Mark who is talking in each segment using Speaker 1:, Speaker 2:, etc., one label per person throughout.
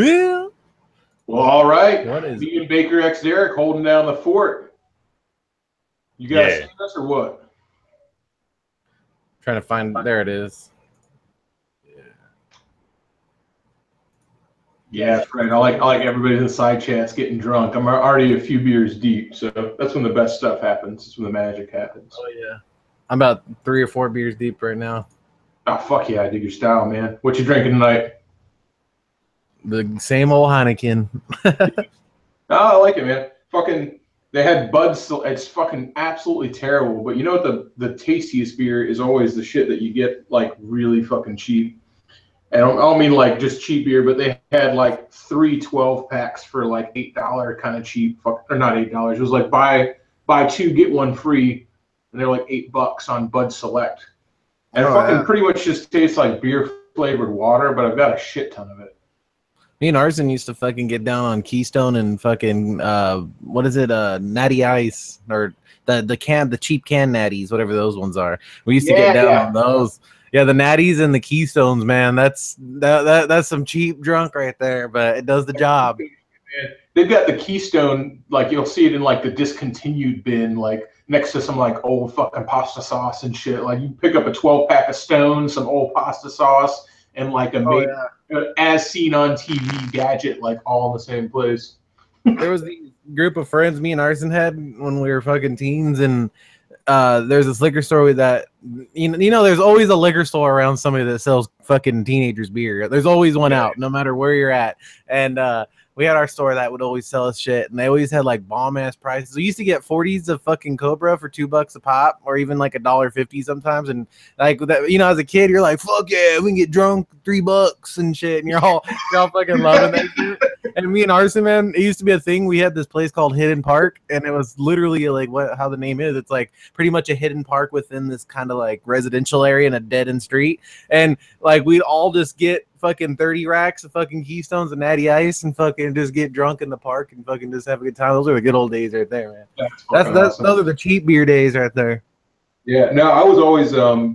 Speaker 1: Yeah.
Speaker 2: Well, all right.
Speaker 1: What is
Speaker 2: Me and Baker X Derek holding down the fort. You guys see us or what?
Speaker 1: Trying to find. There it is.
Speaker 2: Yeah, that's right. I like everybody in the side chats getting drunk. I'm already a few beers deep, so that's when the best stuff happens. It's when the magic happens.
Speaker 1: Oh yeah. I'm about 3 or 4 beers deep right now.
Speaker 2: Oh fuck yeah, I dig your style, man. What you drinking tonight?
Speaker 1: The same old Heineken.
Speaker 2: Oh, I like it, man. Fucking, they had Buds. It's fucking absolutely terrible. But you know what? The tastiest beer is always the shit that you get like really fucking cheap. And I don't mean like just cheap beer, but they had like 3 12-packs for like $8 kind of cheap. Or not $8. It was like buy 2 get 1 free, and they're like $8 on Bud Select. And it pretty much just tastes like beer flavored water, but I've got a shit ton of it.
Speaker 1: Me and Arson used to fucking get down on Keystone and fucking what is it? Natty Ice or the cheap can natties, whatever those ones are. We used to get down on those. Yeah, the natties and the Keystones, man. That's some cheap drunk right there, but it does the job.
Speaker 2: They've got the Keystone, like you'll see it in like the discontinued bin, like next to some like old fucking pasta sauce and shit. Like you pick up a 12-pack of Stone, some old pasta sauce, and like as seen on TV gadget, like all in the same place.
Speaker 1: There was the group of friends me and Arson had when we were fucking teens, and there's this liquor store that you know there's always a liquor store around somebody that sells fucking teenagers beer. There's always one out, no matter where you're at. And we had our store that would always sell us shit, and they always had like bomb ass prices. We used to get 40s of fucking Cobra for $2 a pop, or even like $1.50 sometimes. And like that, you know, as a kid, you're like, fuck yeah, we can get drunk $3 and shit, and you're all fucking loving that shit. And me and Arson, man, it used to be a thing. We had this place called Hidden Park, and it was literally like how the name is. It's like pretty much a hidden park within this kind of like residential area in a dead-end street. And like we'd all just get fucking 30 racks of fucking Keystones and Natty Ice and fucking just get drunk in the park and fucking just have a good time. Those are the good old days right there, man. That's awesome. Those are the cheap beer days right there.
Speaker 2: Yeah, no, I was always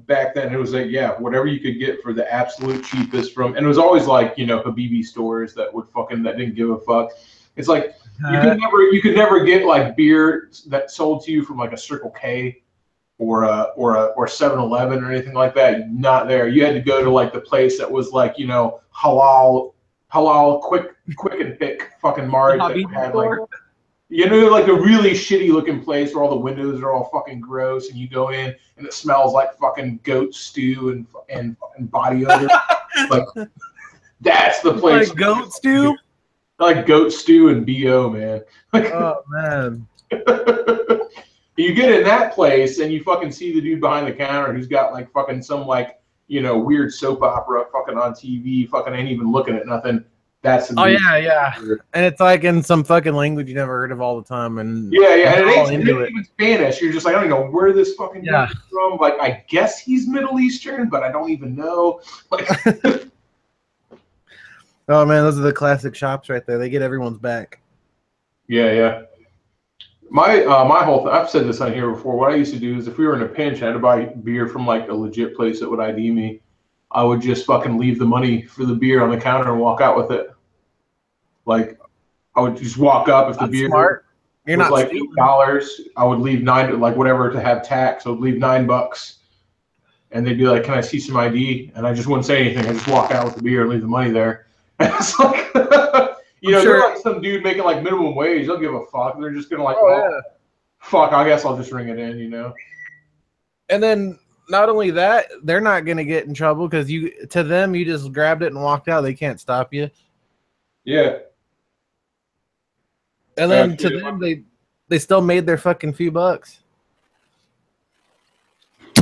Speaker 2: back then. It was like, yeah, whatever you could get for the absolute cheapest from, and it was always like, you know, Habibi stores that didn't give a fuck. It's like you could never get like beer that sold to you from like a Circle K or 7-Eleven or anything like that. Not there. You had to go to like the place that was like, you know, halal, quick and pick fucking Marge that had like. You know, like a really shitty looking place where all the windows are all fucking gross, and you go in and it smells like fucking goat stew and body odor. Like that's the place.
Speaker 1: Like goat stew?
Speaker 2: Like goat stew and BO, man.
Speaker 1: Oh man.
Speaker 2: You get in that place and you fucking see the dude behind the counter who's got like fucking some like, you know, weird soap opera fucking on TV, fucking ain't even looking at nothing. That's
Speaker 1: yeah. And it's like in some fucking language you never heard of all the time. And
Speaker 2: and it ain't even Spanish. You're just like, I don't even know where this fucking dude is from. Like, I guess he's Middle Eastern, but I don't even know. Like,
Speaker 1: oh man, those are the classic shops right there. They get everyone's back.
Speaker 2: Yeah. My whole thing, I've said this on here before. What I used to do is if we were in a pinch, I had to buy beer from like a legit place that would ID me. I would just fucking leave the money for the beer on the counter and walk out with it. Like, I would just walk up if the beer was like $8. I would leave $9, like whatever, to have tax. I would leave $9, and they'd be like, "Can I see some ID?" And I just wouldn't say anything. I just walk out with the beer and leave the money there. And it's like, you know, they're like some dude making like minimum wage. They'll give a fuck. They're just gonna like, fuck. I guess I'll just ring it in, you know.
Speaker 1: And then. Not only that, they're not going to get in trouble because you just grabbed it and walked out. They can't stop you.
Speaker 2: Yeah.
Speaker 1: And then to them, they still made their fucking few bucks.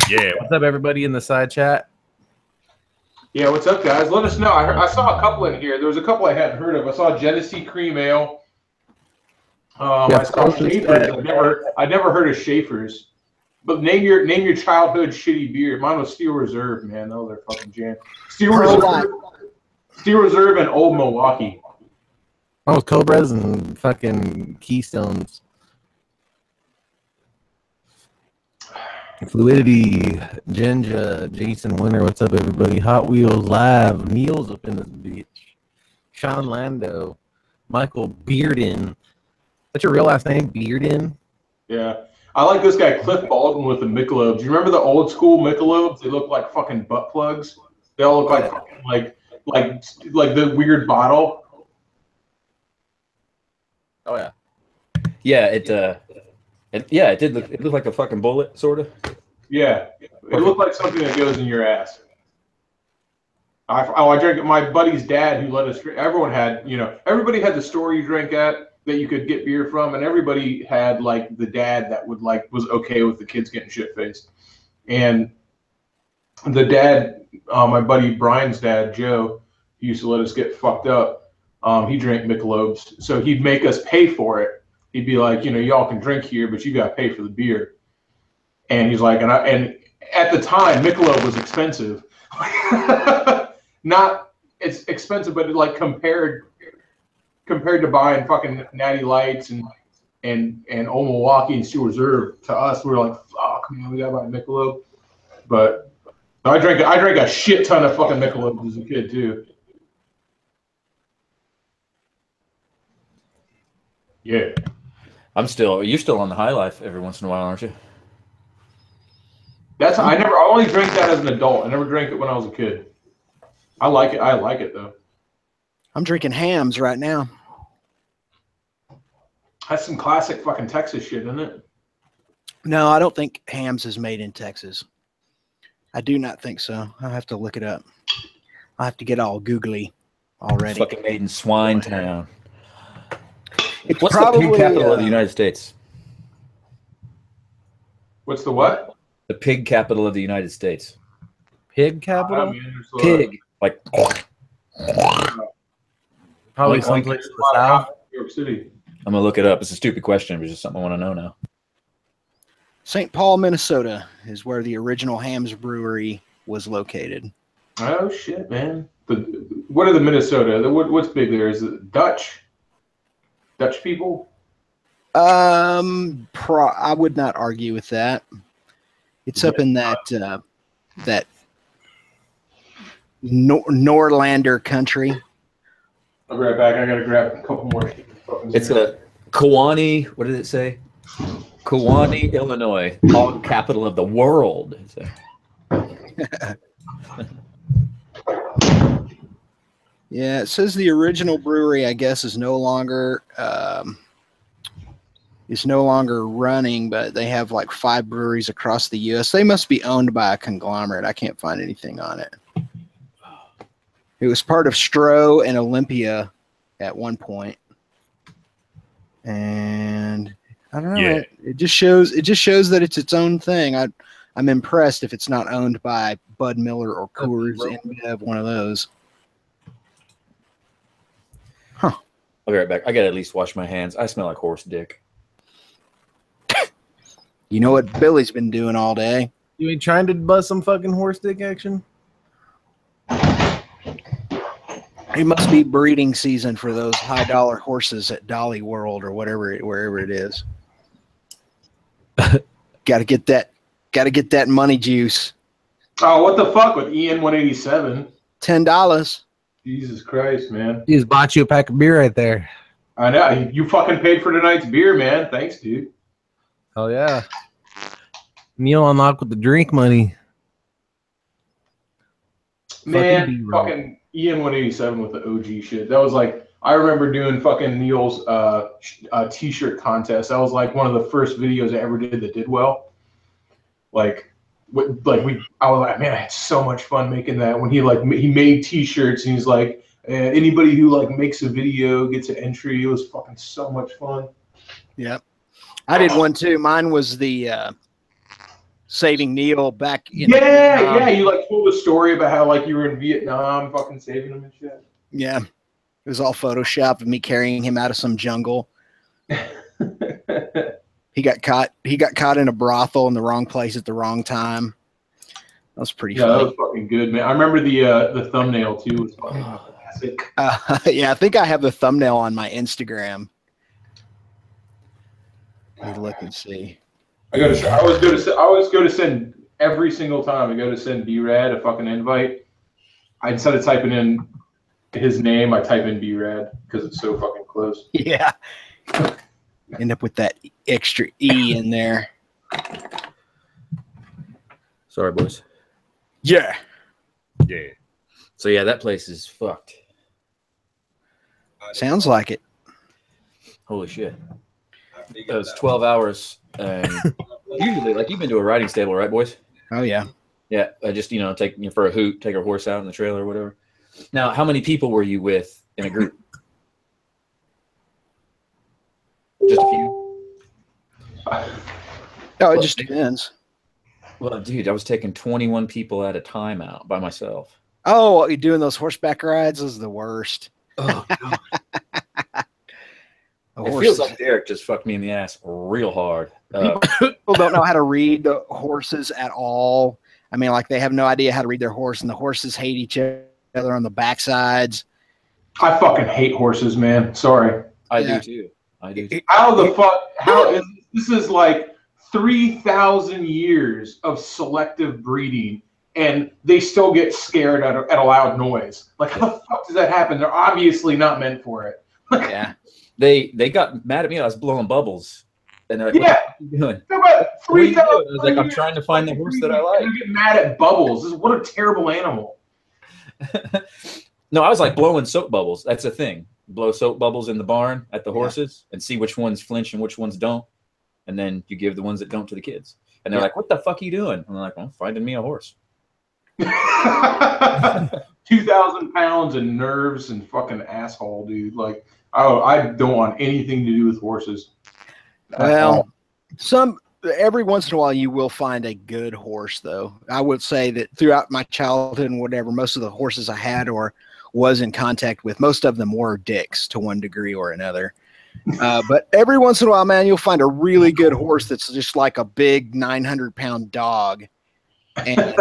Speaker 1: Yeah. What's up, everybody in the side chat?
Speaker 2: Yeah, what's up, guys? Let us know. I saw a couple in here. There was a couple I hadn't heard of. I saw Genesee Cream Ale. I saw Schaefer's. I'd never heard of Schaefer's. But name your childhood shitty beer. Mine was Steel Reserve, man. Those are fucking jam. Steel Reserve and Old Milwaukee.
Speaker 1: Oh, Cobras and fucking Keystones. Fluidity, Jinja, Jason Winter. What's up, everybody? Hot Wheels Live. Neil's up in this bitch. Sean Lando, Michael Bearden. That's your real last name, Bearden?
Speaker 2: Yeah. I like this guy, Cliff Baldwin, with the Michelobes. You remember the old school Michelobes? They look like fucking butt plugs. They all look like fucking like the weird bottle.
Speaker 1: Oh yeah.
Speaker 3: Yeah, it did look. It looked like a fucking bullet, sort of.
Speaker 2: Yeah, it looked like something that goes in your ass. I drank it. My buddy's dad, who let us drink. Everyone had, everybody had the store you drank at that you could get beer from, and everybody had like the dad that was okay with the kids getting shit faced. And the dad, my buddy Brian's dad, Joe, he used to let us get fucked up. He drank Michelobes, so he'd make us pay for it. He'd be like, y'all can drink here, but you got to pay for the beer. And he's like, and at the time, Michelob was expensive. Not it's expensive, but like compared to buying fucking Natty Lights and Old Milwaukee and Steel Reserve, to us, we were like, fuck, man, we gotta buy Michelob. But I drank a shit ton of fucking Michelob as a kid too. Yeah.
Speaker 3: You're still on the High Life every once in a while, aren't you?
Speaker 2: I only drank that as an adult. I never drank it when I was a kid. I like it though.
Speaker 4: I'm drinking Hams right now.
Speaker 2: That's some classic fucking Texas shit, isn't it?
Speaker 4: No, I don't think Hams is made in Texas. I do not think so. I'll have to look it up. I have to get all googly already.
Speaker 3: It's fucking made in Swine Town.
Speaker 4: It's
Speaker 3: What's
Speaker 4: probably
Speaker 3: the pig capital of the United States?
Speaker 2: What's the what?
Speaker 3: The pig capital of the United States.
Speaker 1: Pig capital?
Speaker 3: Pig. Like.
Speaker 1: Probably someplace in the south.
Speaker 2: New York City.
Speaker 3: I'm going to look it up. It's a stupid question, but it's just something I want to know now.
Speaker 4: St. Paul, Minnesota is where the original Hams brewery was located.
Speaker 2: Oh, shit, man. What are the Minnesota? What's big there? Is it Dutch? Dutch people?
Speaker 4: I would not argue with that. It's up in that Norlander country.
Speaker 2: I'll be right back. I gotta grab a couple more.
Speaker 3: It's a Kewanee. What did it say? Kewanee, Illinois, hog capital of the world.
Speaker 4: Yeah, it says the original brewery, I guess, is no longer running, but they have like 5 breweries across the U.S. They must be owned by a conglomerate. I can't find anything on it. It was part of Stroh and Olympia at one point, and I don't know.
Speaker 3: Yeah.
Speaker 4: It just shows that it's its own thing. I'm impressed if it's not owned by Bud Miller or Coors InBev, one of those. Huh.
Speaker 3: I'll be right back. I gotta at least wash my hands. I smell like horse dick.
Speaker 4: You know what Billy's been doing all day?
Speaker 1: You ain't trying to buzz some fucking horse dick action?
Speaker 4: It must be breeding season for those high dollar horses at Dolly World or wherever it is. Gotta get that money juice.
Speaker 2: Oh, what the fuck with Ian 187?
Speaker 4: $10.
Speaker 2: Jesus Christ, man.
Speaker 1: He just bought you a pack of beer right there.
Speaker 2: I know. You fucking paid for tonight's beer, man. Thanks, dude.
Speaker 1: Oh yeah. Neil unlocked with the drink money.
Speaker 2: Man, fucking Ian 187 with the OG shit. That was like, I remember doing fucking Neil's t-shirt contest. That was like one of the first videos I ever did that did well. I was like, man, I had so much fun making that. When he made t-shirts and he's like, anybody who like makes a video gets an entry. It was fucking so much fun.
Speaker 4: Yep. I did one too. Mine was the saving Neil back in Vietnam.
Speaker 2: Yeah, you like told a story about how like you were in Vietnam fucking saving him and shit.
Speaker 4: Yeah. It was all Photoshop of me carrying him out of some jungle. He got caught in a brothel in the wrong place at the wrong time. That was pretty funny.
Speaker 2: That was fucking good, man. I remember the thumbnail too was fucking classic.
Speaker 4: Yeah, I think I have the thumbnail on my Instagram. Let me look and see.
Speaker 2: I always go to send every single time I go to send B-Rad a fucking invite. Instead of typing in his name, I type in B-Rad because it's so fucking close.
Speaker 4: Yeah. End up with that extra E in there.
Speaker 3: Sorry, boys.
Speaker 4: Yeah.
Speaker 3: Yeah. So yeah, that place is fucked.
Speaker 4: Sounds like it.
Speaker 3: Holy shit. It was 12 hours. Usually, like, you've been to a riding stable, right, boys?
Speaker 4: Oh, yeah.
Speaker 3: Yeah. I just, take for a hoot, take our horse out in the trailer or whatever. Now, how many people were you with in a group? Just a few?
Speaker 4: Oh, it just depends.
Speaker 3: Well, dude, I was taking 21 people at a time out by myself.
Speaker 4: Oh, you're doing those horseback rides is the worst.
Speaker 3: Oh, God. It
Speaker 4: Horses.
Speaker 3: feels like Derek just fucked me in the ass real hard.
Speaker 4: People don't know how to read the horses at all. I mean, like, they have no idea how to read their horse, and the horses hate each other on the backsides.
Speaker 2: I fucking hate horses, man. Sorry.
Speaker 3: I do too.
Speaker 2: How the fuck? This is like 3,000 years of selective breeding, and they still get scared at a loud noise. Like, how the fuck does that happen? They're obviously not meant for it.
Speaker 4: Yeah.
Speaker 3: They got mad at me. I was blowing bubbles, and they're like,
Speaker 2: Yeah.
Speaker 3: "What are you doing?"
Speaker 2: About 3,000
Speaker 3: I was like, "I'm trying to find the horse that I like."
Speaker 2: You get mad at bubbles. What a terrible animal.
Speaker 3: No, I was like blowing soap bubbles. That's a thing. Blow soap bubbles in the barn at the horses and see which ones flinch and which ones don't. And then you give the ones that don't to the kids. And they're like, "What the fuck are you doing?" And I'm like, "I'm finding me a horse."
Speaker 2: 2,000 pounds and nerves and fucking asshole, dude. Like, I don't want anything to do with horses.
Speaker 4: Well, every once in a while you will find a good horse, though. I would say that throughout my childhood and whatever, most of the horses I had or was in contact with, most of them were dicks to one degree or another. But every once in a while, man, you'll find a really good horse that's just like a big 900-pound dog. And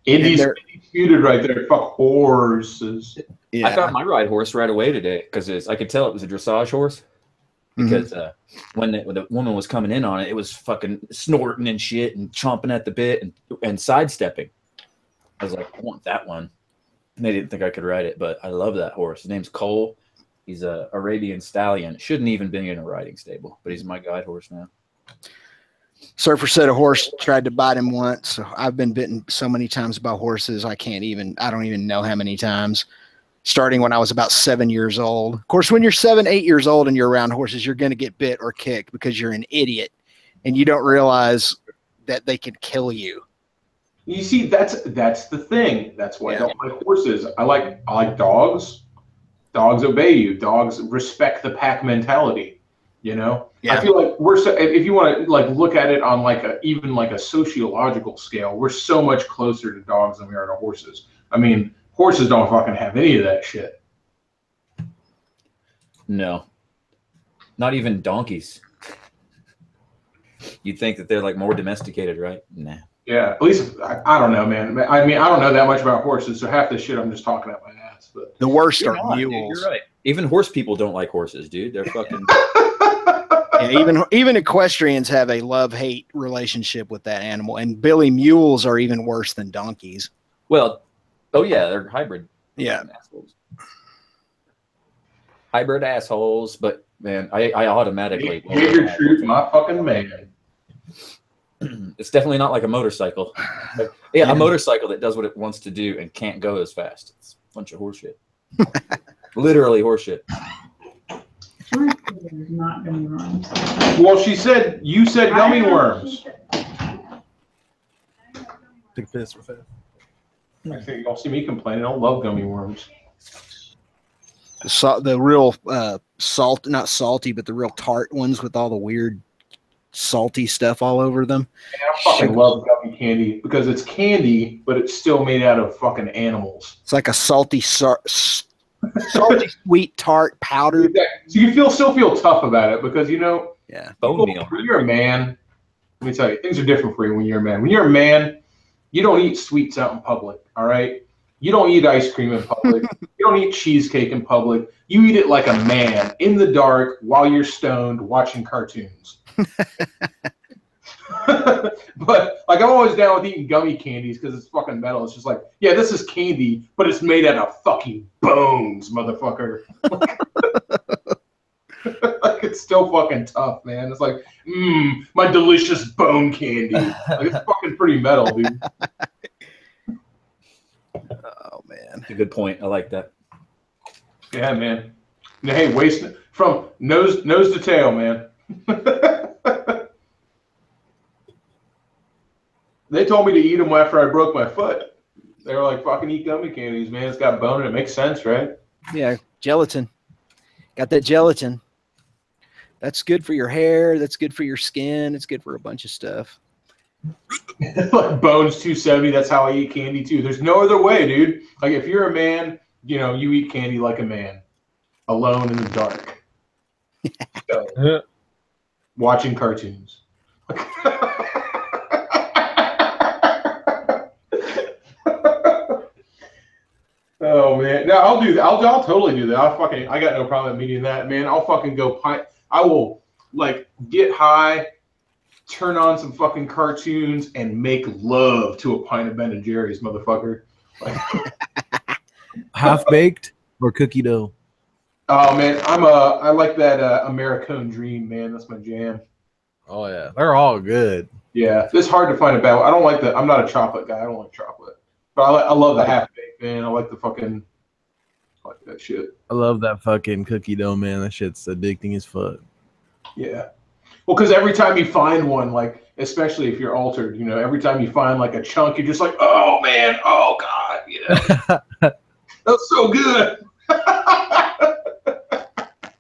Speaker 2: Indy's disputed right there. Fuck horses.
Speaker 4: Yeah.
Speaker 3: I found my ride horse right away today because I could tell it was a dressage horse. Because when the woman was coming in on it, it was fucking snorting and shit and chomping at the bit and sidestepping. I was like, I want that one. And they didn't think I could ride it, but I love that horse. His name's Cole. He's a Arabian stallion. Shouldn't even been in a riding stable, but he's my guide horse now.
Speaker 4: Surfer said a horse tried to bite him once. So I've been bitten so many times by horses. I don't even know how many times. Starting when I was about 7 years old. Of course, when you're 7, 8 years old and you're around horses, you're going to get bit or kicked because you're an idiot and you don't realize that they can kill you.
Speaker 2: You see, that's the thing. That's why I don't like horses. I like dogs. Dogs obey you. Dogs respect the pack mentality. Yeah. I feel like if you want to like look at it on even a sociological scale, we're so much closer to dogs than we are to horses. I mean, horses don't fucking have any of that shit.
Speaker 3: No. Not even donkeys. You'd think that they're like more domesticated, right? Nah.
Speaker 2: Yeah, at least I don't know, man. I mean, I don't know that much about horses, so half this shit I'm just talking out my ass. But
Speaker 4: the worst are mules.
Speaker 3: Dude, you're right. Even horse people don't like horses, dude. They're fucking.
Speaker 4: Yeah, even equestrians have a love-hate relationship with that animal, and Billy mules are even worse than donkeys.
Speaker 3: Well, oh yeah, they're hybrid.
Speaker 4: Yeah,
Speaker 3: assholes. Hybrid assholes. But man, I automatically.
Speaker 2: Shadetree, my fucking man.
Speaker 3: It's definitely not like a motorcycle. But, yeah, a motorcycle that does what it wants to do and can't go as fast. It's a bunch of horseshit. Literally horseshit.
Speaker 5: Not gummy worms.
Speaker 2: Well, you said gummy worms.
Speaker 1: Take a piss with it.
Speaker 2: I think you don't see me complaining. I don't love gummy worms.
Speaker 4: The real not salty, but the real tart ones with all the weird salty stuff all over them.
Speaker 2: Man, I fucking love gummy candy because it's candy, but it's still made out of fucking animals.
Speaker 4: It's like a salty sweet tart powder.
Speaker 2: So you still feel tough about it because
Speaker 3: bone meal.
Speaker 2: When you're a man, let me tell you, things are different for you when you're a man. When you're a man, you don't eat sweets out in public, all right? You don't eat ice cream in public. You don't eat cheesecake in public. You eat it like a man in the dark while you're stoned watching cartoons. But like I'm always down with eating gummy candies because it's fucking metal. It's just like, yeah, this is candy, but it's made out of fucking bones, motherfucker. Like it's still fucking tough, man. It's like, my delicious bone candy. Like it's fucking pretty metal, dude.
Speaker 4: Oh man,
Speaker 3: That's a good point. I like that.
Speaker 2: Yeah, man. Hey, waste from nose to tail, man. They told me to eat them after I broke my foot. They were like, fucking eat gummy candies, man. It's got bone and it makes sense, right?
Speaker 4: yeah, gelatin. Got that gelatin. That's good for your hair. That's good for your skin. It's good for a bunch of stuff.
Speaker 2: Like Bones 270, that's how I eat candy too. There's no other way, dude. Like if you're a man, you know, you eat candy like a man. Alone in the dark. So, watching cartoons. Oh man. No, I'll do that. I'll totally do that. I got no problem eating that, man. I'll fucking go I will like get high, turn on some fucking cartoons, and make love to a pint of Ben and Jerry's, motherfucker. Like,
Speaker 1: Half baked or cookie dough?
Speaker 2: oh man, I like that Americone Dream, man. That's my jam.
Speaker 1: Oh yeah, they're all good.
Speaker 2: Yeah, it's hard to find a bad one. I don't like I'm not a chocolate guy. I don't like chocolate, but I love the half baked, man. I like that shit.
Speaker 1: I love that fucking cookie dough, man. That shit's addicting as fuck.
Speaker 2: Yeah. Well, because every time you find one, like, especially if you're altered, you know, every time you find like a chunk, you're just like, oh man, oh god, yeah, that's so good.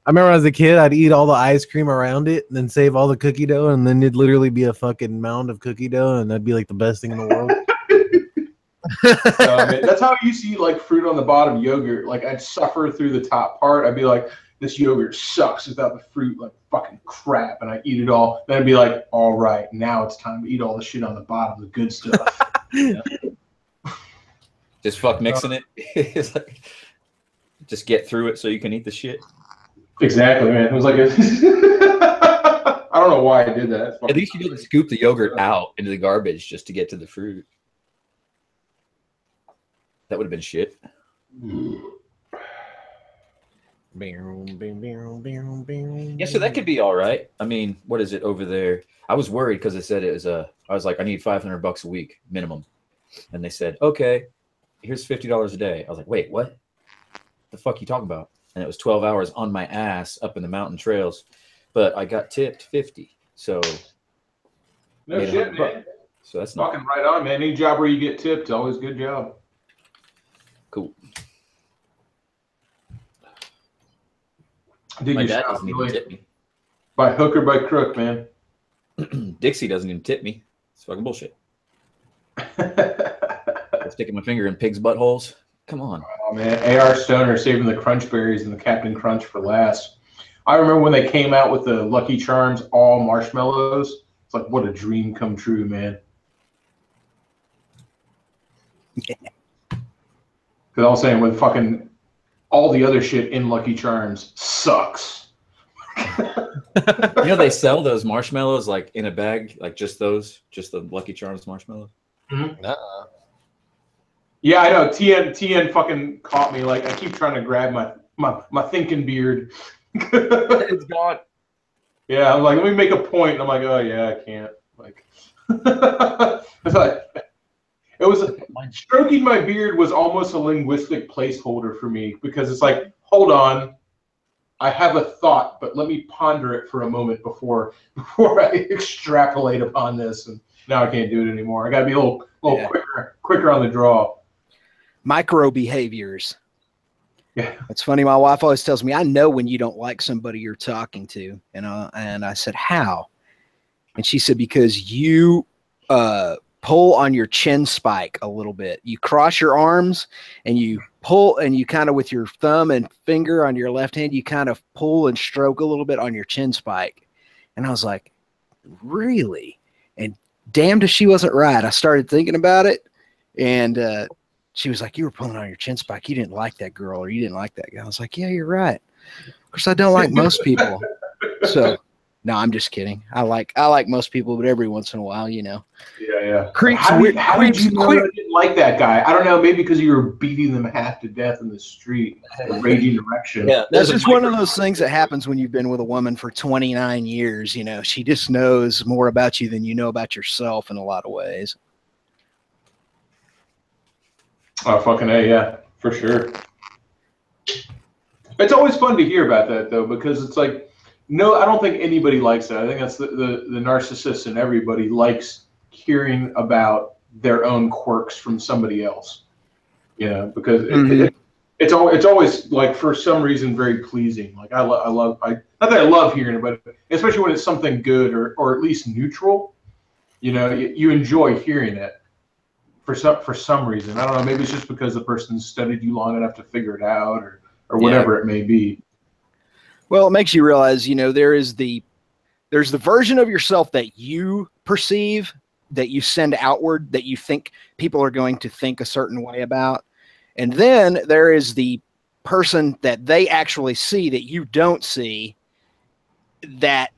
Speaker 1: I remember as a kid, I'd eat all the ice cream around it and then save all the cookie dough, and then it'd literally be a fucking mound of cookie dough, and that'd be like the best thing in the world.
Speaker 2: Man, that's how I used to eat like fruit on the bottom yogurt. Like I'd suffer through the top part. I'd be like, this yogurt sucks without the fruit, like fucking crap, and I eat it all. Then I'd be like, all right, now it's time to eat all the shit on the bottom, the good stuff.
Speaker 3: Yeah. Just fuck mixing it. It's like, just get through it so you can eat the shit.
Speaker 2: Exactly, man. It was like I don't know why I did that.
Speaker 3: At least you didn't scoop the yogurt out into the garbage just to get to the fruit. That would have been shit. Yeah, so that could be all right. I mean, what is it over there? I was worried because it said it was I was like, I need $500 a week minimum, and they said, okay, here's $50 a day. I was like, wait, what? The fuck you talking about? And it was 12 hours on my ass up in the mountain trails, but I got tipped 50. So
Speaker 2: no shit, man.
Speaker 3: So that's
Speaker 2: fucking right on, man. Any job where you get tipped, always good job.
Speaker 3: Cool.
Speaker 2: My
Speaker 3: dad doesn't even tip me.
Speaker 2: By hook or by crook, man.
Speaker 3: Dixie doesn't even tip me. It's fucking bullshit. I'm sticking my finger in pigs' buttholes. Come on.
Speaker 2: Oh, man. A.R. Stoner saving the Crunch Berries and the Captain Crunch for last. I remember when they came out with the Lucky Charms all marshmallows. It's like, what a dream come true, man. Because I was saying, with fucking all the other shit in Lucky Charms sucks.
Speaker 3: You know, they sell those marshmallows like in a bag, like just the Lucky Charms marshmallows.
Speaker 2: Mm-hmm. Yeah, I know. TN fucking caught me. Like, I keep trying to grab my thinking beard.
Speaker 3: It's gone.
Speaker 2: Yeah, I'm like, let me make a point. And I'm like, oh yeah, I can't. Like, it's like, it was stroking my beard was almost a linguistic placeholder for me, because it's like, hold on, I have a thought, but let me ponder it for a moment before I extrapolate upon this. And now I can't do it anymore. I got to be a little quicker on the draw.
Speaker 4: Micro behaviors.
Speaker 2: Yeah,
Speaker 4: it's funny. My wife always tells me, I know when you don't like somebody you're talking to. And I said, how? And she said, because you pull on your chin spike a little bit. You cross your arms and you pull, and you kind of, with your thumb and finger on your left hand, you kind of pull and stroke a little bit on your chin spike. And I was like, really? And damned if she wasn't right. I started thinking about it, and she was like, you were pulling on your chin spike. You didn't like that girl, or you didn't like that guy. I was like, yeah, you're right. Of course, I don't like most people. So No, I'm just kidding. I like most people, but every once in a while, you know.
Speaker 2: Yeah.
Speaker 4: Creeps.
Speaker 2: How did you know you didn't like that guy? I don't know. Maybe because you were beating them half to death in the street, a raging erection.
Speaker 3: Yeah,
Speaker 4: That's just one of those things that happens when you've been with a woman for 29 years. You know, she just knows more about you than you know about yourself in a lot of ways.
Speaker 2: Oh, fucking A, yeah, for sure. It's always fun to hear about that, though, because it's like, no, I don't think anybody likes that. I think that's the narcissist in everybody likes hearing about their own quirks from somebody else. You know, because it's always like, for some reason, very pleasing. Like not that I love hearing it, but especially when it's something good or at least neutral. You know, you enjoy hearing it for some reason. I don't know. Maybe it's just because the person's studied you long enough to figure it out, or whatever it may be.
Speaker 4: Well, it makes you realize, you know, there's the version of yourself that you perceive, that you send outward, that you think people are going to think a certain way about. And then there is the person that they actually see that you don't see, that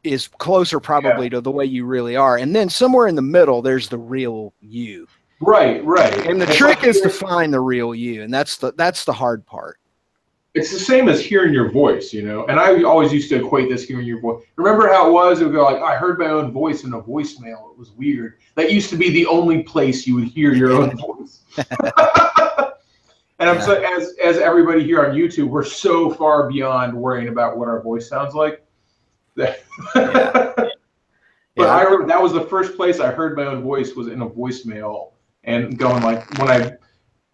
Speaker 4: is closer probably to the way you really are. And then somewhere in the middle, there's the real you.
Speaker 2: Right.
Speaker 4: And the trick is to find the real you. And that's the hard part.
Speaker 2: It's the same as hearing your voice, you know. And I always used to equate this hearing your voice. Remember how it was? It would go like, I heard my own voice in a voicemail. It was weird. That used to be the only place you would hear your own voice. And I'm so, as everybody here on YouTube, we're so far beyond worrying about what our voice sounds like. But I heard, that was the first place I heard my own voice was in a voicemail, and going like, when I,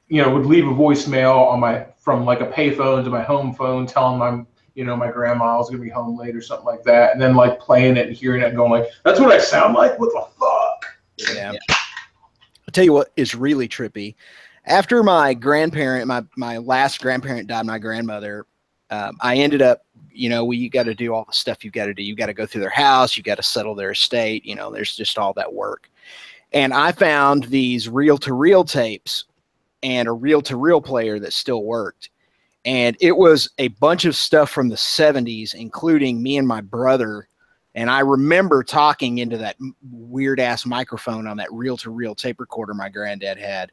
Speaker 2: you know, would leave a voicemail from like a payphone to my home phone, telling my grandma I was gonna be home late or something like that, and then like playing it and hearing it and going like, that's what I sound like? What the fuck?
Speaker 4: Yeah. I'll tell you what is really trippy. After my grandparent, my last grandparent died, my grandmother, I ended up, you know, you got to do all the stuff you got to do. You got to go through their house. You got to settle their estate. You know, there's just all that work. And I found these reel-to-reel tapes and a reel-to-reel player that still worked. And it was a bunch of stuff from the 70s, including me and my brother. And I remember talking into that weird-ass microphone on that reel-to-reel tape recorder my granddad had.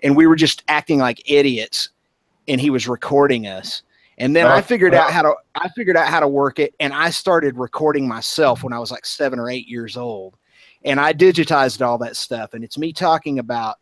Speaker 4: And we were just acting like idiots, and he was recording us. And then I figured out how to work it, and I started recording myself when I was like 7 or 8 years old. And I digitized all that stuff, and it's me talking about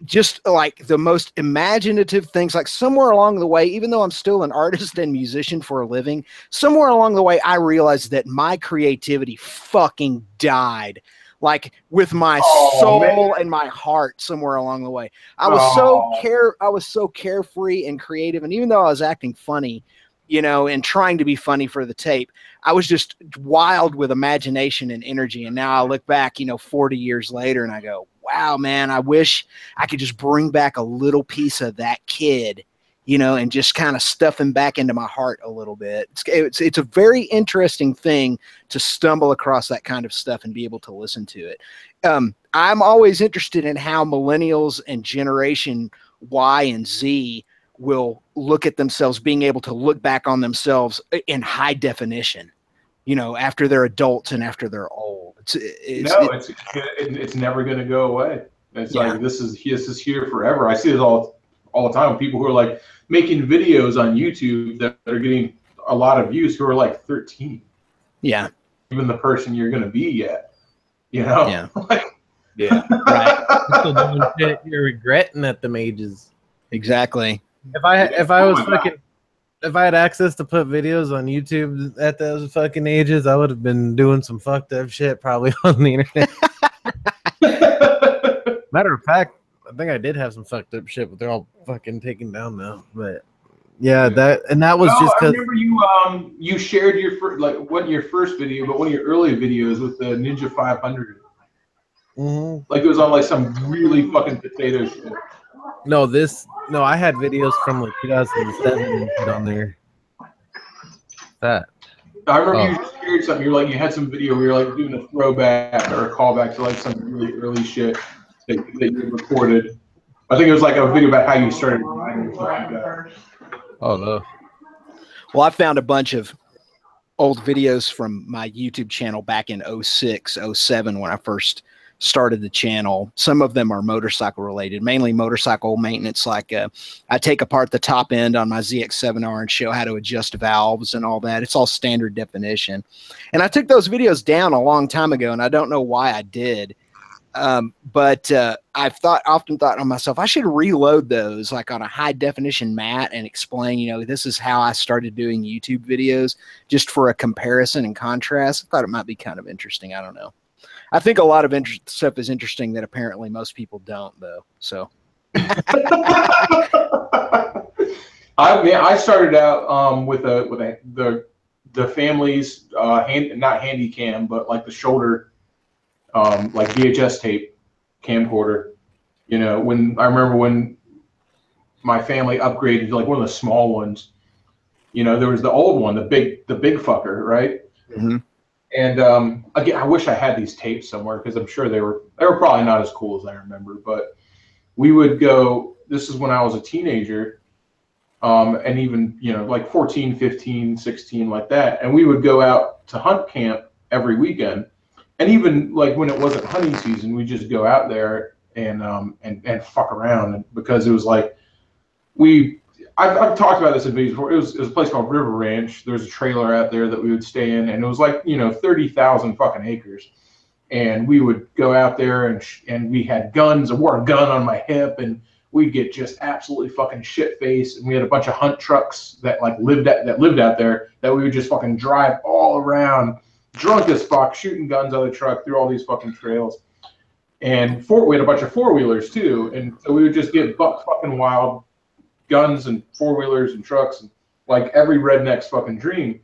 Speaker 4: just like the most imaginative things. Like somewhere along the way, even though I'm still an artist and musician for a living, somewhere along the way I realized that my creativity fucking died. Like with my soul and my heart somewhere along the way. I was so carefree and creative. And even though I was acting funny, you know, and trying to be funny for the tape, I was just wild with imagination and energy. And now I look back, you know, 40 years later, and I go, wow, man, I wish I could just bring back a little piece of that kid, you know, and just kind of stuff him back into my heart a little bit. It's a very interesting thing to stumble across that kind of stuff and be able to listen to it. I'm always interested in how millennials and generation Y and Z will look at themselves, being able to look back on themselves in high definition, you know, after they're adults and after they're old. It's
Speaker 2: never going to go away. It's like, this is here forever. I see it all the time. People who are like making videos on YouTube that are getting a lot of views, who are like 13.
Speaker 4: Yeah.
Speaker 2: Even the person you're going to be yet, you know?
Speaker 4: Yeah.
Speaker 3: Yeah.
Speaker 1: Right. You're still doing shit you're regretting at them ages.
Speaker 4: Exactly.
Speaker 1: If I had access to put videos on YouTube at those fucking ages, I would have been doing some fucked up shit probably on the internet. Matter of fact, I think I did have some fucked up shit, but they're all fucking taken down now. But yeah, that was just because
Speaker 2: I remember you shared wasn't your first video, but one of your early videos with the Ninja 500.
Speaker 1: Mm-hmm.
Speaker 2: Like it was on like some really fucking potato shit.
Speaker 1: No, I had videos from like 2007 and shit on there. That.
Speaker 2: I remember you shared something. You're like, you had some video where you're like doing a throwback or a callback to like some really early shit that you recorded. I think it was like a video about how you started riding or something like that.
Speaker 1: Oh no.
Speaker 4: Well, I found a bunch of old videos from my YouTube channel back in 06, 07 when I first started the channel. Some of them are motorcycle related, mainly motorcycle maintenance. Like I take apart the top end on my ZX7R and show how to adjust valves and all that. It's all standard definition. And I took those videos down a long time ago, and I don't know why I did. But I've often thought to myself, I should reload those like on a high definition mat and explain, you know, this is how I started doing YouTube videos, just for a comparison and contrast. I thought it might be kind of interesting. I don't know. I think a lot of stuff is interesting that apparently most people don't, though. So,
Speaker 2: I started out with the family's not handy cam, but like the shoulder, like VHS tape camcorder. You know, I remember when my family upgraded to like one of the small ones. You know, there was the old one, the big fucker, right?
Speaker 4: Mm-hmm.
Speaker 2: And again, I wish I had these tapes somewhere because I'm sure they were probably not as cool as I remember. But we would go. This is when I was a teenager, and even, you know, like 14, 15, 16, like that. And we would go out to hunt camp every weekend. And even like when it wasn't hunting season, we just go out there and fuck around, because it was like I've talked about this in videos before. It was a place called River Ranch. There was a trailer out there that we would stay in, and it was like, you know, 30,000 fucking acres. And we would go out there and we had guns. I wore a gun on my hip, and we'd get just absolutely fucking shit faced. And we had a bunch of hunt trucks that like lived out there that we would just fucking drive all around, drunk as fuck, shooting guns out of the truck through all these fucking trails. And we had a bunch of four-wheelers too, and so we would just get buck fucking wild, guns and four-wheelers and trucks, and like every redneck's fucking dream.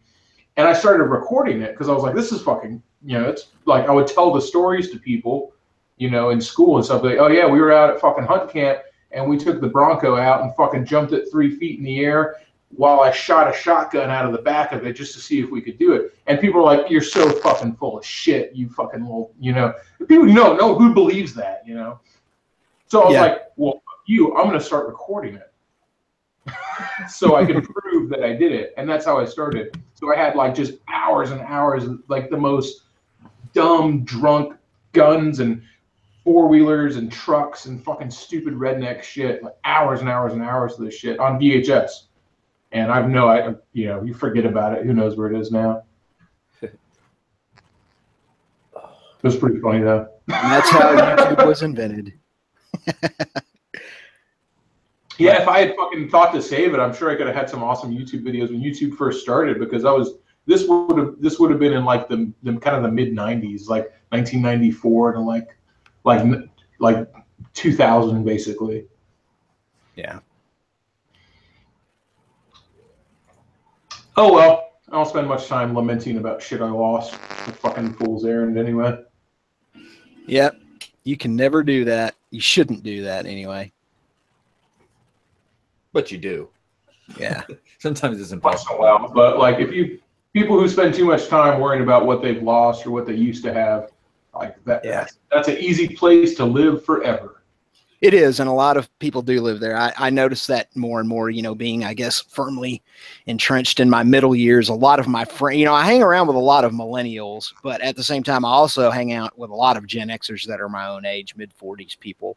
Speaker 2: And I started recording it because I was like, this is fucking, you know, it's like I would tell the stories to people, you know, in school and stuff. Like, oh yeah, we were out at fucking hunt camp and we took the Bronco out and fucking jumped it 3 feet in the air while I shot a shotgun out of the back of it just to see if we could do it. And people are like, you're so fucking full of shit, you fucking little, you know. People no, who believes that, you know? So I was like, well, I'm going to start recording it. So I could prove that I did it. And that's how I started. So I had like just hours and hours of like the most dumb, drunk guns and four-wheelers and trucks and fucking stupid redneck shit, like hours and hours and hours of this shit on VHS. And you know, you forget about it. Who knows where it is now? It was pretty funny though.
Speaker 4: And that's how YouTube was invented.
Speaker 2: Yeah, if I had fucking thought to save it, I'm sure I could have had some awesome YouTube videos when YouTube first started, because this would have been in like the kind of the mid 90s, like 1994 to like 2000 basically.
Speaker 4: Yeah.
Speaker 2: Oh well, I don't spend much time lamenting about shit I lost. The fucking fool's errand anyway.
Speaker 4: Yep. You can never do that. You shouldn't do that anyway.
Speaker 3: But you do.
Speaker 4: Yeah.
Speaker 3: Sometimes it's
Speaker 2: Once
Speaker 3: impossible.
Speaker 2: in a while, but like people who spend too much time worrying about what they've lost or what they used to have, like that, that's an easy place to live forever.
Speaker 4: It is, and a lot of people do live there. I notice that more and more, you know, being, I guess, firmly entrenched in my middle years. A lot of my friends, you know, I hang around with a lot of millennials, but at the same time, I also hang out with a lot of Gen Xers that are my own age, mid-40s people.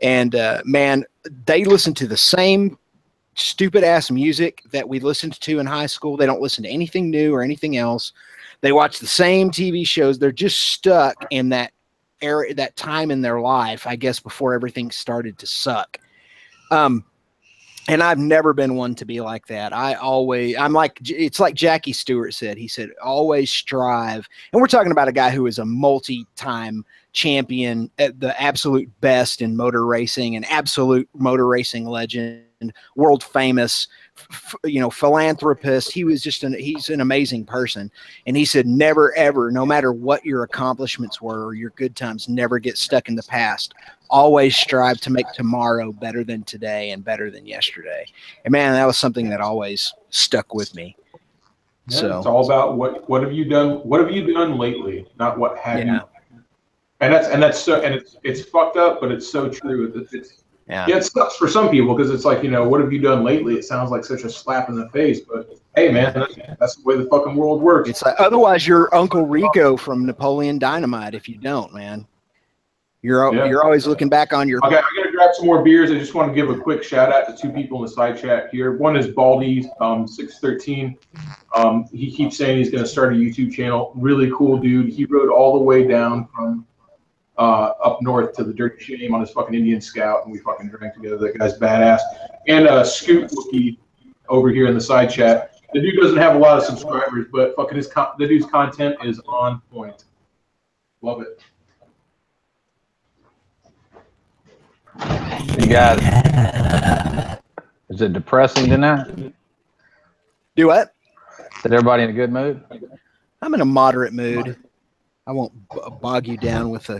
Speaker 4: And, man, they listen to the same stupid-ass music that we listened to in high school. They don't listen to anything new or anything else. They watch the same TV shows. They're just stuck in that era, that time in their life, I guess, before everything started to suck. And I've never been one to be like that. It's like Jackie Stewart said. He said, always strive. And we're talking about a guy who is a multi-time champion at the absolute best in motor racing, an absolute motor racing legend, world famous, you know, philanthropist. He's an amazing person. And he said, never, ever, no matter what your accomplishments were or your good times, never get stuck in the past. Always strive to make tomorrow better than today and better than yesterday. And man, that was something that always stuck with me.
Speaker 2: Yeah,
Speaker 4: so
Speaker 2: it's all about what have you done? What have you done lately? Not what have you. And it's fucked up, but it's so true.
Speaker 4: Yeah.
Speaker 2: Yeah, it sucks for some people because it's like, what have you done lately? It sounds like such a slap in the face, but hey, man, that's the way the fucking world works.
Speaker 4: It's like, otherwise you're Uncle Rico from Napoleon Dynamite if you don't, man. You're always looking back on your.
Speaker 2: Okay, I'm gonna grab some more beers. I just want to give a quick shout out to two people in the side chat here. One is Baldy 613. He keeps saying he's gonna start a YouTube channel. Really cool dude. He rode all the way down from up north to the Dirty Shame on his fucking Indian Scout, and we fucking drank together. That guy's badass. And Scoot Wookie over here in the side chat. The dude doesn't have a lot of subscribers, but fucking the dude's content is on point. Love it.
Speaker 5: You guys, is it depressing tonight?
Speaker 4: Do what?
Speaker 5: Is everybody in a good mood?
Speaker 4: I'm in a moderate mood. I won't bog you down with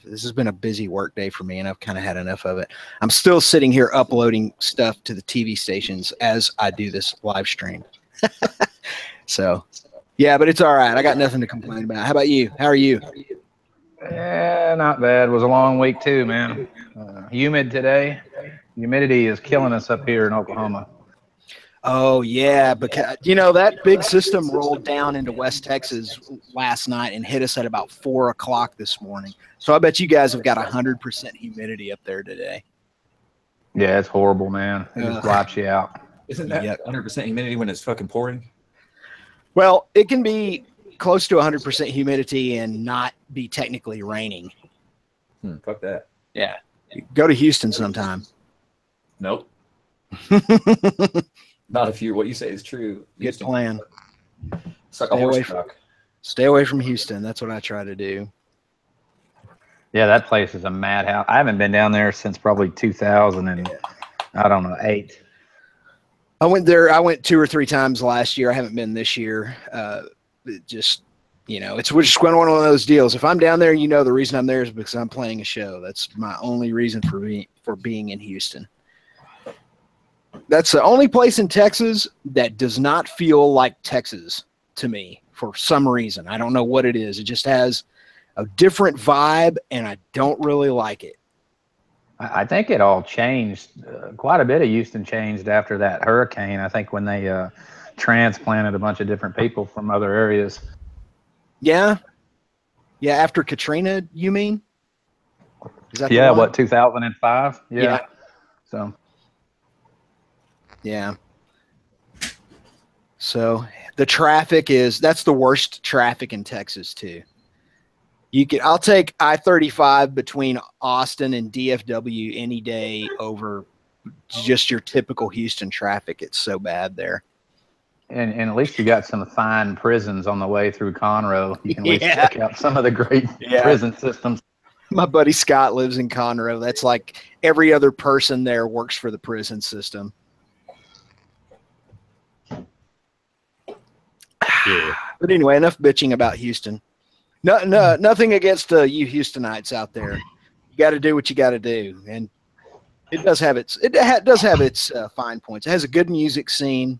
Speaker 4: this has been a busy work day for me, and I've kind of had enough of it. I'm still sitting here uploading stuff to the TV stations as I do this live stream. So, yeah, but it's all right. I got nothing to complain about. How about you? How are you?
Speaker 5: Yeah, not bad. It was a long week too, man. Humid today. Humidity is killing us up here in Oklahoma.
Speaker 4: Oh yeah, because that big system rolled down into West Texas last night and hit us at about 4 o'clock this morning. So I bet you guys have got 100% humidity up there today.
Speaker 5: Yeah, it's horrible, man. It just wipes you out.
Speaker 3: Isn't that 100% humidity when it's fucking pouring?
Speaker 4: Well, it can be close to 100% humidity and not be technically raining.
Speaker 3: Fuck that.
Speaker 4: Yeah. Go to Houston sometime.
Speaker 3: Nope. Not if what you say is true.
Speaker 4: Good plan.
Speaker 3: Suck a horse cock.
Speaker 4: Stay away from Houston. That's what I try to do.
Speaker 5: Yeah, that place is a madhouse. I haven't been down there since probably 2008.
Speaker 4: I went there. I went 2 or 3 times last year. I haven't been this year. We're just one of those deals. If I'm down there, the reason I'm there is because I'm playing a show. That's my only reason for being in Houston. That's the only place in Texas that does not feel like Texas to me for some reason. I don't know what it is. It just has a different vibe, and I don't really like it.
Speaker 5: I think it all changed. Quite a bit of Houston changed after that hurricane. I think when they transplanted a bunch of different people from other areas.
Speaker 4: Yeah. Yeah, after Katrina, you mean?
Speaker 5: Is that 2005? Yeah. So.
Speaker 4: Yeah. So the traffic that's the worst traffic in Texas too. I'll take I-35 between Austin and DFW any day over just your typical Houston traffic. It's so bad there.
Speaker 5: And at least you got some fine prisons on the way through Conroe. You can at least check out some of the great prison systems.
Speaker 4: My buddy Scott lives in Conroe. That's like every other person there works for the prison system. Yeah. But anyway, enough bitching about Houston. Nothing against you Houstonites out there. You got to do what you got to do, and it does have its fine points. It has a good music scene.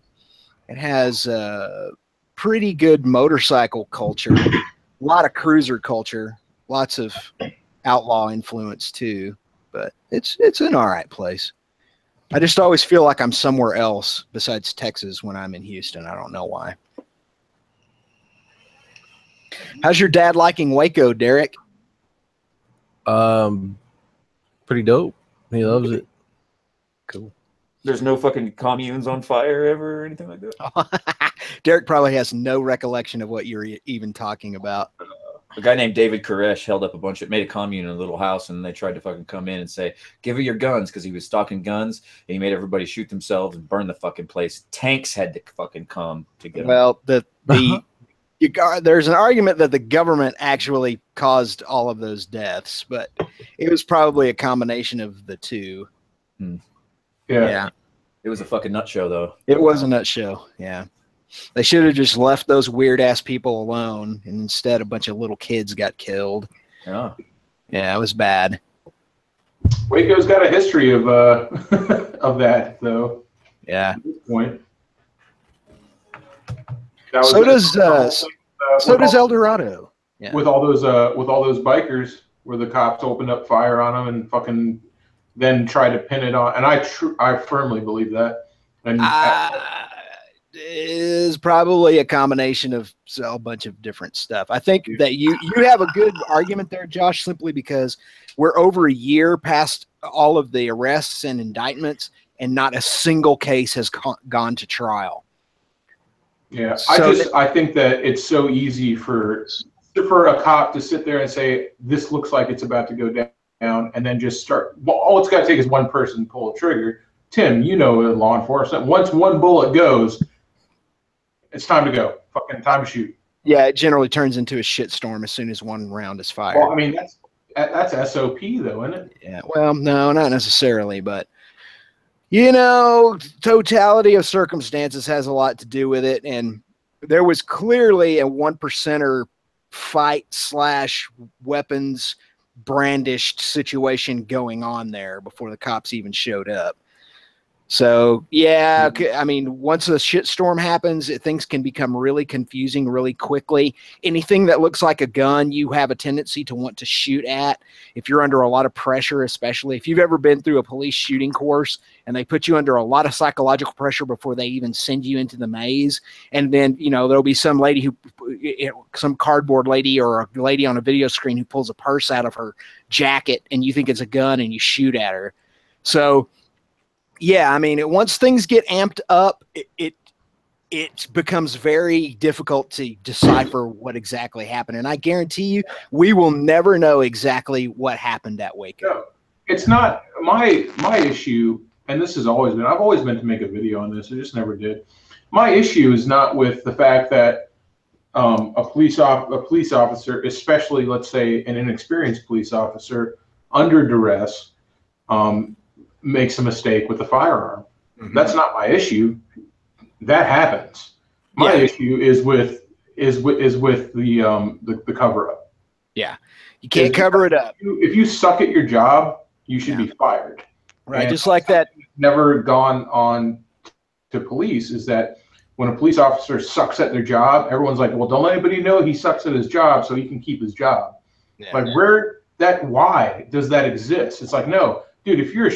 Speaker 4: It has pretty good motorcycle culture, a lot of cruiser culture, lots of outlaw influence too. But it's an all right place. I just always feel like I'm somewhere else besides Texas when I'm in Houston. I don't know why. How's your dad liking Waco, Derek?
Speaker 1: Pretty dope. He loves it.
Speaker 4: Cool.
Speaker 3: There's no fucking communes on fire ever or anything like that?
Speaker 4: Derek probably has no recollection of what you're even talking about.
Speaker 3: A guy named David Koresh held up made a commune in a little house, and they tried to fucking come in and say, give her your guns, because he was stocking guns, and he made everybody shoot themselves and burn the fucking place. Tanks had to fucking come to get them.
Speaker 4: Well, there's an argument that the government actually caused all of those deaths, but it was probably a combination of the two.
Speaker 2: Yeah.
Speaker 3: It was a fucking nut show, though.
Speaker 4: It was a nut show, yeah. They should have just left those weird-ass people alone, and instead a bunch of little kids got killed.
Speaker 3: Yeah.
Speaker 4: Yeah, it was bad.
Speaker 2: Waco's got a history of of that, though.
Speaker 4: Yeah.
Speaker 2: At this point.
Speaker 4: So does El Dorado. Yeah.
Speaker 2: With all those bikers, where the cops opened up fire on them and fucking than try to pin it on. And I firmly believe that. And
Speaker 4: is probably a combination of a bunch of different stuff. I think that you have a good argument there, Josh, simply because we're over a year past all of the arrests and indictments, and not a single case has gone to trial.
Speaker 2: Yeah,
Speaker 4: So
Speaker 2: I think that it's so easy for a cop to sit there and say, this looks like it's about to go down, and then just start. Well, all it's got to take is one person to pull a trigger. Tim, you know, law enforcement, once one bullet goes, it's time to go. Fucking time to shoot.
Speaker 4: Yeah, it generally turns into a shitstorm as soon as one round is fired.
Speaker 2: Well, I mean, that's SOP though, isn't it?
Speaker 4: Yeah. Well, no, not necessarily, but you know, totality of circumstances has a lot to do with it, and there was clearly a 1%er fight / weapons brandished situation going on there before the cops even showed up. So, yeah, I mean, once a shitstorm happens, things can become really confusing really quickly. Anything that looks like a gun, you have a tendency to want to shoot at. If you're under a lot of pressure, especially if you've ever been through a police shooting course and they put you under a lot of psychological pressure before they even send you into the maze. And then, you know, there'll be some lady some cardboard lady or a lady on a video screen who pulls a purse out of her jacket and you think it's a gun and you shoot at her. So, yeah, I mean, once things get amped up, it becomes very difficult to decipher what exactly happened. And I guarantee you, we will never know exactly what happened at Waco.
Speaker 2: No, it's not my issue, and this has always been. I've always meant to make a video on this. I just never did. My issue is not with the fact that a police officer, especially let's say an inexperienced police officer, under duress, makes a mistake with the firearm. Mm-hmm. That's not my issue. That happens. My issue is with the cover up.
Speaker 4: Yeah, you can't cover it up.
Speaker 2: If you suck at your job, you should be fired.
Speaker 4: Right,
Speaker 2: and
Speaker 4: just like that.
Speaker 2: Never gone on to police is that when a police officer sucks at their job, everyone's like, well, don't let anybody know he sucks at his job so he can keep his job. Yeah, like why does that exist? It's like, no. Dude, if you're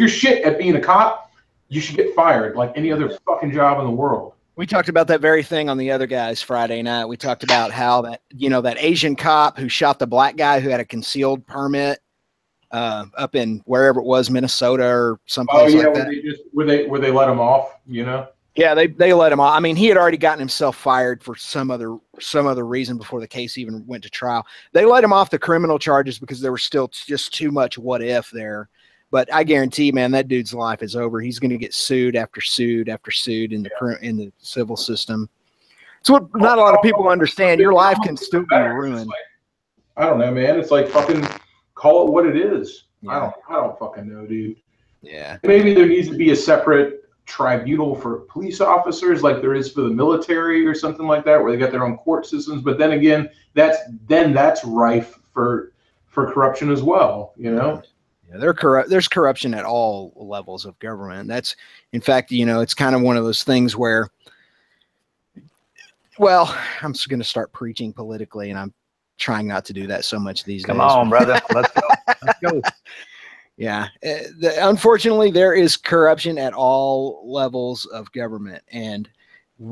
Speaker 2: shit at being a cop, you should get fired like any other fucking job in the world.
Speaker 4: We talked about that very thing on the other guys Friday night. We talked about how that, you know, that Asian cop who shot the black guy who had a concealed permit up in wherever it was, Minnesota or someplace like that.
Speaker 2: Where they let him off, you know?
Speaker 4: Yeah, they let him off. I mean, he had already gotten himself fired for some other reason before the case even went to trial. They let him off the criminal charges because there was still just too much what if there. But I guarantee, man, that dude's life is over. He's going to get sued after sued after sued in the civil system. It's what not a lot of people understand. Your life can still be ruined.
Speaker 2: I don't know, man. It's like fucking call it what it is. Yeah. I don't fucking know, dude.
Speaker 4: Yeah.
Speaker 2: Maybe there needs to be a separate tribunal for police officers like there is for the military or something like that, where they got their own court systems. But then again, that's rife for corruption as well, you know?
Speaker 4: Yeah, there's corruption at all levels of government. That's, in fact, you know, it's kind of one of those things where, well, I'm just going to start preaching politically, and I'm trying not to do that so much these days.
Speaker 5: Come on, brother. Let's go. Let's go.
Speaker 4: Yeah. Unfortunately, there is corruption at all levels of government. And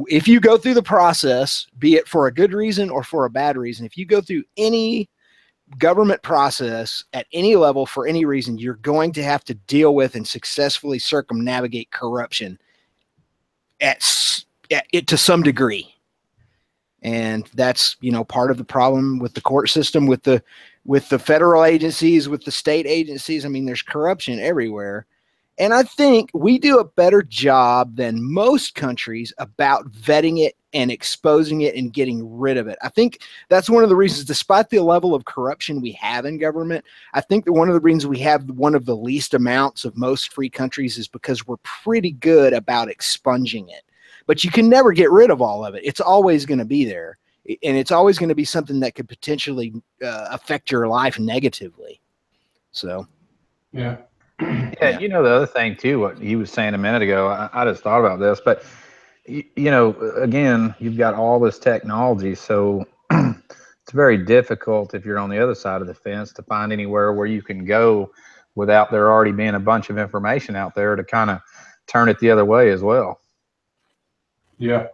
Speaker 4: if you go through the process, be it for a good reason or for a bad reason, if you go through any government process at any level for any reason, you're going to have to deal with and successfully circumnavigate corruption to some degree. And that's, you know, part of the problem with the court system, with the federal agencies, with the state agencies. I mean, there's corruption everywhere. And I think we do a better job than most countries about vetting it and exposing it and getting rid of it. I think that's one of the reasons, despite the level of corruption we have in government, I think that one of the reasons we have one of the least amounts of most free countries is because we're pretty good about expunging it. But you can never get rid of all of it. It's always going to be there. And it's always going to be something that could potentially affect your life negatively. So,
Speaker 2: yeah.
Speaker 5: Yeah, you know, the other thing too, what he was saying a minute ago, I just thought about this, but you know, again, you've got all this technology, so it's very difficult if you're on the other side of the fence to find anywhere where you can go without there already being a bunch of information out there to kind of turn it the other way as well.
Speaker 2: Yeah,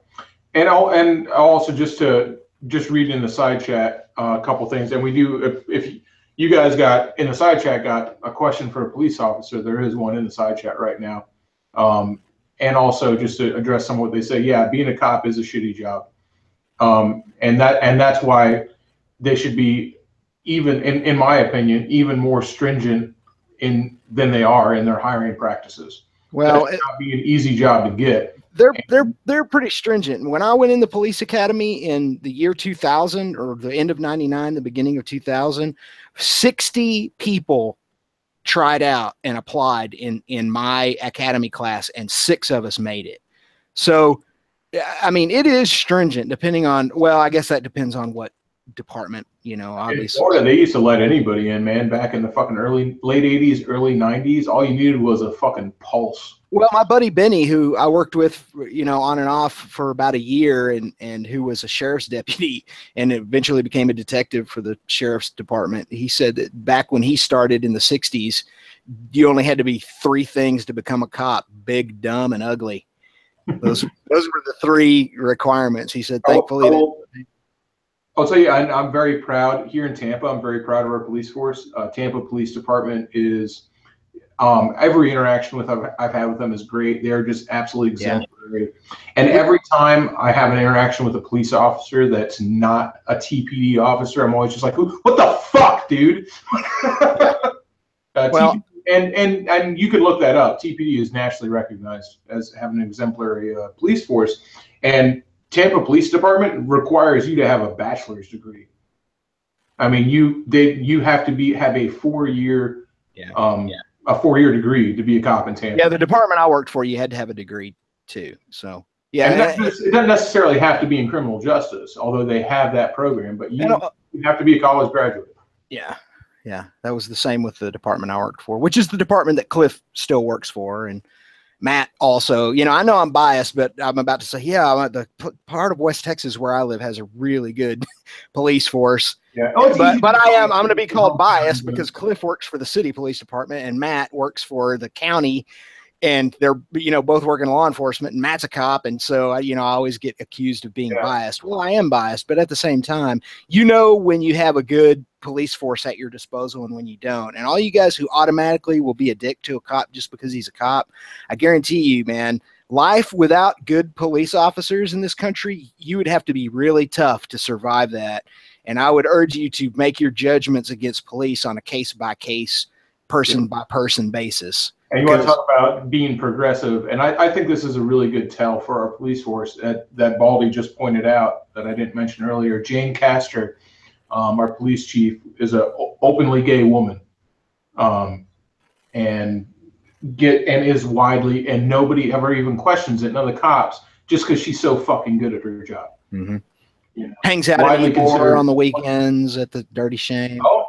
Speaker 2: and I'll also just read in the side chat a couple things, and we do if you guys got in the side chat got a question for a police officer, there is one in the side chat right now, and also just to address some of what they say. Yeah, being a cop is a shitty job, and that's why they should be, even in my opinion, even more stringent than they are in their hiring practices.
Speaker 4: Well,
Speaker 2: that should not be an easy job to get.
Speaker 4: They're pretty stringent. When I went in the police academy in the year 2000, or the end of 99, the beginning of 2000, 60 people tried out and applied in my academy class, and 6 of us made it. So, I mean, it is stringent depending on, well, I guess that depends on what department, obviously.
Speaker 2: In Florida, they used to let anybody in, man, back in the fucking late 80s, early 90s. All you needed was a fucking pulse.
Speaker 4: Well, my buddy Benny, who I worked with, on and off for about a year, and who was a sheriff's deputy and eventually became a detective for the sheriff's department, he said that back when he started in the 60s, you only had to be 3 things to become a cop: big, dumb, and ugly. Those were the 3 requirements. He said, thankfully.
Speaker 2: I'll tell you, I'm very proud here in Tampa. I'm very proud of our police force. Tampa Police Department is, every interaction I've had with them is great. They're just absolutely exemplary. Yeah. And every time I have an interaction with a police officer that's not a TPD officer, I'm always just like, what the fuck, dude?
Speaker 4: Well,
Speaker 2: and you can look that up. TPD is nationally recognized as having an exemplary police force. And Tampa Police Department requires you to have a bachelor's degree. I mean, you have to have a 4-year a 4-year degree to be a cop in Tampa.
Speaker 4: Yeah, the department I worked for, you had to have a degree too. So yeah,
Speaker 2: and it doesn't necessarily have to be in criminal justice, although they have that program. But you have to be a college graduate.
Speaker 4: Yeah, that was the same with the department I worked for, which is the department that Cliff still works for, and Matt also. I know I'm biased, but I'm about to say, the part of West Texas where I live has a really good police force.
Speaker 2: Yeah.
Speaker 4: But I'm going to be called biased because Cliff works for the city police department and Matt works for the county, and they're, both working in law enforcement, and Matt's a cop. And so, I always get accused of being biased. Well, I am biased, but at the same time, when you have a good police force at your disposal and when you don't. And all you guys who automatically will be a dick to a cop just because he's a cop, I guarantee you, man, life without good police officers in this country, you would have to be really tough to survive that. And I would urge you to make your judgments against police on a case-by-case, person-by-person basis.
Speaker 2: And you want to talk about being progressive, and I think this is a really good tell for our police force that Baldy just pointed out that I didn't mention earlier. Jane Castor, our police chief, is an openly gay woman, and is widely, and nobody ever even questions it. None of the cops, just because she's so fucking good at her job.
Speaker 4: Mm-hmm. Hangs out at Ebor on the weekends at the Dirty Shame.
Speaker 2: Oh,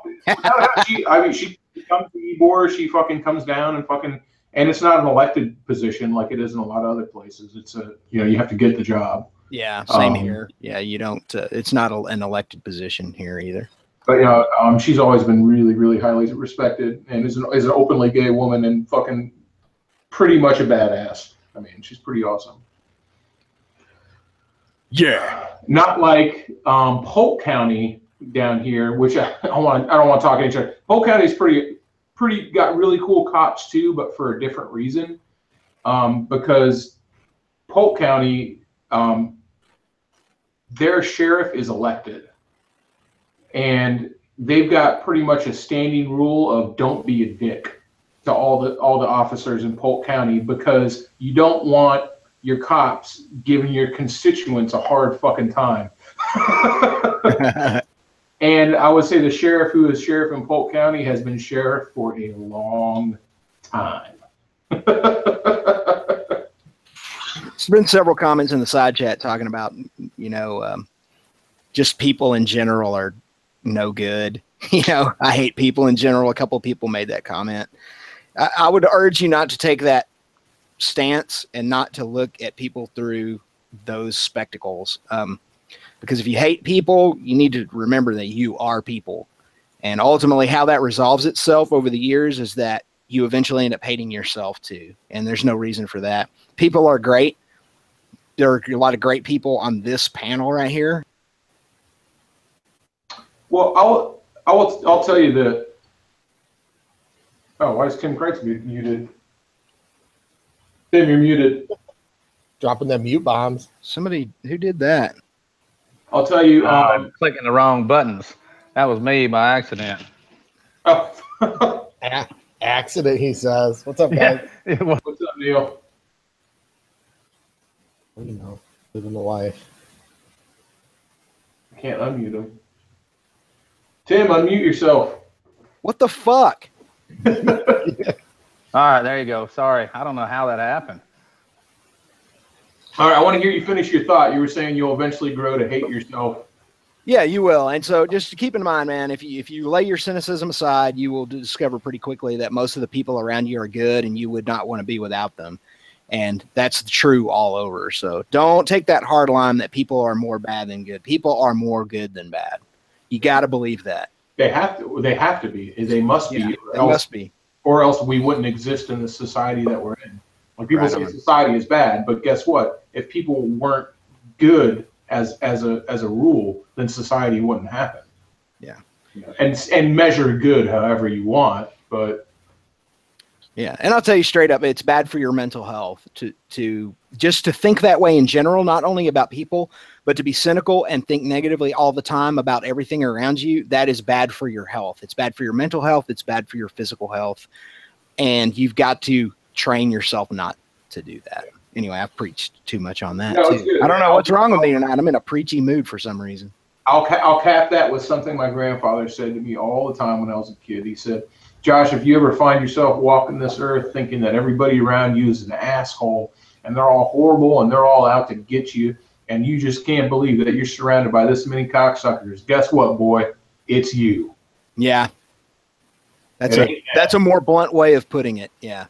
Speaker 2: she comes to Ebor. She fucking comes down and it's not an elected position like it is in a lot of other places. It's you have to get the job.
Speaker 4: Yeah, same here. Yeah, you don't. It's not an elected position here either.
Speaker 2: But she's always been really, really highly respected, and is an openly gay woman and fucking pretty much a badass. I mean, she's pretty awesome.
Speaker 4: Yeah.
Speaker 2: Not like Polk County down here, which I don't want to talk to each other. Polk County is pretty got really cool cops too, but for a different reason. Because Polk County, their sheriff is elected, and they've got pretty much a standing rule of don't be a dick to all the officers in Polk County, because you don't want your cops giving your constituents a hard fucking time. And I would say the sheriff who is sheriff in Polk County has been sheriff for a long time.
Speaker 4: There's been several comments in the side chat talking about, just people in general are no good. I hate people in general. A couple of people made that comment. I would urge you not to take that stance and not to look at people through those spectacles. Because if you hate people, you need to remember that you are people. And ultimately how that resolves itself over the years is that you eventually end up hating yourself too. And there's no reason for that. People are great. There are a lot of great people on this panel right here.
Speaker 2: Well, I'll tell you that. Oh, why is Tim Kreitz muted? Tim, you're muted.
Speaker 6: Dropping them mute bombs.
Speaker 4: Somebody who did that?
Speaker 2: I'll tell you.
Speaker 5: Clicking the wrong buttons. That was me by accident.
Speaker 2: Oh.
Speaker 6: Accident, he says. What's up, guys?
Speaker 2: What's up, Neil?
Speaker 6: You know, living the life.
Speaker 2: I can't unmute him. Tim, unmute yourself.
Speaker 4: What the fuck?
Speaker 5: All right, there you go. Sorry, I don't know how that happened.
Speaker 2: All right, I want to hear you finish your thought. You were saying you'll eventually grow to hate yourself.
Speaker 4: Yeah, you will. And so just keep in mind, man, if you lay your cynicism aside, you will discover pretty quickly that most of the people around you are good and you would not want to be without them. And that's true all over. So don't take that hard line that people are more bad than good. People are more good than bad. You got to believe that.
Speaker 2: They have to be. They must be.
Speaker 4: Yeah, they must be.
Speaker 2: Or else we wouldn't exist in the society that we're in. Like people say society is bad, but guess what? If people weren't good as a rule, then society wouldn't happen.
Speaker 4: Yeah.
Speaker 2: And measure good however you want, but
Speaker 4: yeah, and I'll tell you straight up, it's bad for your mental health to just to think that way in general, not only about people, but to be cynical and think negatively all the time about everything around you. That is bad for your health. It's bad for your mental health. It's bad for your physical health. And you've got to train yourself not to do that. Anyway, I've preached too much on that too. I don't know what's wrong with me tonight. I'm in a preachy mood for some reason.
Speaker 2: I'll cap that with something my grandfather said to me all the time when I was a kid. He said, Josh, if you ever find yourself walking this earth thinking that everybody around you is an asshole and they're all horrible and they're all out to get you and you just can't believe that you're surrounded by this many cocksuckers, guess what, boy? It's you.
Speaker 4: Yeah. That's a more blunt way of putting it. Yeah.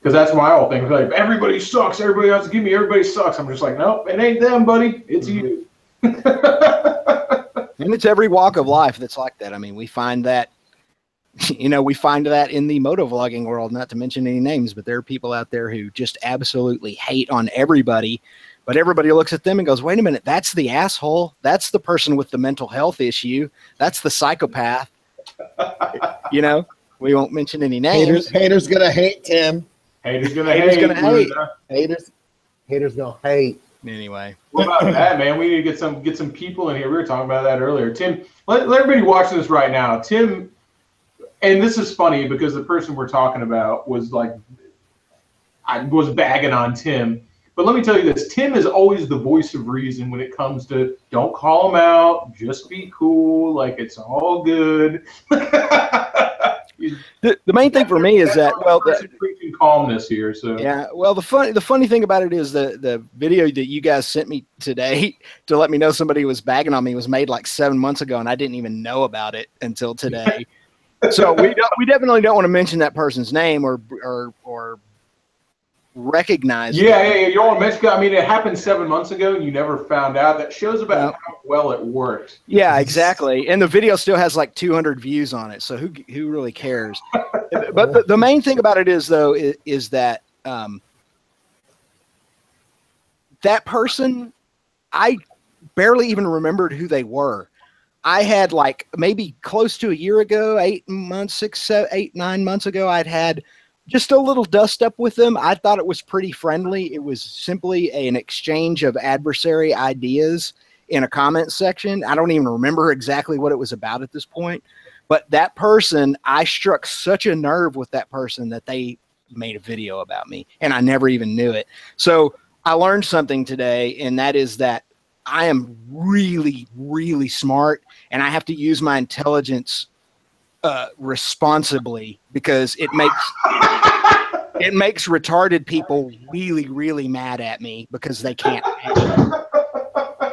Speaker 2: Because that's my whole thing. It's like, everybody sucks. Everybody has to give me. Everybody sucks. I'm just like, nope, it ain't them, buddy. It's you.
Speaker 4: And it's every walk of life that's like that. I mean, we find that, we find that in the motovlogging world, not to mention any names, but there are people out there who just absolutely hate on everybody, but everybody looks at them and goes, wait a minute, that's the asshole. That's the person with the mental health issue. That's the psychopath. We won't mention any names.
Speaker 6: Haters gonna hate, Tim.
Speaker 2: Haters gonna hate.
Speaker 6: Haters gonna hate.
Speaker 4: Anyway.
Speaker 2: What about that, man? We need to get some people in here. We were talking about that earlier. Tim, let everybody watching this right now. Tim, and this is funny because the person we're talking about was bagging on Tim. But let me tell you this. Tim is always the voice of reason when it comes to don't call him out, just be cool, like it's all good.
Speaker 4: The main thing for me is that,
Speaker 2: preaching calmness here. So
Speaker 4: yeah, well, the funny thing about it is the video that you guys sent me today to let me know somebody was bagging on me was made like 7 months ago, and I didn't even know about it until today. So we definitely don't want to mention that person's name or recognize.
Speaker 2: Yeah, you don't want to mention. I mean, it happened 7 months ago, and you never found out. That shows about how well it worked.
Speaker 4: Yeah, exactly. And the video still has like 200 views on it, so who really cares? But the main thing about it is that that person, I barely even remembered who they were. I had like maybe close to a year ago, 8 months, 9 months ago, I'd had just a little dust up with them. I thought it was pretty friendly. It was simply an exchange of adversary ideas in a comment section. I don't even remember exactly what it was about at this point. But that person, I struck such a nerve with that person that they made a video about me, and I never even knew it. So I learned something today, and that is that I am really, really smart, and I have to use my intelligence responsibly, because it makes retarded people really, really mad at me because they can't handle it.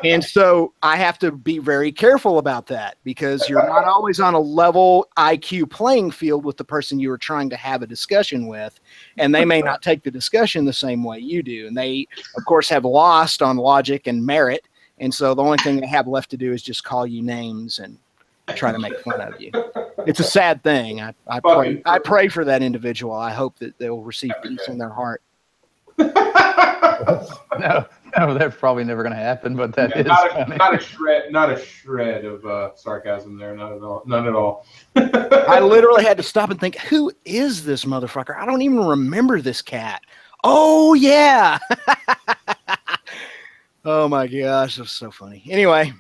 Speaker 4: And so I have to be very careful about that, because you're not always on a level IQ playing field with the person you are trying to have a discussion with, and they may not take the discussion the same way you do. And they, of course, have lost on logic and merit. And so the only thing they have left to do is just call you names and try to make fun of you. It's a sad thing. I pray for that individual. I hope that they'll receive peace in their heart.
Speaker 5: No, that's probably never going to happen. But that is funny.
Speaker 2: Not a shred of sarcasm there. Not at all. None at all.
Speaker 4: I literally had to stop and think, who is this motherfucker? I don't even remember this cat. Oh yeah. Oh my gosh, that's so funny. Anyway,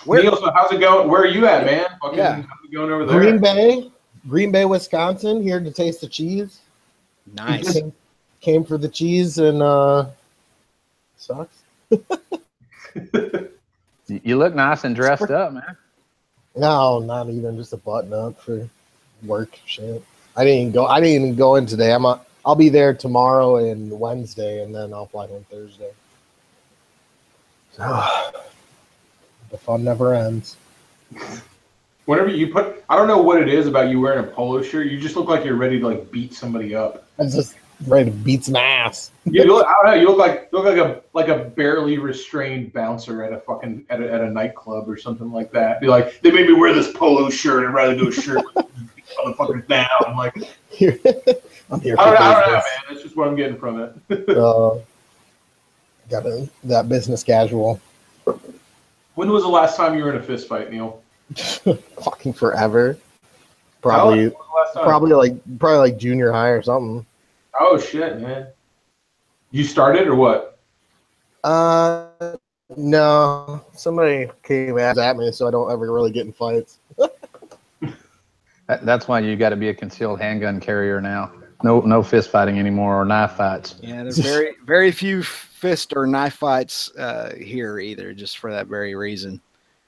Speaker 2: Neil, so how's it going? Where are you at, man? How's it going over there?
Speaker 6: Green Bay, Wisconsin. Here to taste the cheese.
Speaker 4: Nice.
Speaker 6: Came for the cheese and sucks.
Speaker 5: You look nice and dressed up, man.
Speaker 6: No, not even just a button up for work shit. I didn't even go in today. I'll be there tomorrow and Wednesday, and then I'll fly home Thursday. So the fun never ends.
Speaker 2: Whenever you put, I don't know what it is about you wearing a polo shirt. You just look like you're ready to like beat somebody up.
Speaker 6: I'm just ready to beat some ass.
Speaker 2: You look, I don't know. You look like a barely restrained bouncer at a nightclub or something like that. Be like, they made me wear this polo shirt and rather do a shirt with motherfuckers down. I'm like,
Speaker 6: I'm here.
Speaker 2: I don't know, man. That's just what I'm getting from it.
Speaker 6: Got that business casual.
Speaker 2: When was the last time you were in a fist fight, Neil?
Speaker 6: Fucking forever. Probably like junior high or something.
Speaker 2: Oh shit, man. You started or what?
Speaker 6: No. Somebody came at me, so I don't ever really get in fights.
Speaker 5: That's why you got to be a concealed handgun carrier now. No fist fighting anymore or knife fights.
Speaker 4: Yeah, there's very few fist or knife fights here either, just for that very reason.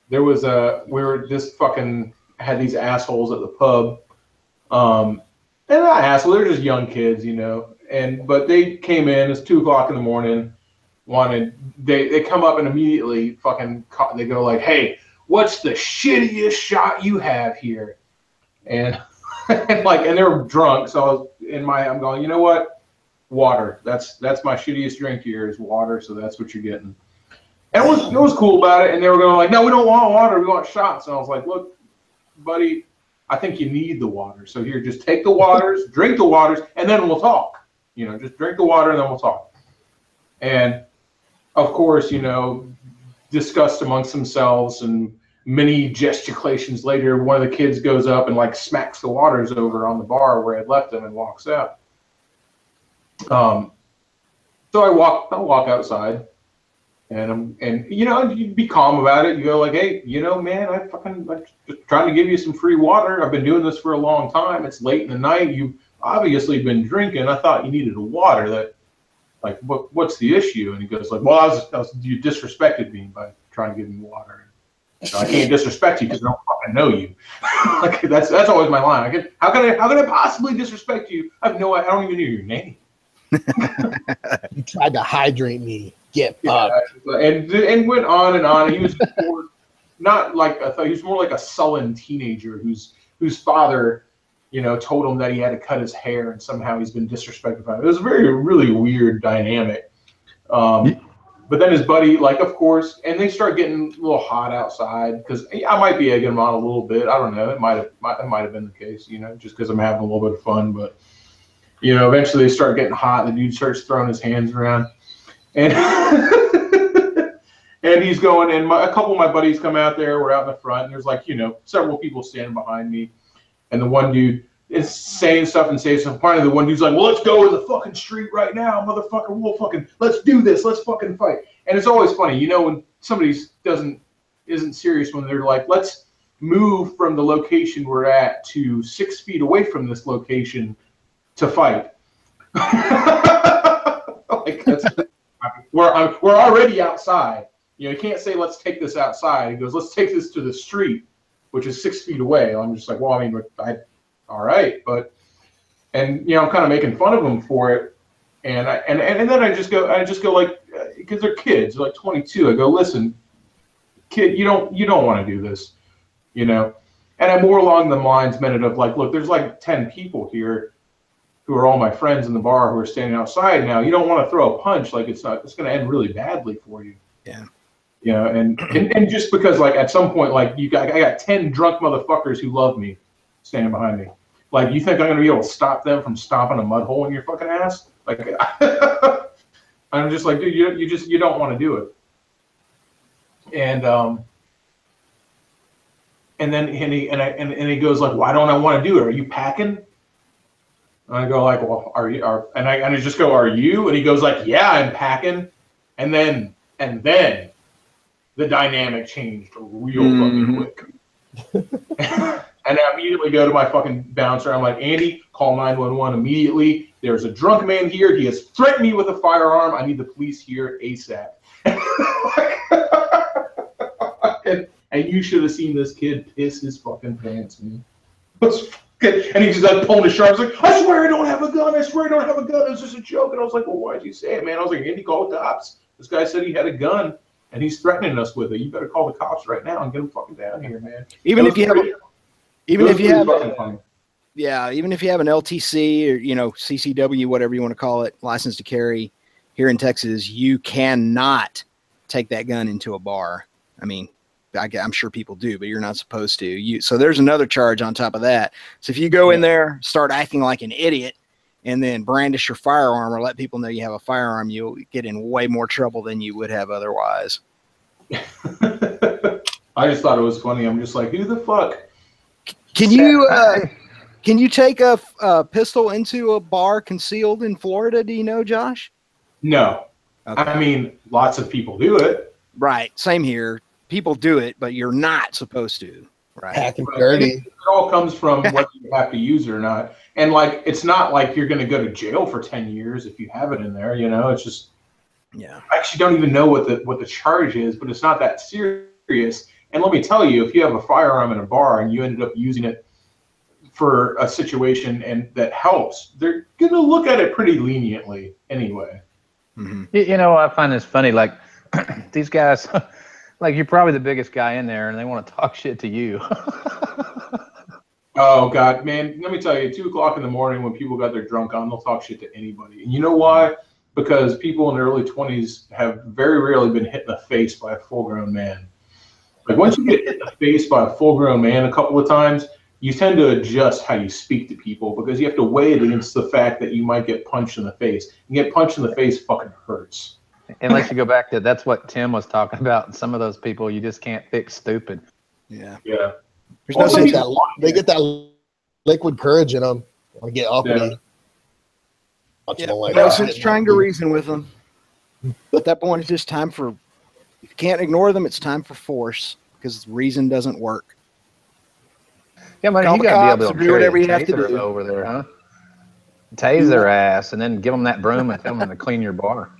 Speaker 2: There was had these assholes at the pub. And not assholes, they're just young kids, you know. But they came in, it's 2:00 in the morning, they come up and immediately they go like, hey, what's the shittiest shot you have here? And and they were drunk, so I'm going, you know what? Water. That's my shittiest drink here is water, so that's what you're getting. And it was cool about it, and they were going like, no, we don't want water, we want shots. And I was like, look, buddy, I think you need the water. So here, just take the waters, drink the waters, and then we'll talk. You know, just drink the water and then we'll talk. And of course, you know, discussed amongst themselves, and many gesticulations later, one of the kids goes up and like smacks the waters over on the bar where I had left them and walks out. So I walk outside, and you know, you be calm about it. You go like, hey, you know, man, I'm just trying to give you some free water. I've been doing this for a long time. It's late in the night. You've obviously been drinking. I thought you needed a water. That, like, what's the issue? And he goes like, well, you disrespected me by trying to give me water. So I can't disrespect you because I don't fucking know you. Like that's always my line. How can I possibly disrespect you? I don't even know your name.
Speaker 6: You tried to hydrate me. Get fucked.
Speaker 2: And went on and on. He was more, not like I thought. He was more like a sullen teenager whose father, you know, told him that he had to cut his hair, and somehow he's been disrespected by him. It was a really weird dynamic. But then his buddy, like, of course, and they start getting a little hot outside because I might be egging him on a little bit. I don't know. It might have been the case, you know, just because I'm having a little bit of fun. But you know, eventually they start getting hot. The dude starts throwing his hands around, and and he's going. And a couple of my buddies come out there. We're out in the front, and there's like, you know, several people standing behind me, and the one dude is saying stuff and saying stuff. Finally, the one dude's like, well, let's go in the fucking street right now, motherfucker. Let's do this. Let's fucking fight. And it's always funny, you know, when somebody isn't serious, when they're like, let's move from the location we're at to 6 feet away from this location to fight. Like we're already outside. You know, you can't say let's take this outside. He goes, let's take this to the street, which is 6 feet away. I'm just like, well, I mean, all right, but, and you know, I'm kind of making fun of them for it, and then I just go like, because they're kids, they're like 22. I go, listen, kid, you don't want to do this, you know, and I'm more along the lines meant of like, look, there's like 10 people here who are all my friends in the bar who are standing outside now. You don't want to throw a punch, like it's going to end really badly for you.
Speaker 4: Yeah.
Speaker 2: You know, and just because like at some point like I got 10 drunk motherfuckers who love me standing behind me. Like, you think I'm gonna be able to stop them from stomping a mud hole in your fucking ass? Like, I'm just like, dude, you don't want to do it. And then he goes like, why don't I want to do it? Are you packing? And I go like, well, and I just go, are you? And he goes like, yeah, I'm packing. And then the dynamic changed real fucking quick. And I immediately go to my fucking bouncer. I'm like, Andy, call 911 immediately. There's a drunk man here. He has threatened me with a firearm. I need the police here ASAP. And you should have seen this kid piss his fucking pants, man. And he's just like pulling his shirt. I was like, I swear I don't have a gun. I swear I don't have a gun. It was just a joke. And I was like, well, why'd you say it, man? I was like, Andy, call the cops. This guy said he had a gun, and he's threatening us with it. You better call the cops right now and get him fucking down here, man.
Speaker 4: Even if you have an LTC or, you know, CCW, whatever you want to call it, license to carry here in Texas, you cannot take that gun into a bar. I mean, I'm sure people do, but you're not supposed to. So there's another charge on top of that. So if you go in there, start acting like an idiot, and then brandish your firearm or let people know you have a firearm, you'll get in way more trouble than you would have otherwise.
Speaker 2: I just thought it was funny. I'm just like, who the fuck?
Speaker 4: Can you take a pistol into a bar concealed in Florida? Do you know, Josh?
Speaker 2: No. Okay. I mean, lots of people do it.
Speaker 4: Right. Same here. People do it, but you're not supposed to. Right.
Speaker 6: Hacking dirty.
Speaker 2: It all comes from whether you have to use it or not. And like, it's not like you're going to go to jail for 10 years if you have it in there. You know, it's just.
Speaker 4: Yeah.
Speaker 2: I actually don't even know what the charge is, but it's not that serious. And let me tell you, if you have a firearm in a bar and you ended up using it for a situation and that helps, they're going to look at it pretty leniently anyway.
Speaker 5: Mm-hmm. You know, I find this funny. Like, these guys, like, you're probably the biggest guy in there and they want to talk shit to you.
Speaker 2: Oh, God, man. Let me tell you, 2 o'clock in the morning when people got their drunk on, they'll talk shit to anybody. And you know why? Because people in their early 20s have very rarely been hit in the face by a full-grown man. Like, once you get hit in the face by a full-grown man a couple of times, you tend to adjust how you speak to people because you have to weigh it against the fact that you might get punched in the face. And get punched in the face fucking hurts.
Speaker 5: Unless you go back to, that's what Tim was talking about. Some of those people, you just can't fix stupid.
Speaker 4: Yeah.
Speaker 2: Yeah.
Speaker 6: There's no sense they get that liquid courage in them. Want to get uppity.
Speaker 4: Yeah. No sense trying to reason with them. At that point, it's just time for. If you can't ignore them, it's time for force because reason doesn't work.
Speaker 5: Yeah, man, you got to be able to
Speaker 4: do whatever you have to do
Speaker 5: over there, huh? Tase their ass and then give them that broom and tell them to clean your bar.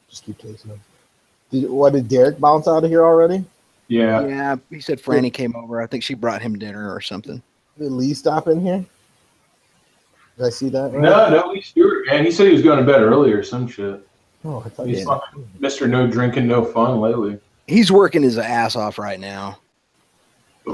Speaker 6: Just keep tasting them. Did Derek bounce out of here already?
Speaker 2: Yeah.
Speaker 4: Yeah, he said Franny came over. I think she brought him dinner or something.
Speaker 6: Did Lee stop in here? Did I see that? Right?
Speaker 2: No, Lee Stewart, man. He said he was going to bed early or some shit.
Speaker 6: Oh, I thought
Speaker 2: he's Mr. No Drinking, No Fun lately.
Speaker 4: He's working his ass off right now.
Speaker 6: Be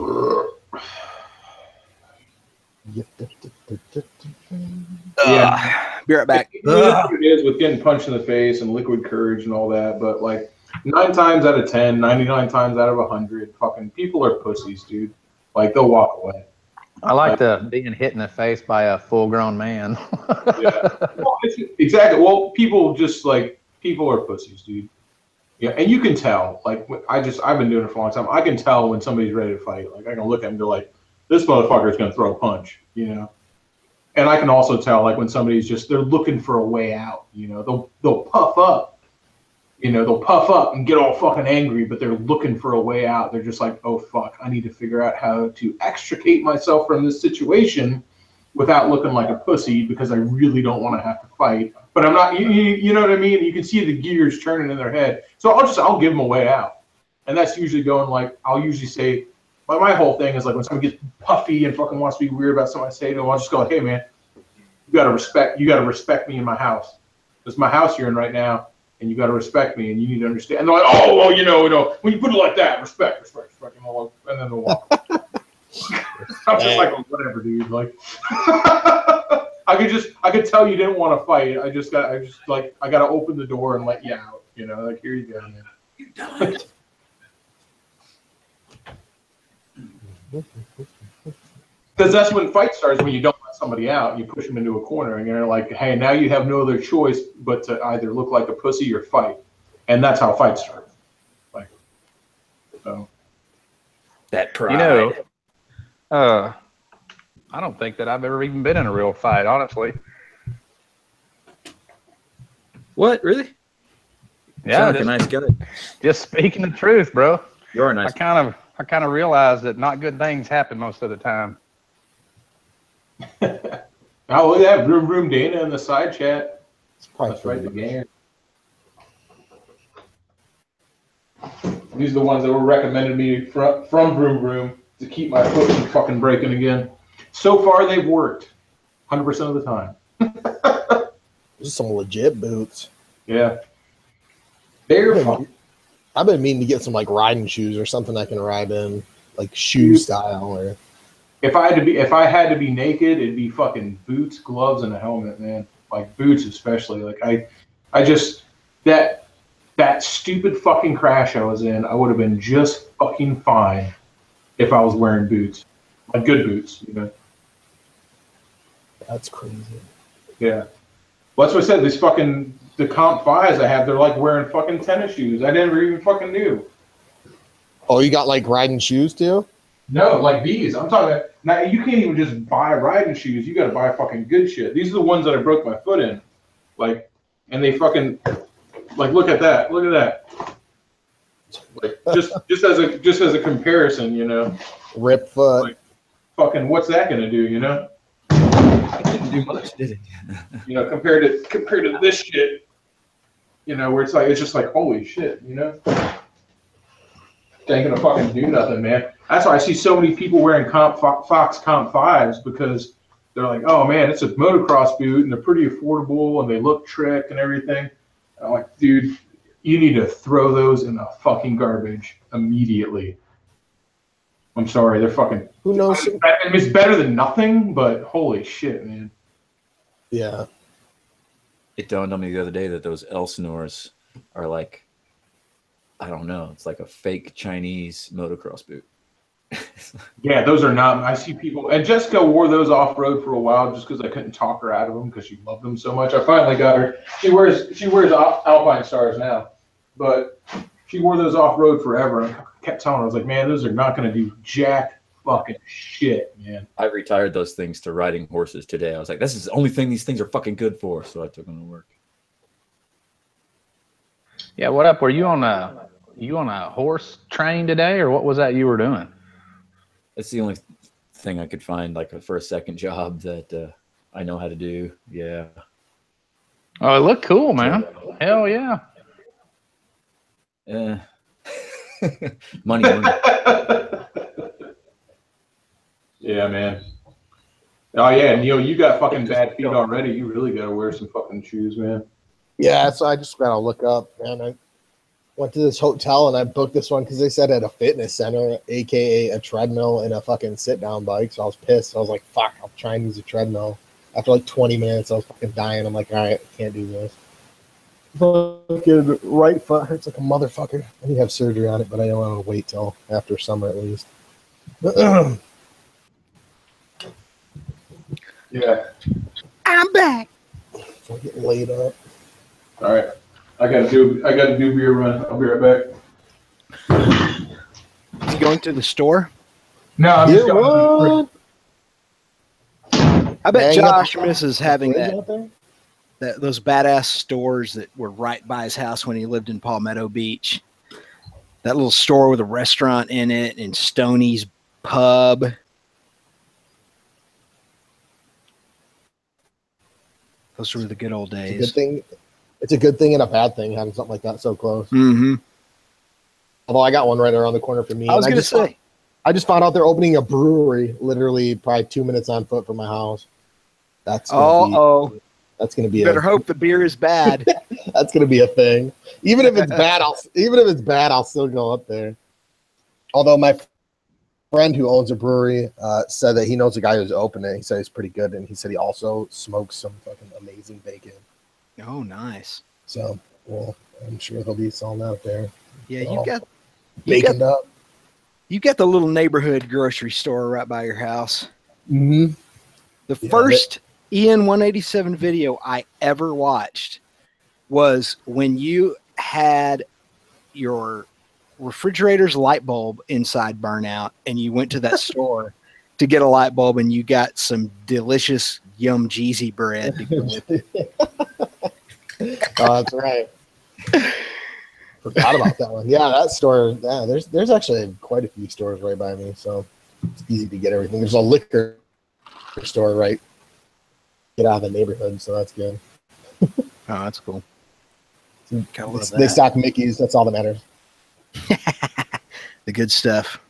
Speaker 4: right back.
Speaker 2: You know what it is with getting punched in the face and liquid courage and all that, but like 9 times out of 10, 99 times out of 100, fucking people are pussies, dude. Like, they'll walk away.
Speaker 5: I like the being hit in the face by a full-grown man.
Speaker 2: Yeah. Well, exactly. Well, people are pussies, dude. Yeah, and you can tell. Like, I've been doing it for a long time. I can tell when somebody's ready to fight. Like, I can look at them and go like, this motherfucker is going to throw a punch, you know. And I can also tell, like, when somebody's they're looking for a way out, you know. They'll puff up, you know. They'll puff up and get all fucking angry, but they're looking for a way out. They're just like, oh fuck, I need to figure out how to extricate myself from this situation without looking like a pussy because I really don't want to have to fight. But I'm not, you know what I mean? You can see the gears turning in their head. So I'll give them a way out. And that's usually going like, I'll usually say, my whole thing is like when someone gets puffy and fucking wants to be weird about something I say to them, I'll just go like, hey man, you gotta respect me in my house. This is my house you're in right now, and you gotta respect me and you need to understand. And they're like, oh, well, you know, when you put it like that, respect, and then they'll walk. I'm just like, oh, whatever, dude. Like, I could tell you didn't want to fight. I gotta open the door and let you out. You know, like here you go, man.
Speaker 3: You done?
Speaker 2: Because that's when fight starts, when you don't let somebody out, you push them into a corner, and you're like, hey, now you have no other choice but to either look like a pussy or fight. And that's how fights start. Like, so.
Speaker 3: That pride.
Speaker 5: You know, I don't think that I've ever even been in a real fight, honestly.
Speaker 3: What? Really?
Speaker 5: Yeah,
Speaker 3: Sound like a nice guy.
Speaker 5: just speaking the truth, bro.
Speaker 3: You're a nice
Speaker 5: I kind of realized that not good things happen most of the time.
Speaker 2: Oh, look at that. Vroom Dana in the side chat. That's right, the game. These are the ones that were recommended me from Vroom to keep my foot from fucking breaking again. So far, they've worked 100% of the time.
Speaker 6: Those are some legit boots.
Speaker 2: Yeah. They're fun.
Speaker 6: I've been meaning to get some like riding shoes or something I can ride in, like shoe style. Or
Speaker 2: If I had to be naked, it'd be fucking boots, gloves, and a helmet, man. Like boots especially. Like I just that stupid fucking crash I was in, I would have been just fucking fine if I was wearing boots. Like good boots, you know.
Speaker 6: that's crazy.
Speaker 2: Yeah. Well, that's what I said. The comp fives I have, they're like wearing fucking tennis shoes. I never even fucking knew.
Speaker 6: Oh, you got like riding shoes too?
Speaker 2: No, like these. I'm talking about now. You can't even just buy riding shoes. You got to buy fucking good shit. These are the ones that I broke my foot in, like, and they fucking like look at that. Look at that. Like just as a comparison, you know.
Speaker 6: Rip foot.
Speaker 2: Like, fucking, what's that gonna do? You know.
Speaker 3: It didn't do much, did it?
Speaker 2: You know, compared to this shit. You know, where it's just like holy shit. You know. Ain't gonna fucking do nothing, man. That's why I see so many people wearing Fox Comp 5s, because they're like, oh man, it's a motocross boot and they're pretty affordable and they look trick and everything. I'm like, dude, you need to throw those in the fucking garbage immediately. I'm sorry, they're fucking.
Speaker 6: Who knows?
Speaker 2: It's better than nothing, but holy shit, man.
Speaker 6: Yeah.
Speaker 3: It dawned on me the other day that those Elsinores are like, I don't know, it's like a fake Chinese motocross boot.
Speaker 2: Yeah, those are not. I see people, and Jessica wore those off road for a while just because I couldn't talk her out of them because she loved them so much. I finally got her. She wears Alpine Stars now, but she wore those off road forever. And I kept telling her, I was like, man, those are not going to do jack fucking shit, man.
Speaker 3: I retired those things to riding horses today. I was like, this is the only thing these things are fucking good for. So I took them to work.
Speaker 5: Yeah, what up? Were you on a horse train today, or what was that you were doing?
Speaker 3: That's the only thing I could find, like for a second job that I know how to do. Yeah.
Speaker 5: Oh, it looked cool, man. Hell yeah.
Speaker 3: Yeah. money.
Speaker 2: Yeah, man. Oh yeah, Neil, you got fucking bad feet already. You really got to wear some fucking shoes, man.
Speaker 6: Yeah, so I just gotta look up, man. I went to this hotel and I booked this one because they said at a fitness center, aka a treadmill and a fucking sit-down bike. So I was pissed. I was like, "Fuck, I'll try and use a treadmill." After like 20 minutes, I was fucking dying. I'm like, "All right, I can't do this." Fucking right foot hurts like a motherfucker. I need to have surgery on it, but I don't want to wait till after summer at least.
Speaker 2: Yeah.
Speaker 4: I'm back.
Speaker 6: I'm getting laid up.
Speaker 2: All right. I gotta do beer run. I'll be right back.
Speaker 4: You going to the store?
Speaker 2: No, I'm just
Speaker 6: Beer
Speaker 2: going.
Speaker 6: run.
Speaker 4: I bet
Speaker 6: Dang,
Speaker 4: Josh misses having
Speaker 6: Fridge
Speaker 4: that
Speaker 6: out there?
Speaker 4: those badass stores that were right by his house when he lived in Palmetto Beach. That little store with a restaurant in it and Stoney's Pub. Those were the good old days.
Speaker 6: It's a good thing. It's a good thing and a bad thing having something like that so close.
Speaker 4: Mm-hmm.
Speaker 6: Although I got one right around the corner for me.
Speaker 4: I was going to say.
Speaker 6: I just found out they're opening a brewery literally probably 2 minutes on foot from my house. That's gonna be
Speaker 4: You better hope the beer is bad.
Speaker 6: that's gonna be a thing. Even if it's bad, I'll still go up there. Although my friend who owns a brewery said that he knows a guy who's opened it. He said he's pretty good, and he said he also smokes some fucking amazing bacon.
Speaker 4: Oh, nice.
Speaker 6: So, well, I'm sure they'll be selling out there.
Speaker 4: Yeah,
Speaker 6: Oh,
Speaker 4: you
Speaker 6: baking up.
Speaker 4: you've got the little neighborhood grocery store right by your house.
Speaker 6: Mm-hmm.
Speaker 4: The
Speaker 6: Yeah,
Speaker 4: first EN 187 video I ever watched was when you had your refrigerator's light bulb inside burnout, and you went to that store to get a light bulb, and you got some delicious Yum Jeezy bread to go with it.
Speaker 6: Oh, that's right. Forgot about that one. Yeah, that store. Yeah, there's actually quite a few stores right by me, so it's easy to get everything. There's a liquor store right. Get out of the neighborhood, so that's good.
Speaker 4: Oh, that's cool.
Speaker 6: They stock Mickey's. That's all that matters.
Speaker 4: The good stuff.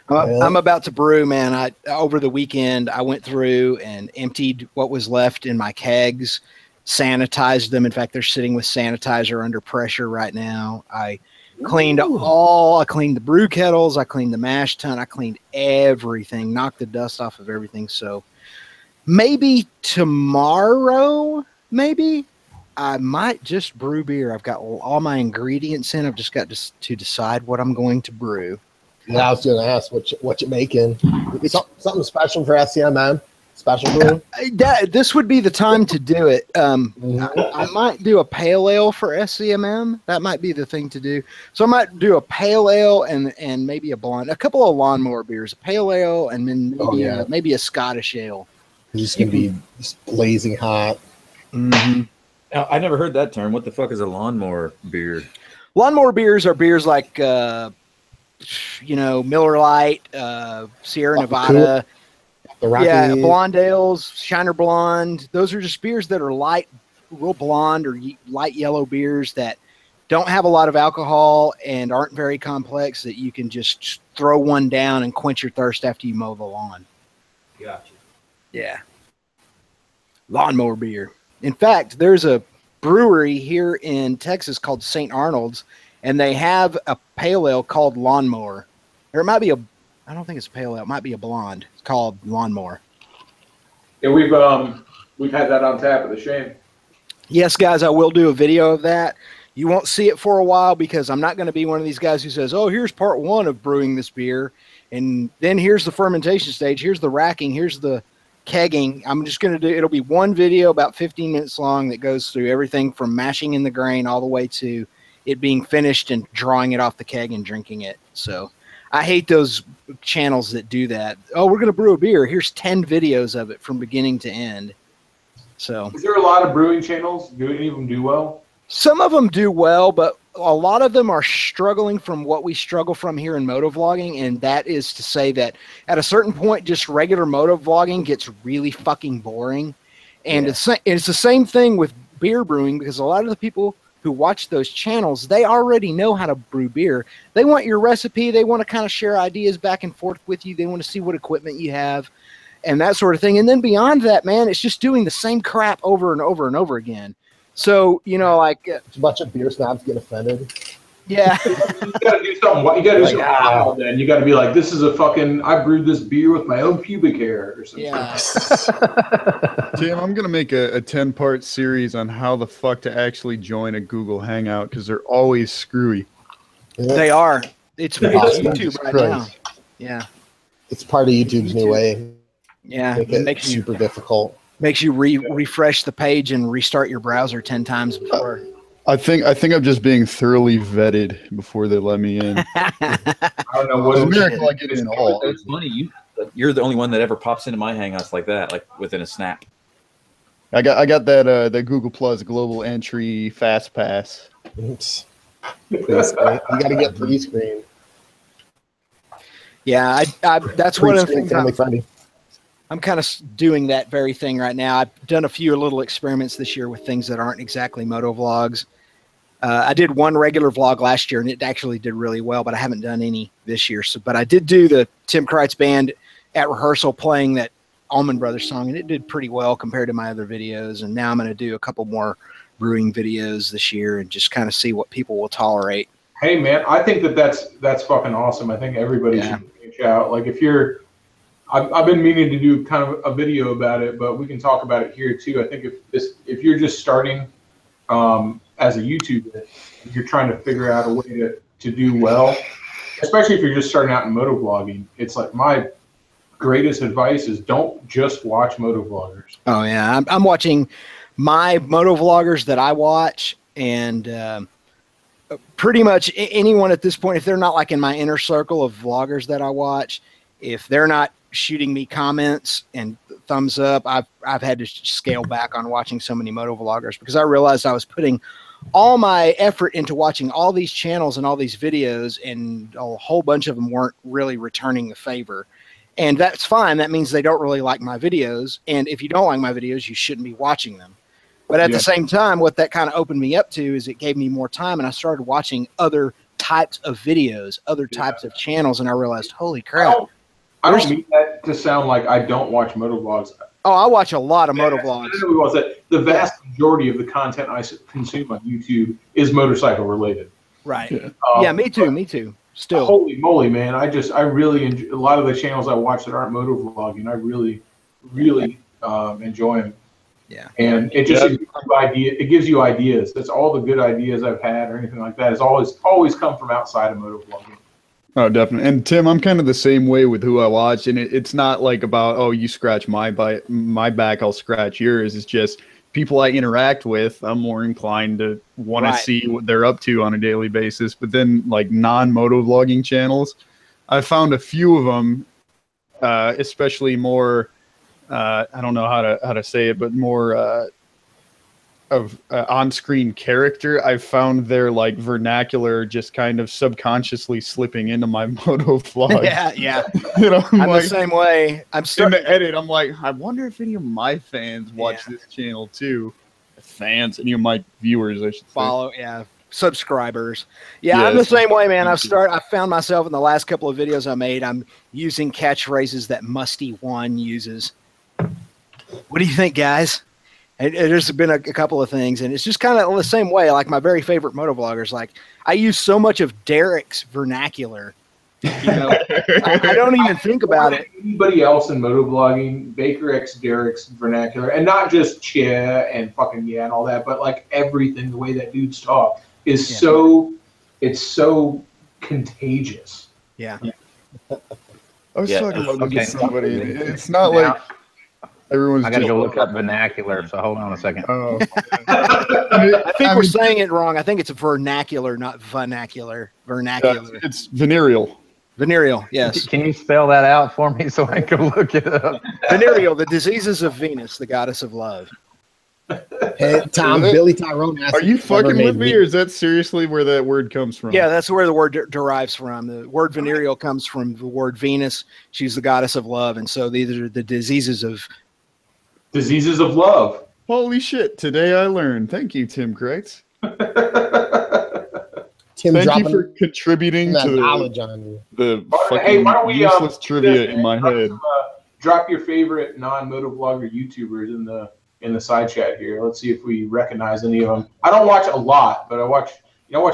Speaker 4: I'm about to brew, man. Over the weekend, I went through and emptied what was left in my kegs, sanitized them. In fact, they're sitting with sanitizer under pressure right now. I cleaned I cleaned the brew kettles, I cleaned the mash tun, I cleaned everything, knocked the dust off of everything. So maybe tomorrow, I might just brew beer. I've got all my ingredients in. I've just got to decide what I'm going to brew.
Speaker 6: Yeah, I was going to ask what you making. Something special for SCMM? Special brew?
Speaker 4: This would be the time to do it. I might do a pale ale for SCMM. That might be the thing to do. So I might do a pale ale and maybe a blonde, a couple of lawnmower beers, a pale ale, and then maybe a Scottish ale.
Speaker 6: It's going to be just blazing hot.
Speaker 4: Mm-hmm.
Speaker 3: Now, I never heard that term. What the fuck is a lawnmower beer?
Speaker 4: Lawnmower beers are beers like, Miller Lite, Sierra Nevada.
Speaker 6: The Rocky.
Speaker 4: Yeah, blonde ales, Shiner Blonde. Those are just beers that are light, real blonde or light yellow beers that don't have a lot of alcohol and aren't very complex, that you can just throw one down and quench your thirst after you mow the lawn.
Speaker 3: Gotcha.
Speaker 4: Yeah. Lawnmower beer. In fact, there's a brewery here in Texas called St. Arnold's, and they have a pale ale called Lawnmower. Or it might be I don't think it's a pale ale. It might be a blonde. It's called Lawnmower.
Speaker 2: Yeah, we've had that on tap at the Shane.
Speaker 4: Yes, guys, I will do a video of that. You won't see it for a while because I'm not going to be one of these guys who says, oh, here's part one of brewing this beer, and then here's the fermentation stage, here's the racking, here's the kegging. I'm just going to it'll be one video about 15 minutes long that goes through everything from mashing in the grain all the way to it being finished and drawing it off the keg and drinking it. So I hate those channels that do that. Oh, we're going to brew a beer. Here's 10 videos of it from beginning to end. So
Speaker 2: is there a lot of brewing channels? Do any of them do well?
Speaker 4: Some of them do well, but a lot of them are struggling from what we struggle from here in motovlogging, and that is to say that at a certain point, just regular motovlogging gets really fucking boring. And it's the same thing with beer brewing, because a lot of the people who watch those channels, they already know how to brew beer. They want your recipe. They want to kind of share ideas back and forth with you. They want to see what equipment you have and that sort of thing. And then beyond that, man, it's just doing the same crap over and over and over again. So,
Speaker 6: It's a bunch of beer snobs get offended.
Speaker 4: Yeah.
Speaker 2: You gotta do something. You gotta do something wild, then. You gotta be like, this is I brewed this beer with my own pubic hair or something.
Speaker 4: Yeah.
Speaker 7: Tim, I'm gonna make a 10-part series on how the fuck to actually join a Google Hangout, because they're always screwy.
Speaker 6: Yeah.
Speaker 4: They are. It's YouTube
Speaker 6: Jesus
Speaker 4: right
Speaker 6: Christ.
Speaker 4: now. Yeah.
Speaker 6: It's part of YouTube's new way.
Speaker 4: Yeah.
Speaker 6: Make it super difficult.
Speaker 4: Makes you refresh the page and restart your browser 10 times before.
Speaker 7: I think I'm just being thoroughly vetted before they let me in.
Speaker 2: I don't know what
Speaker 7: It's a miracle I get in all.
Speaker 3: It's funny. You're the only one that ever pops into my Hangouts like that, like within a snap.
Speaker 7: I got that Google Plus Global Entry Fast Pass.
Speaker 6: Oops. You got to get pre-screen.
Speaker 4: Yeah, that's one of the things.
Speaker 6: Family friendly.
Speaker 4: I'm kind of doing that very thing right now. I've done a few little experiments this year with things that aren't exactly moto vlogs. I did one regular vlog last year, and it actually did really well, but I haven't done any this year. But I did do the Tim Kreitz Band at rehearsal playing that Allman Brothers song, and it did pretty well compared to my other videos. And now I'm going to do a couple more brewing videos this year and just kind of see what people will tolerate.
Speaker 2: Hey, man, I think that's fucking awesome. I think everybody should reach out. Like, if you're I've been meaning to do kind of a video about it, but we can talk about it here too. I think if you're just starting, as a YouTuber, you're trying to figure out a way to do well, especially if you're just starting out in motovlogging. It's like my greatest advice is don't just watch motovloggers.
Speaker 4: Oh yeah, I'm watching my motovloggers that I watch, and pretty much anyone at this point, if they're not like in my inner circle of vloggers that I watch, if they're not shooting me comments and thumbs up, I've had to scale back on watching so many motovloggers, because I realized I was putting all my effort into watching all these channels and all these videos, and a whole bunch of them weren't really returning the favor. And that's fine. That means they don't really like my videos. And if you don't like my videos, you shouldn't be watching them. But at the same time, what that kind of opened me up to is it gave me more time, and I started watching other types of videos, other types of channels, and I realized, holy crap.
Speaker 2: I don't mean that to sound like I don't watch motovlogs.
Speaker 4: Oh, I watch a lot of motovlogs.
Speaker 2: The vast majority of the content I consume on YouTube is motorcycle related.
Speaker 4: Right. Yeah, me too. Still.
Speaker 2: Holy moly, man. I really enjoy a lot of the channels I watch that aren't motovlogging. I really enjoy them.
Speaker 4: Yeah.
Speaker 2: And it just gives you ideas. That's all the good ideas I've had or anything like that. It's always come from outside of motovlogging.
Speaker 7: Oh, definitely. And Tim, I'm kind of the same way with who I watch, and it's not like about, oh, you scratch my back, I'll scratch yours. It's just people I interact with, I'm more inclined to want to see what they're up to on a daily basis. But then, like non-moto vlogging channels, I found a few of them, especially more. I don't know how to say it, but more of on-screen character. I found their like vernacular just kind of subconsciously slipping into my moto vlog.
Speaker 4: Yeah.
Speaker 7: You know,
Speaker 4: I'm like, the same way. I'm starting
Speaker 7: in the edit. I'm like, I wonder if any of my fans watch this channel too. Fans, any of my viewers, I should
Speaker 4: follow. Yeah, subscribers. Yeah, I'm the same way, man. I found myself in the last couple of videos I made, I'm using catchphrases that Musty One uses. What do you think, guys? There's been a couple of things, and it's just kind of the same way. Like my very favorite motovloggers, like I use so much of Derek's vernacular. You know, I don't even think about it.
Speaker 2: Anybody else in motovlogging, Baker X Derek's vernacular, and not just chia and fucking yeah and all that, but like everything, the way that dude's talk is it's so contagious.
Speaker 4: Yeah.
Speaker 7: I was talking about this with somebody. It's not like everyone's.
Speaker 5: I got to go look up vernacular, so hold on a second.
Speaker 7: Oh.
Speaker 4: I think we're saying it wrong. I think it's vernacular, not vernacular. Vernacular.
Speaker 7: It's venereal.
Speaker 4: Venereal, yes.
Speaker 5: Can you spell that out for me so I can look it up?
Speaker 4: Venereal, the diseases of Venus, the goddess of love.
Speaker 6: Hey, Tom, Billy Tyrone asked,
Speaker 7: are you fucking with me, or is that seriously where that word comes from?
Speaker 4: Yeah, that's where the word derives from. The word venereal comes from the word Venus. She's the goddess of love, and so these are the diseases of
Speaker 2: love.
Speaker 7: Holy shit! Today I learned. Thank you, Tim Kreitz.
Speaker 6: Tim,
Speaker 7: thank you for contributing to
Speaker 6: knowledge on
Speaker 7: the fucking useless trivia in my head.
Speaker 2: Drop your favorite non-moto vlogger YouTubers in the side chat here. Let's see if we recognize any of them. I don't watch a lot, but I watch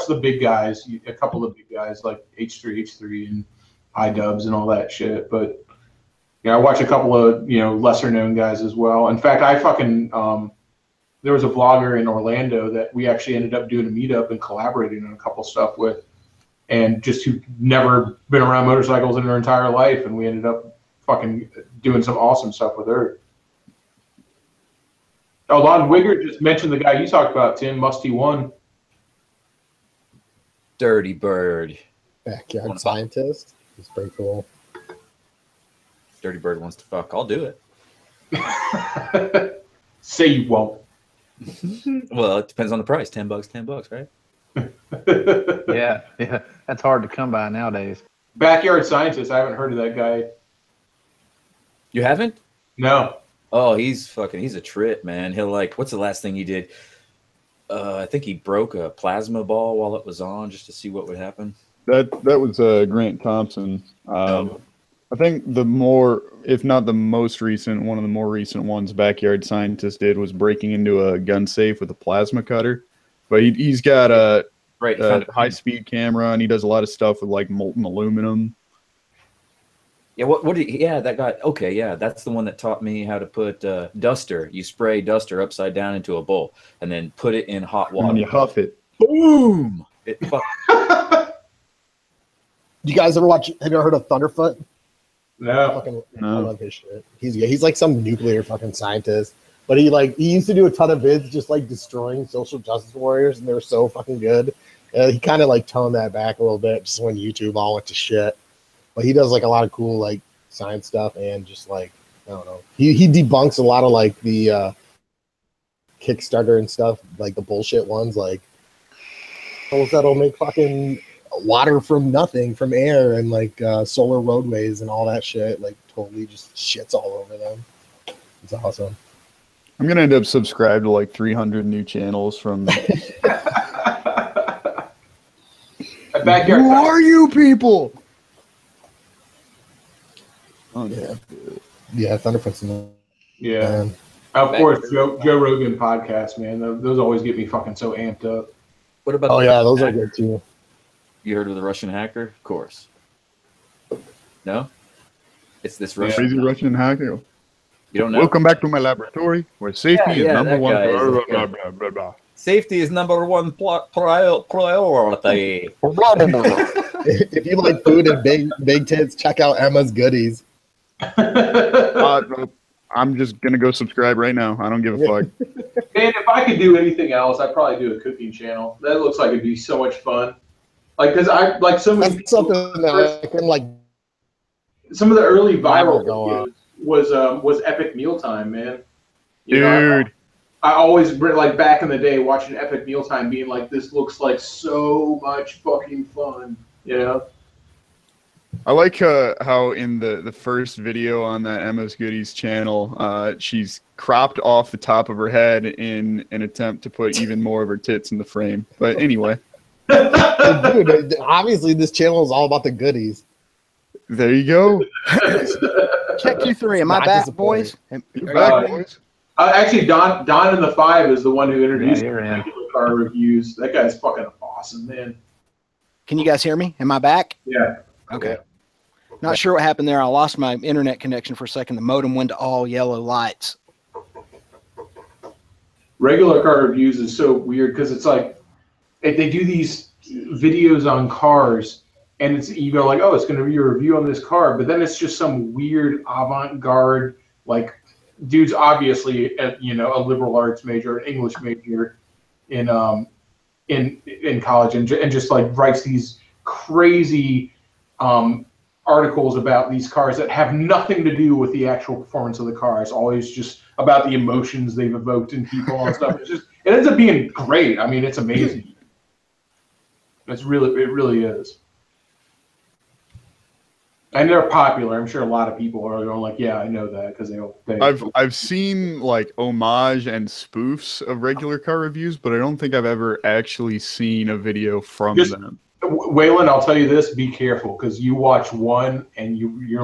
Speaker 2: the big guys, a couple of big guys like H3 and iDubbbz and all that shit. But I watch a couple of lesser known guys as well. In fact, I fucking there was a vlogger in Orlando that we actually ended up doing a meetup and collaborating on a couple stuff with, and just who never been around motorcycles in their entire life, and we ended up fucking doing some awesome stuff with her. Oh, Lon Wigger just mentioned the guy you talked about, Tim, Musty One.
Speaker 3: Dirty Bird.
Speaker 6: Backyard scientist. He's pretty cool.
Speaker 3: Dirty Bird wants to fuck. I'll do it.
Speaker 2: Say you won't.
Speaker 3: Well, it depends on the price. $10, right?
Speaker 5: Yeah, that's hard to come by nowadays.
Speaker 2: Backyard scientist. I haven't heard of that guy.
Speaker 3: You haven't?
Speaker 2: No.
Speaker 3: Oh, he's a trip, man. He'll what's the last thing he did? I think he broke a plasma ball while it was on just to see what would happen.
Speaker 7: That was Grant Thompson. I think if not the most recent, one of the more recent ones Backyard Scientist did was breaking into a gun safe with a plasma cutter. But he's got a high-speed camera, and he does a lot of stuff with molten aluminum.
Speaker 3: Yeah, what did yeah, that guy, okay, yeah, that's the one that taught me how to put duster. You spray duster upside down into a bowl and then put it in hot
Speaker 7: When
Speaker 3: water.
Speaker 7: you huff it.
Speaker 3: Boom! It
Speaker 6: You guys ever watch? Have you ever heard of Thunderfoot?
Speaker 2: No.
Speaker 6: Fucking,
Speaker 7: No.
Speaker 6: I love his shit. He's like some nuclear fucking scientist, but he used to do a ton of vids just like destroying social justice warriors, and they were so fucking good. He kind of like toned that back a little bit just when YouTube all went to shit. But he does like a lot of cool like science stuff and just like I don't know. He debunks a lot of like the Kickstarter and stuff, like the bullshit ones, like those that'll make fucking water from nothing, from air, and like solar roadways and all that shit. Like totally just shits all over them. It's awesome.
Speaker 7: I'm gonna end up subscribed to like 300 new channels from.
Speaker 2: Backyard.
Speaker 7: Who are you people? Oh,
Speaker 6: Yeah, yeah, Thunderfoot's in
Speaker 2: Yeah.
Speaker 6: man.
Speaker 2: Of course, Joe Rogan podcast, man. Those always get me fucking so amped up.
Speaker 3: What about
Speaker 6: Oh
Speaker 3: the
Speaker 6: yeah,
Speaker 3: Russian
Speaker 6: those are
Speaker 3: hacker?
Speaker 6: good too.
Speaker 3: You heard of the Russian hacker? Of course. No? It's this Russian.
Speaker 7: Crazy Russian hacker.
Speaker 3: You don't know?
Speaker 7: Welcome back to my laboratory where safety
Speaker 3: Yeah,
Speaker 7: is number
Speaker 3: that
Speaker 7: one.
Speaker 3: guy is
Speaker 7: Blah,
Speaker 3: like
Speaker 7: blah,
Speaker 3: a-
Speaker 7: blah, blah, blah.
Speaker 3: Safety is number one priority.
Speaker 6: If you like food and big tits, check out Emma's Goodies.
Speaker 7: No, I'm just gonna go subscribe right now. I don't give a fuck.
Speaker 2: Man, if I could do anything else, I'd probably do a cooking channel. That looks like it'd be so much fun. Like, cause I like so many.
Speaker 6: That's something that I can like.
Speaker 2: Some of the early viral
Speaker 6: Go
Speaker 2: videos was Epic Mealtime, man.
Speaker 7: Dude.
Speaker 2: I always like back in the day watching Epic Mealtime, being like, this looks like so much fucking fun, you know.
Speaker 7: I like how in the first video on that Emma's Goodies channel, she's cropped off the top of her head in an attempt to put even more of her tits in the frame. But anyway,
Speaker 6: Dude, obviously this channel is all about the goodies.
Speaker 7: there you go.
Speaker 4: Check Q3. Am I
Speaker 6: Not
Speaker 4: back,
Speaker 6: disappointing.
Speaker 4: boys?
Speaker 7: You're back, boys.
Speaker 2: Actually, Don in the Five is the one who introduced
Speaker 5: you're in.
Speaker 2: regular car reviews. That guy's fucking awesome, man.
Speaker 4: Can you guys hear me? Am I back?
Speaker 2: Yeah.
Speaker 4: Okay. Not sure what happened there. I lost my internet connection for a second. The modem went to all yellow lights.
Speaker 2: Regular car reviews is so weird because it's like if they do these videos on cars and it's you go like, oh, it's going to be a review on this car, but then it's just some weird avant-garde like dude's obviously a liberal arts major, an English major in college and just like writes these crazy articles about these cars that have nothing to do with the actual performance of the car. It's always just about the emotions they've evoked in people and stuff. It ends up being great. I mean, it's amazing. It really is. And they're popular. I'm sure a lot of people are going like, yeah, I know that because
Speaker 7: I've seen like homage and spoofs of regular car reviews, but I don't think I've ever actually seen a video from them.
Speaker 2: Waylon, I'll tell you this: be careful because you watch one and you're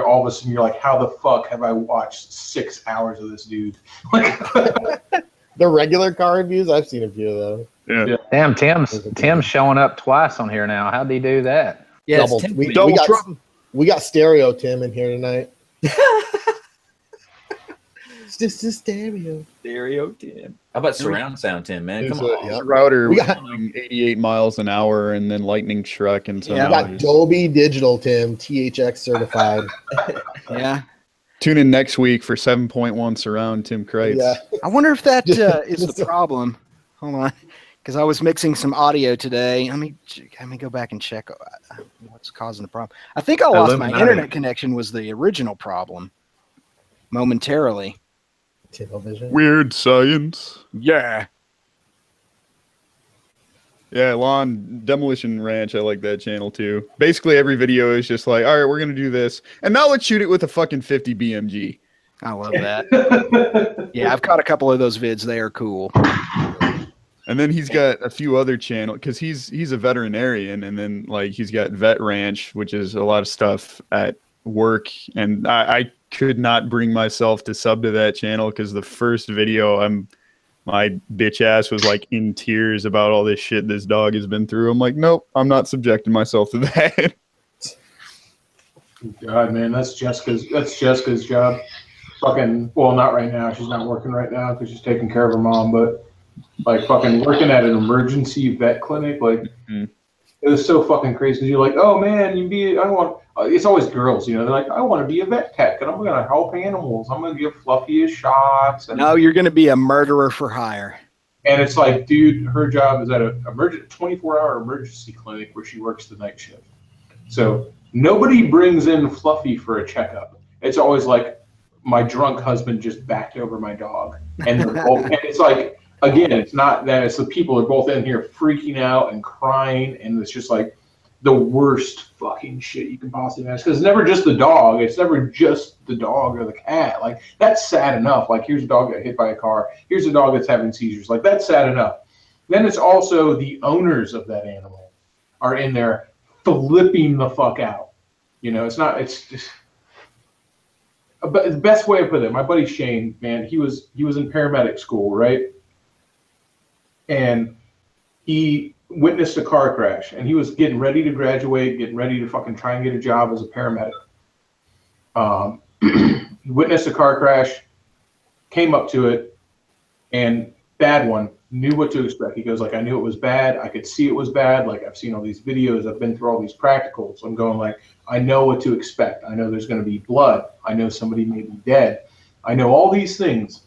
Speaker 2: all of a sudden you're like, how the fuck have I watched 6 hours of this dude?
Speaker 6: The regular car reviews, I've seen a few of those.
Speaker 7: Yeah.
Speaker 5: Damn, Tim's showing up twice on here now. How'd he do that?
Speaker 3: Yeah,
Speaker 6: Double-
Speaker 3: it's
Speaker 6: we,
Speaker 7: double
Speaker 6: we got,
Speaker 7: trouble.
Speaker 6: we got stereo Tim in here tonight. It's just a stereo.
Speaker 3: stereo Tim. How about surround sound Tim, man?
Speaker 7: There's
Speaker 3: Come on.
Speaker 7: a router
Speaker 6: We
Speaker 7: with
Speaker 6: got-
Speaker 7: 88 miles an hour and then lightning struck and
Speaker 4: Yeah,
Speaker 6: We got
Speaker 7: so
Speaker 6: Dolby Digital Tim, THX certified.
Speaker 4: Yeah.
Speaker 7: tune in next week for 7.1 surround Tim Kreitz.
Speaker 6: Yeah.
Speaker 4: I wonder if that is
Speaker 6: Just-
Speaker 4: the problem. Hold on. Because I was mixing some audio today. Let me go back and check what's causing the problem. I think I lost my
Speaker 1: Illuminati.
Speaker 4: internet connection was the original problem momentarily.
Speaker 6: Television.
Speaker 7: Weird science.
Speaker 4: Yeah.
Speaker 7: Yeah, Lawn Demolition Ranch. I like that channel too. Basically, every video is just like, all right, we're gonna do this, and now let's shoot it with a fucking 50 BMG.
Speaker 4: I love that. Yeah, I've caught a couple of those vids. They are cool.
Speaker 7: And then he's got a few other channels because he's a veterinarian, and then like he's got Vet Ranch, which is a lot of stuff at work, and I could not bring myself to sub to that channel because the first video my bitch ass was like in tears about all this shit this dog has been through. I'm like, nope, I'm not subjecting myself to that.
Speaker 2: God, man, that's Jessica's job. Fucking, well, not right now. She's not working right now because she's taking care of her mom. But like fucking working at an emergency vet clinic, like it was so fucking crazy. Because you're like, oh man, I want. It's always girls, you know. They're like, I want to be a vet tech, and I'm gonna help animals. I'm gonna give Fluffy his shots. And,
Speaker 4: No, you're going to be a murderer for hire.
Speaker 2: and it's like, dude, her job is at a 24-hour emergency clinic where she works the night shift. So nobody brings in Fluffy for a checkup. It's always like, my drunk husband just backed over my dog, and it's like, again, it's not that, it's the people are both in here freaking out and crying, and it's just like the worst fucking shit you can possibly imagine. Because it's never just the dog, it's never just the dog or the cat. Like, that's sad enough. Like, here's a dog that got hit by a car, here's a dog that's having seizures. Like, that's sad enough. Then it's also the owners of that animal are in there flipping the fuck out. You know, it's just. But the best way to put it, my buddy Shane, man, he was in paramedic school, right? And he witnessed a car crash, and he was getting ready to graduate, getting ready to fucking try and get a job as a paramedic. He witnessed a car crash, came up to it, and bad one, knew what to expect. He goes like, I knew it was bad. I could see it was bad. Like, I've seen all these videos. I've been through all these practicals. I'm going like, I know what to expect. I know there's going to be blood. I know somebody may be dead. I know all these things.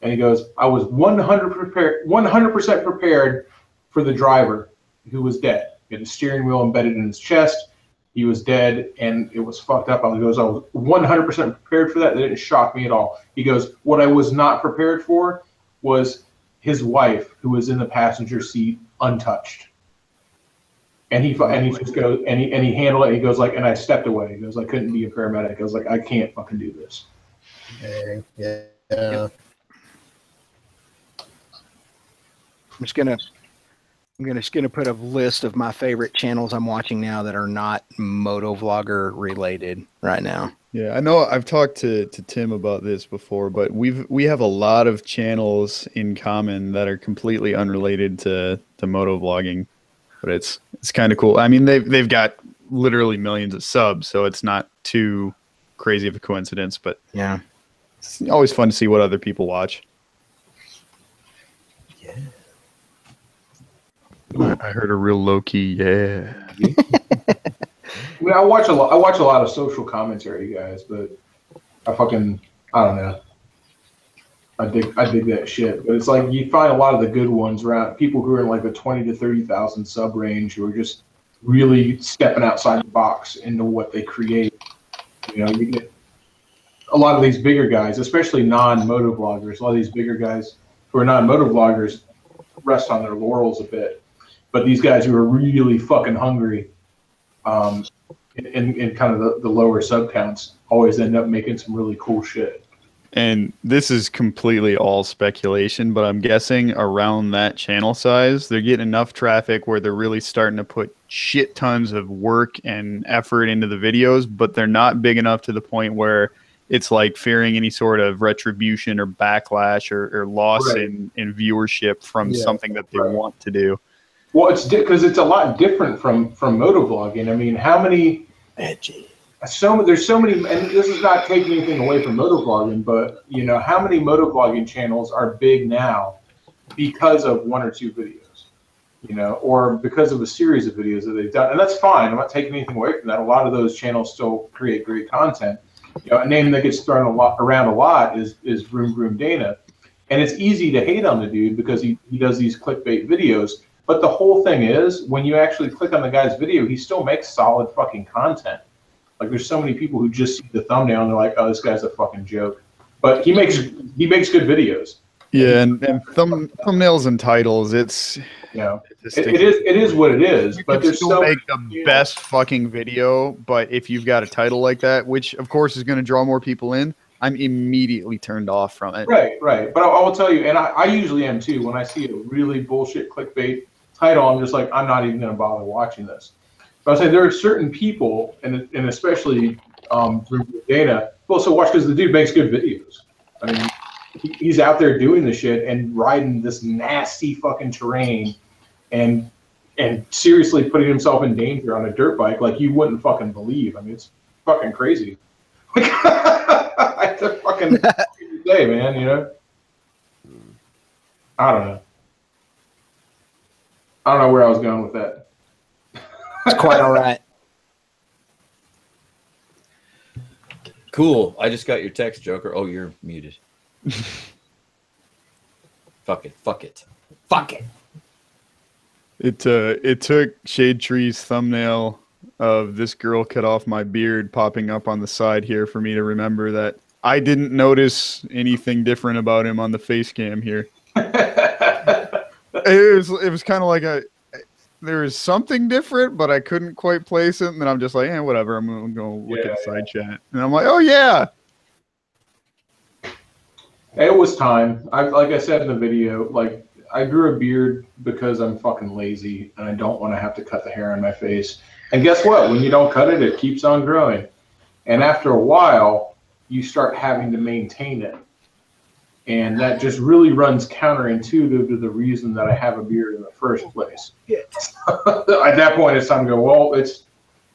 Speaker 2: And he goes, I was 100% prepared for the driver who was dead. He had a steering wheel embedded in his chest. He was dead, and it was fucked up. He goes, I was 100% prepared for that. That didn't shock me at all. He goes, what I was not prepared for was his wife, who was in the passenger seat, untouched. And he just goes, and he handled it. He goes like, and I stepped away. He goes, I couldn't be a paramedic. I was like, I can't fucking do this.
Speaker 6: Yeah.
Speaker 4: I'm just gonna put a list of my favorite channels I'm watching now that are not motovlogger related right now.
Speaker 7: Yeah, I know I've talked to Tim about this before, but we have a lot of channels in common that are completely unrelated to motovlogging, but it's kind of cool. I mean, they've got literally millions of subs, so it's not too crazy of a coincidence, but
Speaker 4: yeah,
Speaker 7: it's always fun to see what other people watch.
Speaker 6: Yeah.
Speaker 7: I heard a real low key, yeah.
Speaker 2: I mean, I watch a lot of social commentary, guys, but I don't know. I dig that shit, but it's like you find a lot of the good ones around people who are in like the 20 to 30,000 sub range who are just really stepping outside the box into what they create. You know, you get a lot of these bigger guys, especially non-motovloggers. A lot of these bigger guys who are non-motovloggers rest on their laurels a bit, but these guys who are really fucking hungry. In kind of the lower sub counts always end up making some really cool shit.
Speaker 7: And this is completely all speculation, but I'm guessing around that channel size, they're getting enough traffic where they're really starting to put shit tons of work and effort into the videos, but they're not big enough to the point where it's like fearing any sort of retribution or backlash or loss in viewership from something that they want to do.
Speaker 2: Well, it's because it's a lot different from motovlogging. I mean, how many? There's so many, and this is not taking anything away from motovlogging, but you know, how many motovlogging channels are big now because of one or two videos, you know, or because of a series of videos that they've done, and that's fine. I'm not taking anything away from that. A lot of those channels still create great content. You know, a name that gets thrown around a lot is Vroom Vroom Dana, and it's easy to hate on the dude because he does these clickbait videos. But the whole thing is, when you actually click on the guy's video, he still makes solid fucking content. Like, there's so many people who just see the thumbnail and they're like, "Oh, this guy's a fucking joke." But he makes good videos.
Speaker 7: Yeah, and thumbnails and titles, it's
Speaker 2: it is what it is.
Speaker 7: You
Speaker 2: but
Speaker 7: can
Speaker 2: there's
Speaker 7: still make the best fucking video, but if you've got a title like that, which of course is going to draw more people in, I'm immediately turned off from it.
Speaker 2: Right. But I will tell you, and I usually am too, when I see a really bullshit clickbait title, I'm just like, I'm not even going to bother watching this. But I'll say there are certain people, and especially data, well, so watch, because the dude makes good videos. I mean, he's out there doing the shit and riding this nasty fucking terrain and seriously putting himself in danger on a dirt bike like you wouldn't fucking believe. I mean, fucking crazy. It's a fucking day, man. You know. I don't know. I don't know where I was going with that.
Speaker 4: It's quite all right.
Speaker 3: Cool. I just got your text, Joker. Oh, you're muted. Fuck it. Fuck it. Fuck it.
Speaker 7: It took Shadetree's thumbnail of this girl cut off my beard popping up on the side here for me to remember that I didn't notice anything different about him on the face cam here. It was kind of like there was something different, but I couldn't quite place it. And then I'm just like, whatever. I'm gonna go look at the side chat, and I'm like, oh yeah.
Speaker 2: It was time. Like I said in the video, like I grew a beard because I'm fucking lazy and I don't want to have to cut the hair on my face. And guess what? When you don't cut it, it keeps on growing. And after a while, you start having to maintain it. And that just really runs counterintuitive to the reason that I have a beard in the first place. At that point, it's time to go, well, it's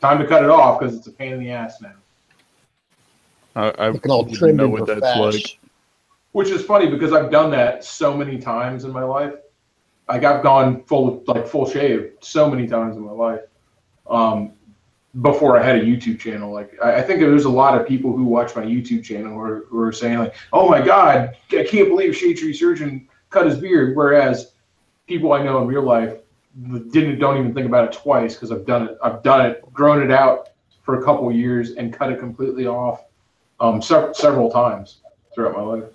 Speaker 2: time to cut it off because it's a pain in the ass now.
Speaker 7: I
Speaker 6: Looking all
Speaker 7: wouldn't
Speaker 6: trimmed
Speaker 7: know
Speaker 6: and
Speaker 7: what that's
Speaker 6: profesh.
Speaker 7: like.
Speaker 2: Which is funny because I've done that so many times in my life. Like I've gone full shave so many times in my life. Before I had a YouTube channel, like I think there's a lot of people who watch my YouTube channel who are saying like, "Oh my God, I can't believe Shadetree Surgeon cut his beard." Whereas people I know in real life don't even think about it twice because I've done it, grown it out for a couple years and cut it completely off several times throughout my life.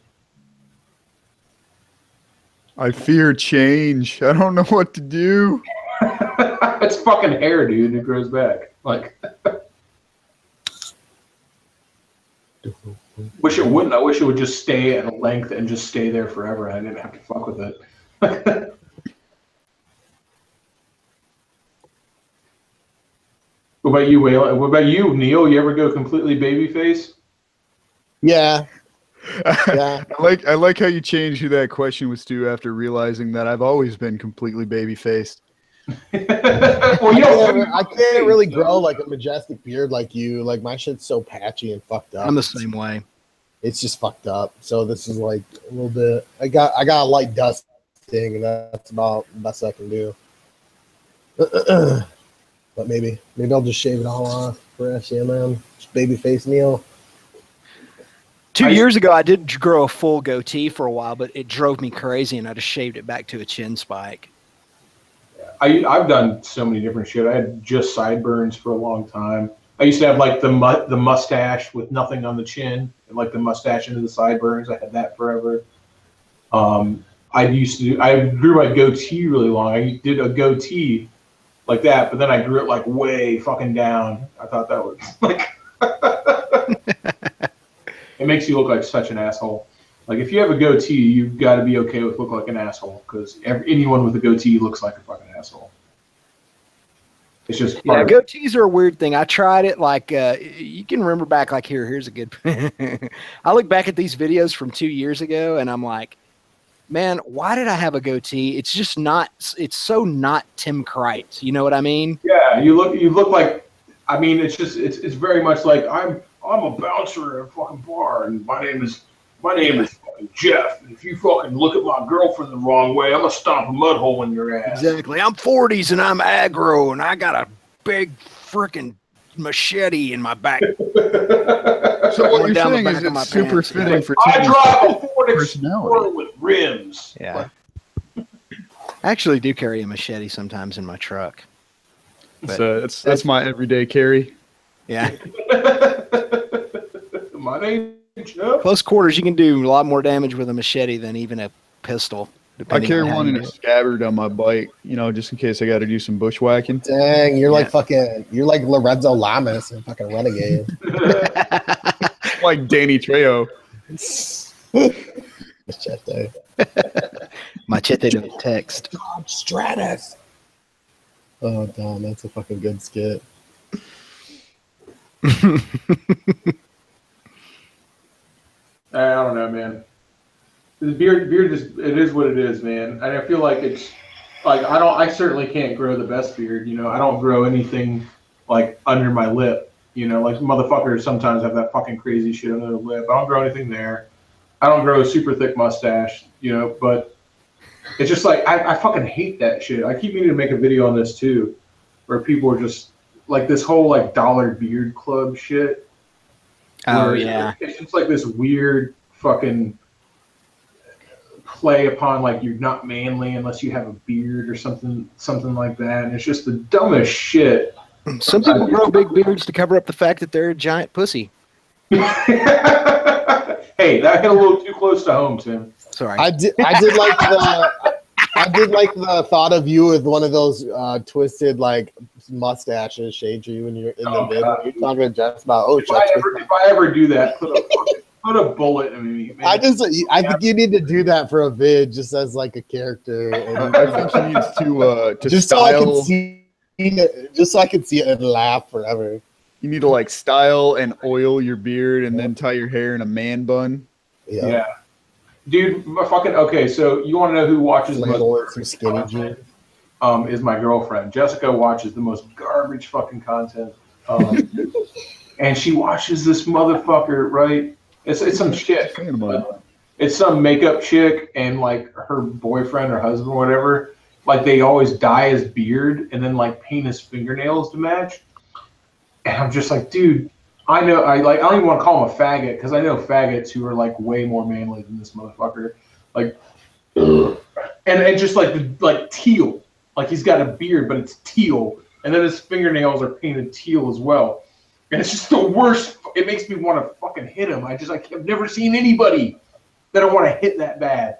Speaker 7: I fear change. I don't know what to do.
Speaker 2: It's fucking hair, dude. It grows back. Like, wish it wouldn't. I wish it would just stay at a length and just stay there forever. And I didn't have to fuck with it. What about you, Waylon? What about you, Neil? You ever go completely babyface?
Speaker 6: Yeah. Yeah.
Speaker 7: I like how you changed who that question was to after realizing that I've always been completely baby-faced.
Speaker 2: Well,
Speaker 6: I can't really grow like a majestic beard like you. Like my shit's so patchy and fucked up.
Speaker 4: I'm the same way.
Speaker 6: It's just fucked up. So this is like a little bit. I got a light dusting, and that's about the best I can do. But maybe I'll just shave it all off for SCMM. Just baby face Neil.
Speaker 4: 2 years ago, I did grow a full goatee for a while, but it drove me crazy, and I just shaved it back to a chin spike.
Speaker 2: I've done so many different shit. I had just sideburns for a long time. I used to have like the mustache with nothing on the chin and like the mustache into the sideburns. I had that forever. I grew my goatee really long. I did a goatee like that, but then I grew it like way fucking down. I thought that was like it makes you look like such an asshole. Like if you have a goatee, you've got to be okay with looking like an asshole because anyone with a goatee looks like a fucking asshole. It's just
Speaker 4: goatees are a weird thing. I tried it like you can remember back like here's a good. I look back at these videos from 2 years ago and I'm like, man, why did I have a goatee? It's just not. It's so not Tim Kreitz. You know what I mean?
Speaker 2: Yeah, you look like. I mean, it's very much like I'm a bouncer at a fucking bar and my name is fucking Jeff. And if you fucking look at my girlfriend the wrong way, I'm gonna stomp a mud hole in your ass.
Speaker 4: Exactly. I'm 40s and I'm aggro and I got a big freaking machete in my back.
Speaker 7: So what you're saying is it's super fitting for
Speaker 2: I drive a Ford Explorer with rims.
Speaker 4: Yeah. I actually do carry a machete sometimes in my truck.
Speaker 7: That's my everyday carry.
Speaker 4: Yeah.
Speaker 2: My name is Jeff.
Speaker 4: Close quarters, you can do a lot more damage with a machete than even a pistol.
Speaker 7: I carry one in a scabbard on my bike, just in case I got to do some bushwhacking.
Speaker 6: Dang, you're like Lorenzo Lamas and fucking Renegade.
Speaker 7: Like Danny Trejo.
Speaker 6: Machete.
Speaker 4: Machete to the text.
Speaker 6: God, Stratus. Oh, damn, that's a fucking good skit.
Speaker 2: I don't know, man. The beard just it is what it is, man. And I feel like it's like I certainly can't grow the best beard. I don't grow anything like under my lip. You know, like motherfuckers sometimes have that fucking crazy shit under their lip. I don't grow anything there. I don't grow a super thick mustache, you know, but it's just like, I fucking hate that shit. I keep meaning to make a video on this too, where people are just like this whole like dollar beard club shit.
Speaker 4: Oh yeah.
Speaker 2: It's just like this weird fucking play upon like you're not manly unless you have a beard or something like that. And it's just the dumbest shit.
Speaker 4: Some people grow big beards to cover up the fact that they're a giant pussy.
Speaker 2: Hey, that hit a little too close to home, Tim.
Speaker 4: Sorry.
Speaker 6: I did like the thought of you with one of those twisted like mustaches, Shadetree, when you're in the middle. You're talking just about
Speaker 2: if I ever do that, put a bullet in me. Man.
Speaker 6: I think you need to do that for a vid, just as like a character. And
Speaker 7: I think she needs to
Speaker 6: just
Speaker 7: style.
Speaker 6: so I can see it, just so I can see it and laugh forever.
Speaker 7: You need to like style and oil your beard and then tie your hair in a man bun.
Speaker 2: Yeah. Dude, fucking okay. So you want to know who watches the most
Speaker 6: some skinny jeans?
Speaker 2: Is my girlfriend. Jessica watches the most garbage fucking content, and she watches this motherfucker. Right? It's some shit. It's some makeup chick and like her boyfriend or husband or whatever. Like they always dye his beard and then like paint his fingernails to match. And I'm just like, dude. I don't even want to call him a faggot because I know faggots who are like way more manly than this motherfucker. Like, and just like teal, like he's got a beard, but it's teal, and then his fingernails are painted teal as well. And it's just the worst. It makes me want to fucking hit him. I've never seen anybody that I want to hit that bad.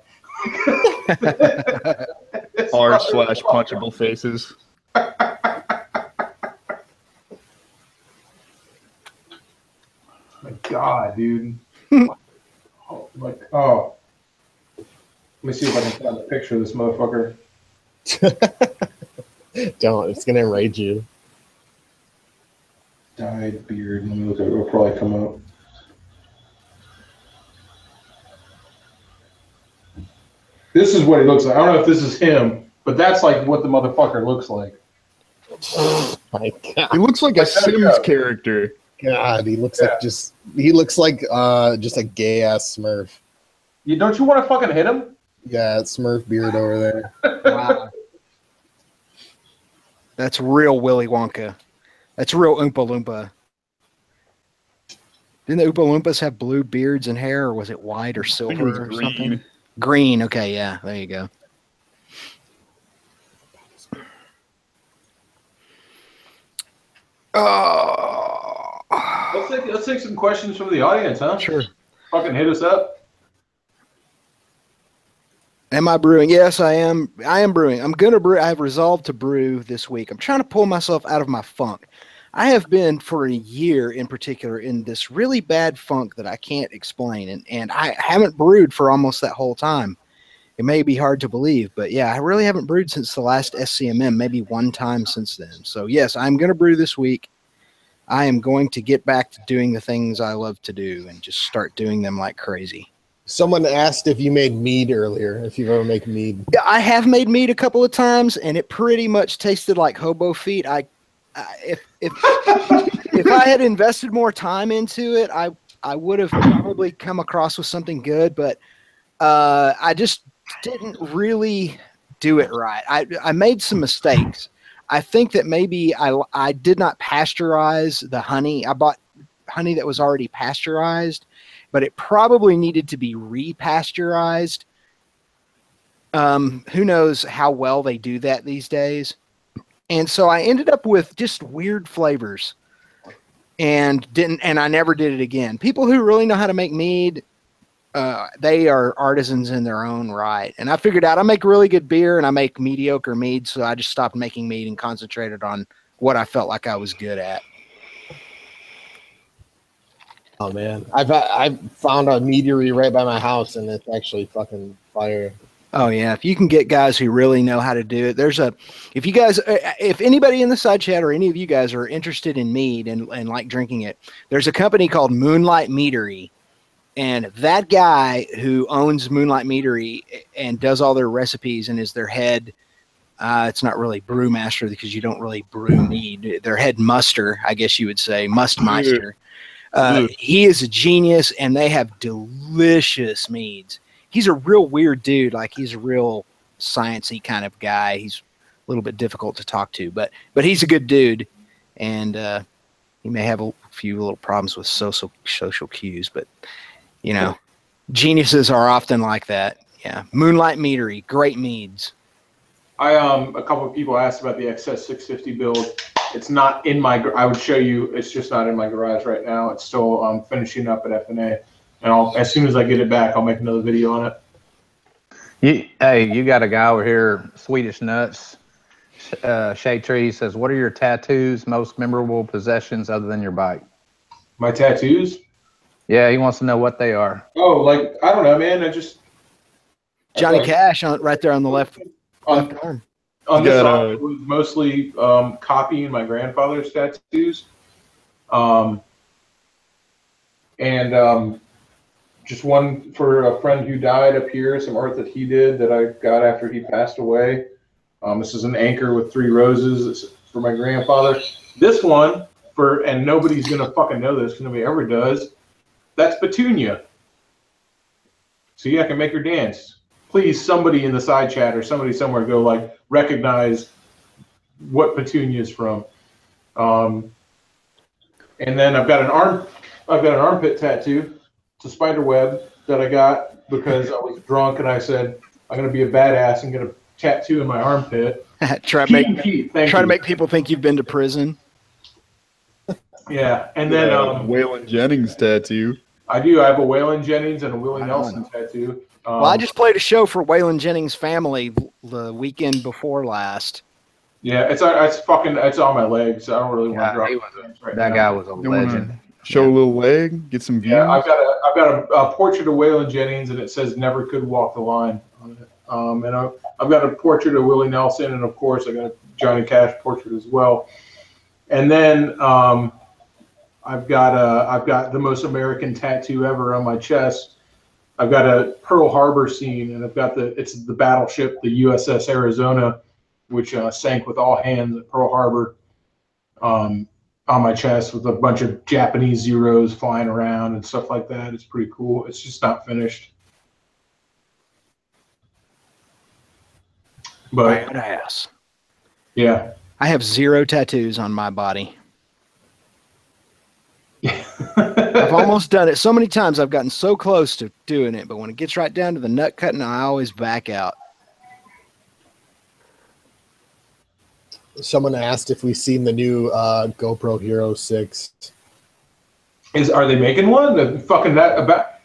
Speaker 7: R/punchable faces.
Speaker 2: My God, dude. Oh. Let me see if I can find a picture of this motherfucker.
Speaker 6: Don't. It's going to enrage you.
Speaker 2: Dyed beard. Let me look at it. It'll probably come up. This is what he looks like. I don't know if this is him, but that's like what the motherfucker looks like.
Speaker 6: Oh my God.
Speaker 7: He looks like a Sims character.
Speaker 6: God, he looks like just a gay ass Smurf.
Speaker 2: Don't you want to fucking hit him?
Speaker 6: Yeah, Smurf beard over there.
Speaker 4: Wow. That's real Willy Wonka. That's real Oompa Loompa. Didn't the Oompa Loompas have blue beards and hair, or was it white or silver or something? Green. Okay, yeah, there you go.
Speaker 2: Let's take some questions from the audience, huh?
Speaker 4: Sure.
Speaker 2: Fucking hit us up.
Speaker 4: Am I brewing? Yes, I am. I am brewing. I'm gonna brew. I have resolved to brew this week. I'm trying to pull myself out of my funk. I have been for a year in particular in this really bad funk that I can't explain, and I haven't brewed for almost that whole time. It may be hard to believe, but yeah, I really haven't brewed since the last SCMM, maybe one time since then. So yes, I'm going to brew this week. I am going to get back to doing the things I love to do and just start doing them like crazy.
Speaker 6: Someone asked if you made mead earlier, if you've ever made mead.
Speaker 4: Yeah, I have made mead a couple of times, and it pretty much tasted like hobo feet. If I had invested more time into it, I would have probably come across with something good, but I just didn't really do it right. I made some mistakes. I think that maybe I did not pasteurize the honey. I bought honey that was already pasteurized, but it probably needed to be repasteurized. Who knows how well they do that these days. And so I ended up with just weird flavors and I never did it again. People who really know how to make mead, they are artisans in their own right. And I figured out I make really good beer and I make mediocre mead. So I just stopped making mead and concentrated on what I felt like I was good at.
Speaker 6: Oh man, I found a meadery right by my house, and it's actually fucking fire.
Speaker 4: Oh yeah, if you can get guys who really know how to do it, if anybody in the side chat or any of you guys are interested in mead and like drinking it, there's a company called Moonlight Meadery, and that guy who owns Moonlight Meadery and does all their recipes and is their head it's not really brewmaster because you don't really brew mead. Their head muster, I guess you would say, mustmeister. He is a genius, and they have delicious meads. He's a real weird dude. Like, he's a real sciencey kind of guy. He's a little bit difficult to talk to, but he's a good dude, and he may have a few little problems with social cues, but you know, geniuses are often like that. Yeah, Moonlight Meadery, great meads.
Speaker 2: A couple of people asked about the XS650 build. It's not in my. I would show you. It's just not in my garage right now. It's still finishing up at FNA, and as soon as I get it back, I'll make another video on it.
Speaker 5: Hey, you got a guy over here, Swedish Nuts. Shadetree says, "What are your tattoos' most memorable possessions other than your bike?"
Speaker 2: My tattoos?
Speaker 5: Yeah, he wants to know what they are.
Speaker 2: Oh, like, I don't know, man.
Speaker 4: Johnny Cash right there on the left arm.
Speaker 2: On this arm, it was mostly copying my grandfather's tattoos. And just one for a friend who died up here, some art that he did that I got after he passed away. This is an anchor with 3 roses. It's for my grandfather. This one, and nobody's going to fucking know this because nobody ever does, that's Petunia. So yeah, I can make her dance. Please, somebody in the side chat or somebody somewhere go like recognize what Petunia is from. And then I've got an armpit tattoo. It's a spider web that I got because I was drunk and I said I'm going to be a badass and get a tattoo in my armpit.
Speaker 4: try to make people think you've been to prison.
Speaker 2: Yeah, and then
Speaker 7: Waylon Jennings tattoo.
Speaker 2: I do. I have a Waylon Jennings and a Willie Nelson tattoo.
Speaker 4: Well, I just played a show for Waylon Jennings' family the weekend before last.
Speaker 2: Yeah, it's on my legs. I don't really want to drop right
Speaker 5: that
Speaker 2: now.
Speaker 5: Guy was a legend.
Speaker 7: Show a little leg, get some views.
Speaker 2: Yeah, I've got a portrait of Waylon Jennings, and it says "Never could walk the line" on it. And I've got a portrait of Willie Nelson, and of course I got a Johnny Cash portrait as well. And then I've got the most American tattoo ever on my chest. I've got a Pearl Harbor scene, and I've got it's the battleship, the USS Arizona, which sank with all hands at Pearl Harbor, on my chest with a bunch of Japanese zeros flying around and stuff like that. It's pretty cool. It's just not finished. But
Speaker 4: badass.
Speaker 2: Yeah.
Speaker 4: I have 0 tattoos on my body. I've almost done it so many times. I've gotten so close to doing it, but when it gets right down to the nut cutting, I always back out.
Speaker 6: Someone asked if we've seen the new GoPro Hero 6.
Speaker 2: Are they making one?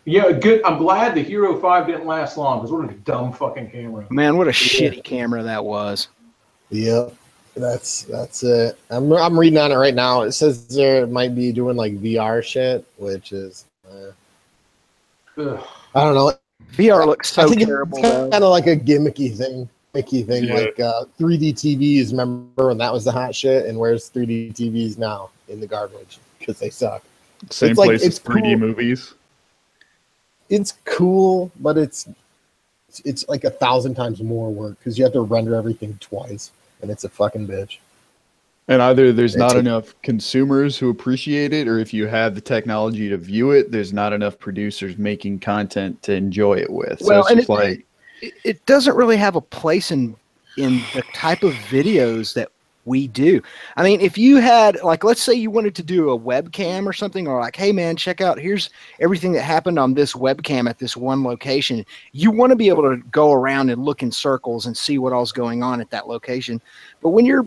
Speaker 2: Yeah, good. I'm glad the Hero 5 didn't last long because what a dumb fucking camera.
Speaker 4: Man, what a shitty camera that was.
Speaker 6: Yep. That's it. I'm reading on it right now. It says there might be doing like VR shit, which is I don't know.
Speaker 4: VR looks so terrible.
Speaker 6: It's kind of like a gimmicky thing. Like 3D TVs. Remember when that was the hot shit? And where's 3D TVs now? In the garbage because they suck.
Speaker 7: Same place as 3D movies.
Speaker 6: It's cool, but it's like 1,000 times more work because you have to render everything twice. And it's a fucking bitch.
Speaker 7: And either there's not enough consumers who appreciate it, or if you have the technology to view it, there's not enough producers making content to enjoy it with.
Speaker 4: Well,
Speaker 7: so it's just
Speaker 4: it doesn't really have a place in the type of videos that we do. I mean, if you had, like, let's say you wanted to do a webcam or something, or like, hey man, check out, here's everything that happened on this webcam at this one location. You want to be able to go around and look in circles and see what all's going on at that location. But when you're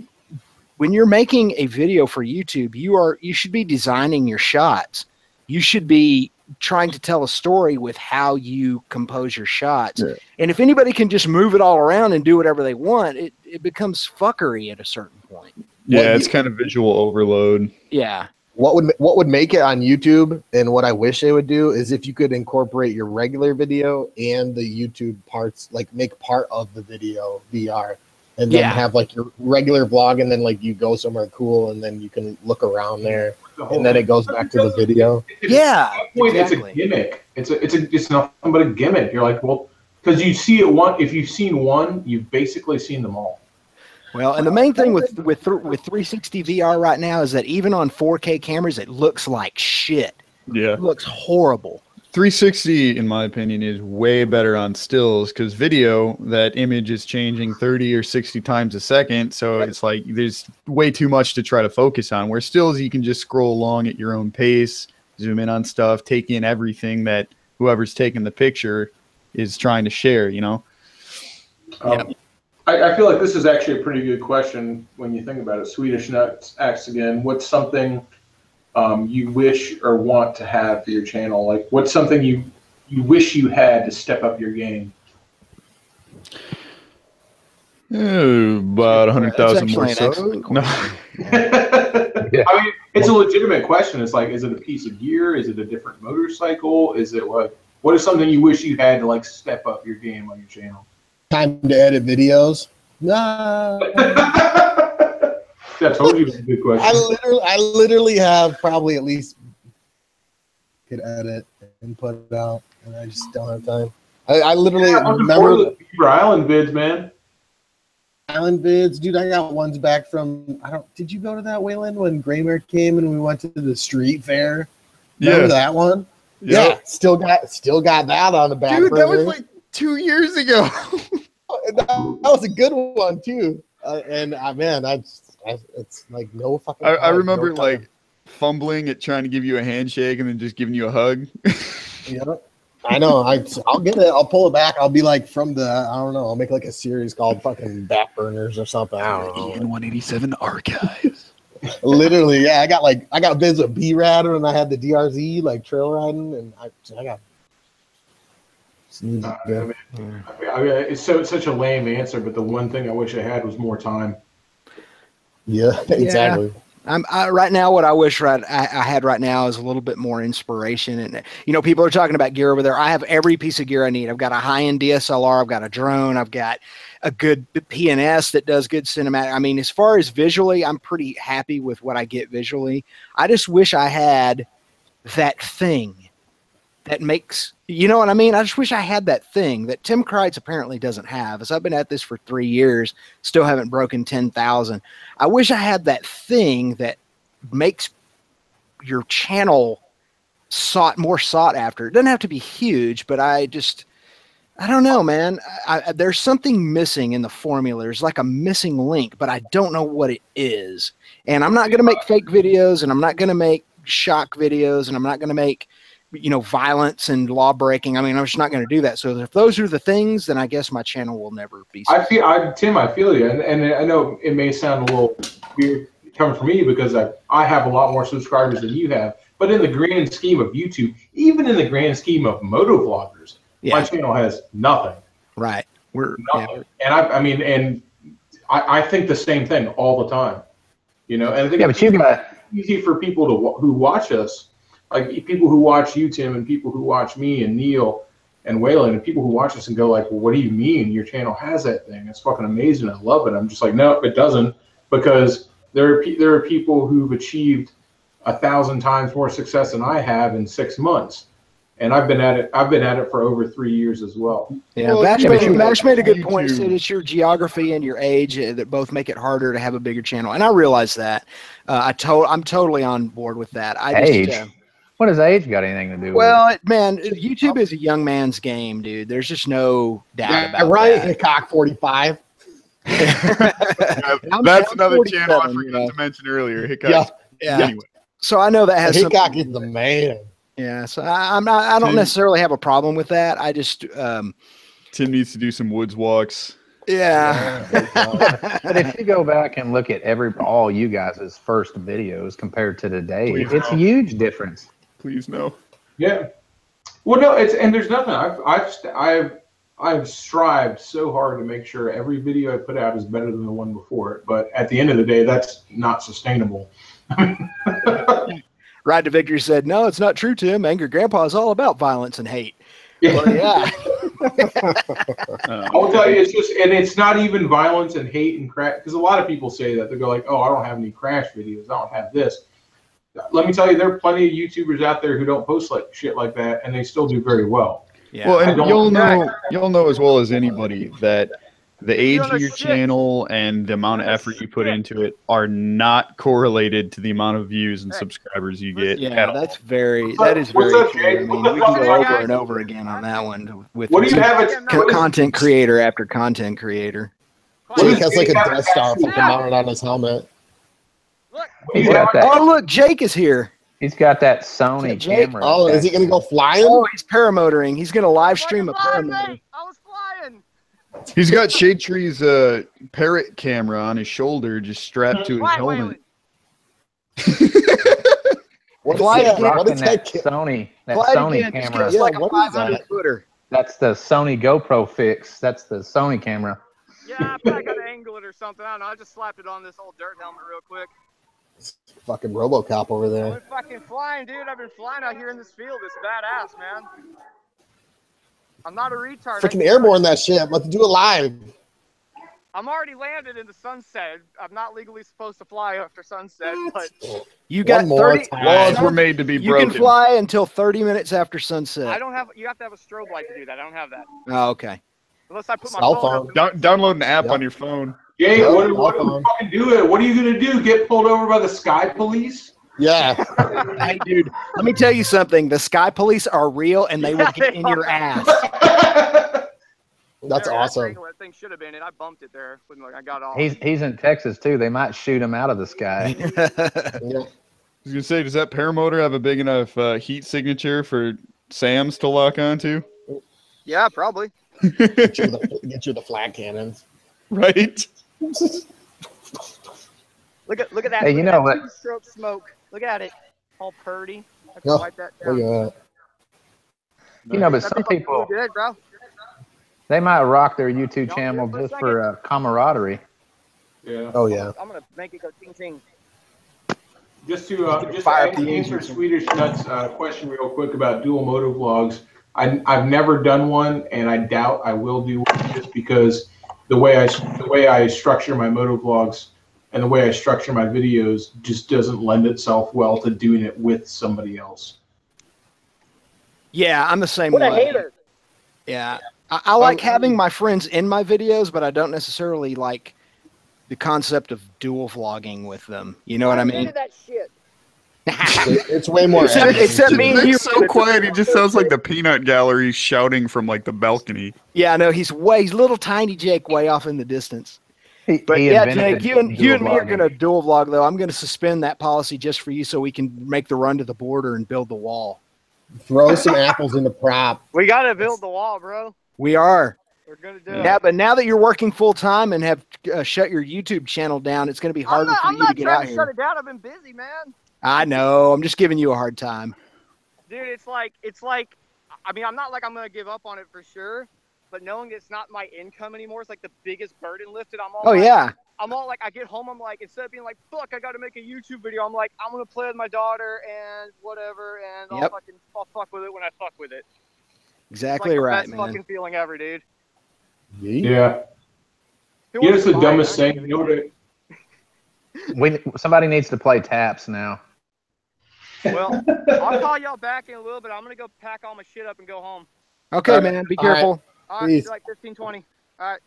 Speaker 4: making a video for YouTube, you should be designing your shots. You should be trying to tell a story with how you compose your shots. Yeah. And if anybody can just move it all around and do whatever they want, it becomes fuckery at a certain point.
Speaker 7: Yeah, it's kind of visual overload.
Speaker 4: Yeah.
Speaker 6: What would make it on YouTube, and what I wish they would do, is if you could incorporate your regular video and the YouTube parts, like make part of the video VR, and then have like your regular vlog, and then like you go somewhere cool, and then you can look around there, and then it goes back to the video.
Speaker 4: Yeah,
Speaker 2: exactly. It's a gimmick. It's nothing but a gimmick. You're like, well, because you see it one. If you've seen one, you've basically seen them all.
Speaker 4: Well, and the main thing with 360 VR right now is that even on 4K cameras, it looks like shit.
Speaker 7: Yeah.
Speaker 4: It looks horrible.
Speaker 7: 360, in my opinion, is way better on stills because video, that image is changing 30 or 60 times a second. So it's like there's way too much to try to focus on. Where stills, you can just scroll along at your own pace, zoom in on stuff, take in everything that whoever's taking the picture is trying to share, you know?
Speaker 2: I feel like this is actually a pretty good question when you think about it. Swedish Nuts asks again, what's something you wish or want to have for your channel? Like, what's something you wish you had to step up your game?
Speaker 7: About 100,000 more subs. No.
Speaker 2: I mean, it's a legitimate question. It's like, is it a piece of gear? Is it a different motorcycle? Is it what is something you wish you had to like step up your game on your channel?
Speaker 6: Time to edit videos. Nah.
Speaker 2: I told you it was a good question.
Speaker 6: I literally have probably at least could edit and put it out, and I just don't have time. I literally remember
Speaker 2: the Beaver Island vids, man.
Speaker 6: Island vids, dude. I got ones back from Did you go to that, Waylon, when Graymare came and we went to the street fair? Remember that one? Yeah, still got that on the back.
Speaker 7: Dude, that was like 2 years ago.
Speaker 6: that was a good one too. It's like no fucking.
Speaker 7: I remember like fumbling at trying to give you a handshake and then just giving you a hug.
Speaker 6: Yeah, I know. I'll get it. I'll pull it back. I'll be like from the. I don't know. I'll make like a series called fucking Back Burners or something. I don't know.
Speaker 4: Even 187 archives.
Speaker 6: Literally, yeah. I got vids with B-Rad and I had the DRZ like trail riding, and I got.
Speaker 2: It's such a lame answer, but the one thing I wish I had was more time.
Speaker 6: Yeah, exactly.
Speaker 4: Right now, what I wish I had right now is a little bit more inspiration. And people are talking about gear over there. I have every piece of gear I need. I've got a high-end DSLR. I've got a drone. I've got a good PNS that does good cinematic. I mean, as far as visually, I'm pretty happy with what I get visually. I just wish I had that thing that makes, you know what I mean? I just wish I had that thing that Tim Kreitz apparently doesn't have. As I've been at this for 3 years, still haven't broken 10,000. I wish I had that thing that makes your channel more sought after. It doesn't have to be huge, but I don't know, man. There's something missing in the formula. There's like a missing link, but I don't know what it is. And I'm not going to make fake videos, and I'm not going to make shock videos, and I'm not going to make violence and law breaking. I mean, I'm just not going to do that. So if those are the things, then I guess my channel will never be.
Speaker 2: Tim, I feel you, and I know it may sound a little weird coming from me because I have a lot more subscribers than you have. But in the grand scheme of YouTube, even in the grand scheme of motovloggers, my channel has nothing.
Speaker 4: Right.
Speaker 2: We're nothing. And I think the same thing all the time. And I think
Speaker 5: but you got
Speaker 2: easy for people who watch us. Like people who watch you, Tim, and people who watch me and Neil and Waylon, and people who watch us and go like, well, what do you mean your channel has that thing? It's fucking amazing. I love it. I'm just like, no, it doesn't, because there are people who've achieved 1,000 times more success than I have in 6 months. And I've been at it for over 3 years as well.
Speaker 4: Yeah, Vash made a good point. He said it's your geography and your age that both make it harder to have a bigger channel. And I realize that. I'm totally on board with that.
Speaker 5: What has age got anything to do with it?
Speaker 4: Well, man, YouTube is a young man's game, dude. There's just no doubt about
Speaker 6: right,
Speaker 4: that.
Speaker 6: Hickok 45.
Speaker 7: That's another channel I forgot to mention earlier. Hickok.
Speaker 4: Yeah.
Speaker 7: Anyway.
Speaker 4: So I know that has
Speaker 6: Hickok is the man.
Speaker 4: Yeah, so I don't necessarily have a problem with that. I just
Speaker 7: Tim needs to do some woods walks.
Speaker 4: Yeah.
Speaker 5: But if you go back and look at all you guys' first videos compared to today, it's a huge difference.
Speaker 7: Please no.
Speaker 2: Yeah. Well, no, and there's nothing. I've strived so hard to make sure every video I put out is better than the one before it. But at the end of the day, that's not sustainable.
Speaker 4: Ride to Victory said, "No, it's not true, Tim. Angry Grandpa is all about violence and hate." Well, yeah.
Speaker 2: I'll tell you, it's not even violence and hate and crash, because a lot of people say that. They go like, "Oh, I don't have any crash videos. I don't have this." Let me tell you, there are plenty of YouTubers out there who don't post like shit like that, and they still do very well.
Speaker 7: Yeah. Well, and you'll know as well as anybody that the age of your channel and the amount of effort you put into it are not correlated to the amount of views and subscribers you get.
Speaker 4: Yeah, that is very
Speaker 2: What's
Speaker 4: true.
Speaker 2: up,
Speaker 4: I
Speaker 2: Jay?
Speaker 4: mean,
Speaker 2: What the
Speaker 4: we
Speaker 2: fuck
Speaker 4: can go
Speaker 2: are
Speaker 4: over
Speaker 2: you
Speaker 4: and
Speaker 2: guys
Speaker 4: over again on that one with
Speaker 2: What do you have it?
Speaker 4: content creator after content creator.
Speaker 6: Jake has like a Death Star fucking mounted on his helmet.
Speaker 5: He's got that.
Speaker 4: Oh, look, Jake is here.
Speaker 5: He's got that Sony
Speaker 6: Jake,
Speaker 5: camera.
Speaker 6: oh, is he gonna go flying?
Speaker 4: Oh, he's paramotoring. He's going to live stream a paramotor.
Speaker 8: I was flying.
Speaker 7: He's got Shadetree's parrot camera on his shoulder, just strapped to his helmet.
Speaker 6: What
Speaker 4: Fly
Speaker 6: is that?
Speaker 4: again.
Speaker 6: What is that?
Speaker 5: Sony camera.
Speaker 4: It's like
Speaker 6: Yeah,
Speaker 4: a
Speaker 6: what is that?
Speaker 4: 500 footer.
Speaker 5: That's the Sony GoPro fix. That's the Sony camera.
Speaker 8: Yeah, I probably got to angle it or something. I don't know. I just slapped it on this old dirt helmet real quick.
Speaker 6: Fucking RoboCop over
Speaker 8: I've
Speaker 6: there.
Speaker 8: been fucking flying, dude. I've been flying out here in this field. It's badass, man. I'm not a retard.
Speaker 6: Freaking airborne that shit. Let's do it live.
Speaker 8: I'm already landed in the sunset. I'm not legally supposed to fly after sunset, but
Speaker 4: You got
Speaker 6: One more
Speaker 4: 30
Speaker 6: time.
Speaker 7: Laws were made to be
Speaker 4: You
Speaker 7: broken.
Speaker 4: can fly until 30 minutes after sunset.
Speaker 8: I don't have. You have to have a strobe light to do that. I don't have that.
Speaker 4: Oh, okay.
Speaker 8: Unless I put my
Speaker 6: Cell
Speaker 8: phone.
Speaker 6: phone.
Speaker 8: Up
Speaker 7: Download an app
Speaker 6: Yep.
Speaker 7: on your phone.
Speaker 2: Jay,
Speaker 6: Yeah,
Speaker 2: what
Speaker 6: cell
Speaker 2: are
Speaker 6: phone.
Speaker 2: you fucking doing? What are you gonna do? Get pulled over by the Sky Police?
Speaker 6: Yeah.
Speaker 4: Hey, dude, let me tell you something. The Sky Police are real, and they will
Speaker 8: Yeah,
Speaker 4: get
Speaker 8: they
Speaker 4: in your
Speaker 8: are.
Speaker 4: ass.
Speaker 6: That's awesome.
Speaker 8: That thing should have been, and I bumped it there when I got off.
Speaker 5: He's in Texas too. They might shoot him out of the sky.
Speaker 6: Yeah.
Speaker 7: I was gonna say, does that paramotor have a big enough heat signature for Sam's to lock onto?
Speaker 8: Yeah, probably.
Speaker 6: Get you the flat cannons.
Speaker 7: Right?
Speaker 8: Look at that.
Speaker 5: Hey, you
Speaker 8: look at
Speaker 5: know
Speaker 8: that
Speaker 5: what?
Speaker 8: Two-stroke smoke. Look at it, all purty. I can
Speaker 6: Oh,
Speaker 8: wipe that
Speaker 6: Look
Speaker 8: down.
Speaker 6: at that.
Speaker 5: You know, but
Speaker 8: That'd
Speaker 5: some
Speaker 8: be fucking
Speaker 5: people
Speaker 8: good, bro.
Speaker 5: they might rock their YouTube
Speaker 8: Don't
Speaker 5: channel
Speaker 8: do it for a
Speaker 5: just for camaraderie.
Speaker 2: Yeah.
Speaker 6: Oh yeah.
Speaker 8: I'm gonna make it go ting ting.
Speaker 2: Just to
Speaker 6: Fire up the
Speaker 2: answer
Speaker 6: engine.
Speaker 2: Swedish Nuts question real quick about dual motor vlogs. I've never done one, and I doubt I will do one, just because the way I structure my moto vlogs and the way I structure my videos just doesn't lend itself well to doing it with somebody else.
Speaker 4: Yeah, I'm the same
Speaker 8: What a
Speaker 4: way.
Speaker 8: hater.
Speaker 4: Yeah. I like having my friends in my videos, but I don't necessarily like the concept of dual vlogging with them. You know what I mean?
Speaker 8: That shit.
Speaker 6: It's way more.
Speaker 4: Except me and you.
Speaker 7: Nick's so quiet. He just sounds like the peanut gallery shouting from like the balcony.
Speaker 4: Yeah, no, he's little tiny Jake way off in the distance. But
Speaker 5: He
Speaker 4: yeah,
Speaker 5: invented
Speaker 4: Jake, you and me are
Speaker 5: dual
Speaker 4: going to dual vlog, though. I'm going to suspend that policy just for you so we can make the run to the border and build the wall.
Speaker 6: Throw some apples in the prop.
Speaker 8: We gotta build the wall, bro.
Speaker 4: We are.
Speaker 8: We're gonna do it.
Speaker 4: Yeah, but now that you're working full time and have shut your YouTube channel down, it's going to be harder for
Speaker 8: I'm
Speaker 4: you to
Speaker 8: not
Speaker 4: get
Speaker 8: trying
Speaker 4: out
Speaker 8: to
Speaker 4: here.
Speaker 8: shut it down. I've been busy, man.
Speaker 4: I know. I'm just giving you a hard time.
Speaker 8: Dude, it's like, I mean, I'm not like I'm gonna give up on it for sure, but knowing it's not my income anymore, it's like the biggest burden lifted.
Speaker 4: Oh, yeah.
Speaker 8: I'm all like, I get home, I'm like, instead of being like, fuck, I got to make a YouTube video, I'm like, I'm gonna play with my daughter and whatever, and I'll fuck with it when I fuck with it.
Speaker 4: Exactly
Speaker 8: It's like
Speaker 4: right,
Speaker 8: the best
Speaker 4: man.
Speaker 8: fucking feeling ever, dude.
Speaker 2: Yeah.
Speaker 8: Who
Speaker 2: You know,
Speaker 8: wants
Speaker 2: it's the
Speaker 8: to buy
Speaker 2: dumbest
Speaker 8: it?
Speaker 2: thing. You know what?
Speaker 5: Somebody needs to play taps now.
Speaker 8: Well, I'll call y'all back in a little bit. I'm gonna go pack all my shit up and go home.
Speaker 4: Okay,
Speaker 6: All right.
Speaker 4: man. Be
Speaker 6: All right.
Speaker 4: careful.
Speaker 8: All right,
Speaker 6: Peace.
Speaker 8: see you like 15, 20. All right.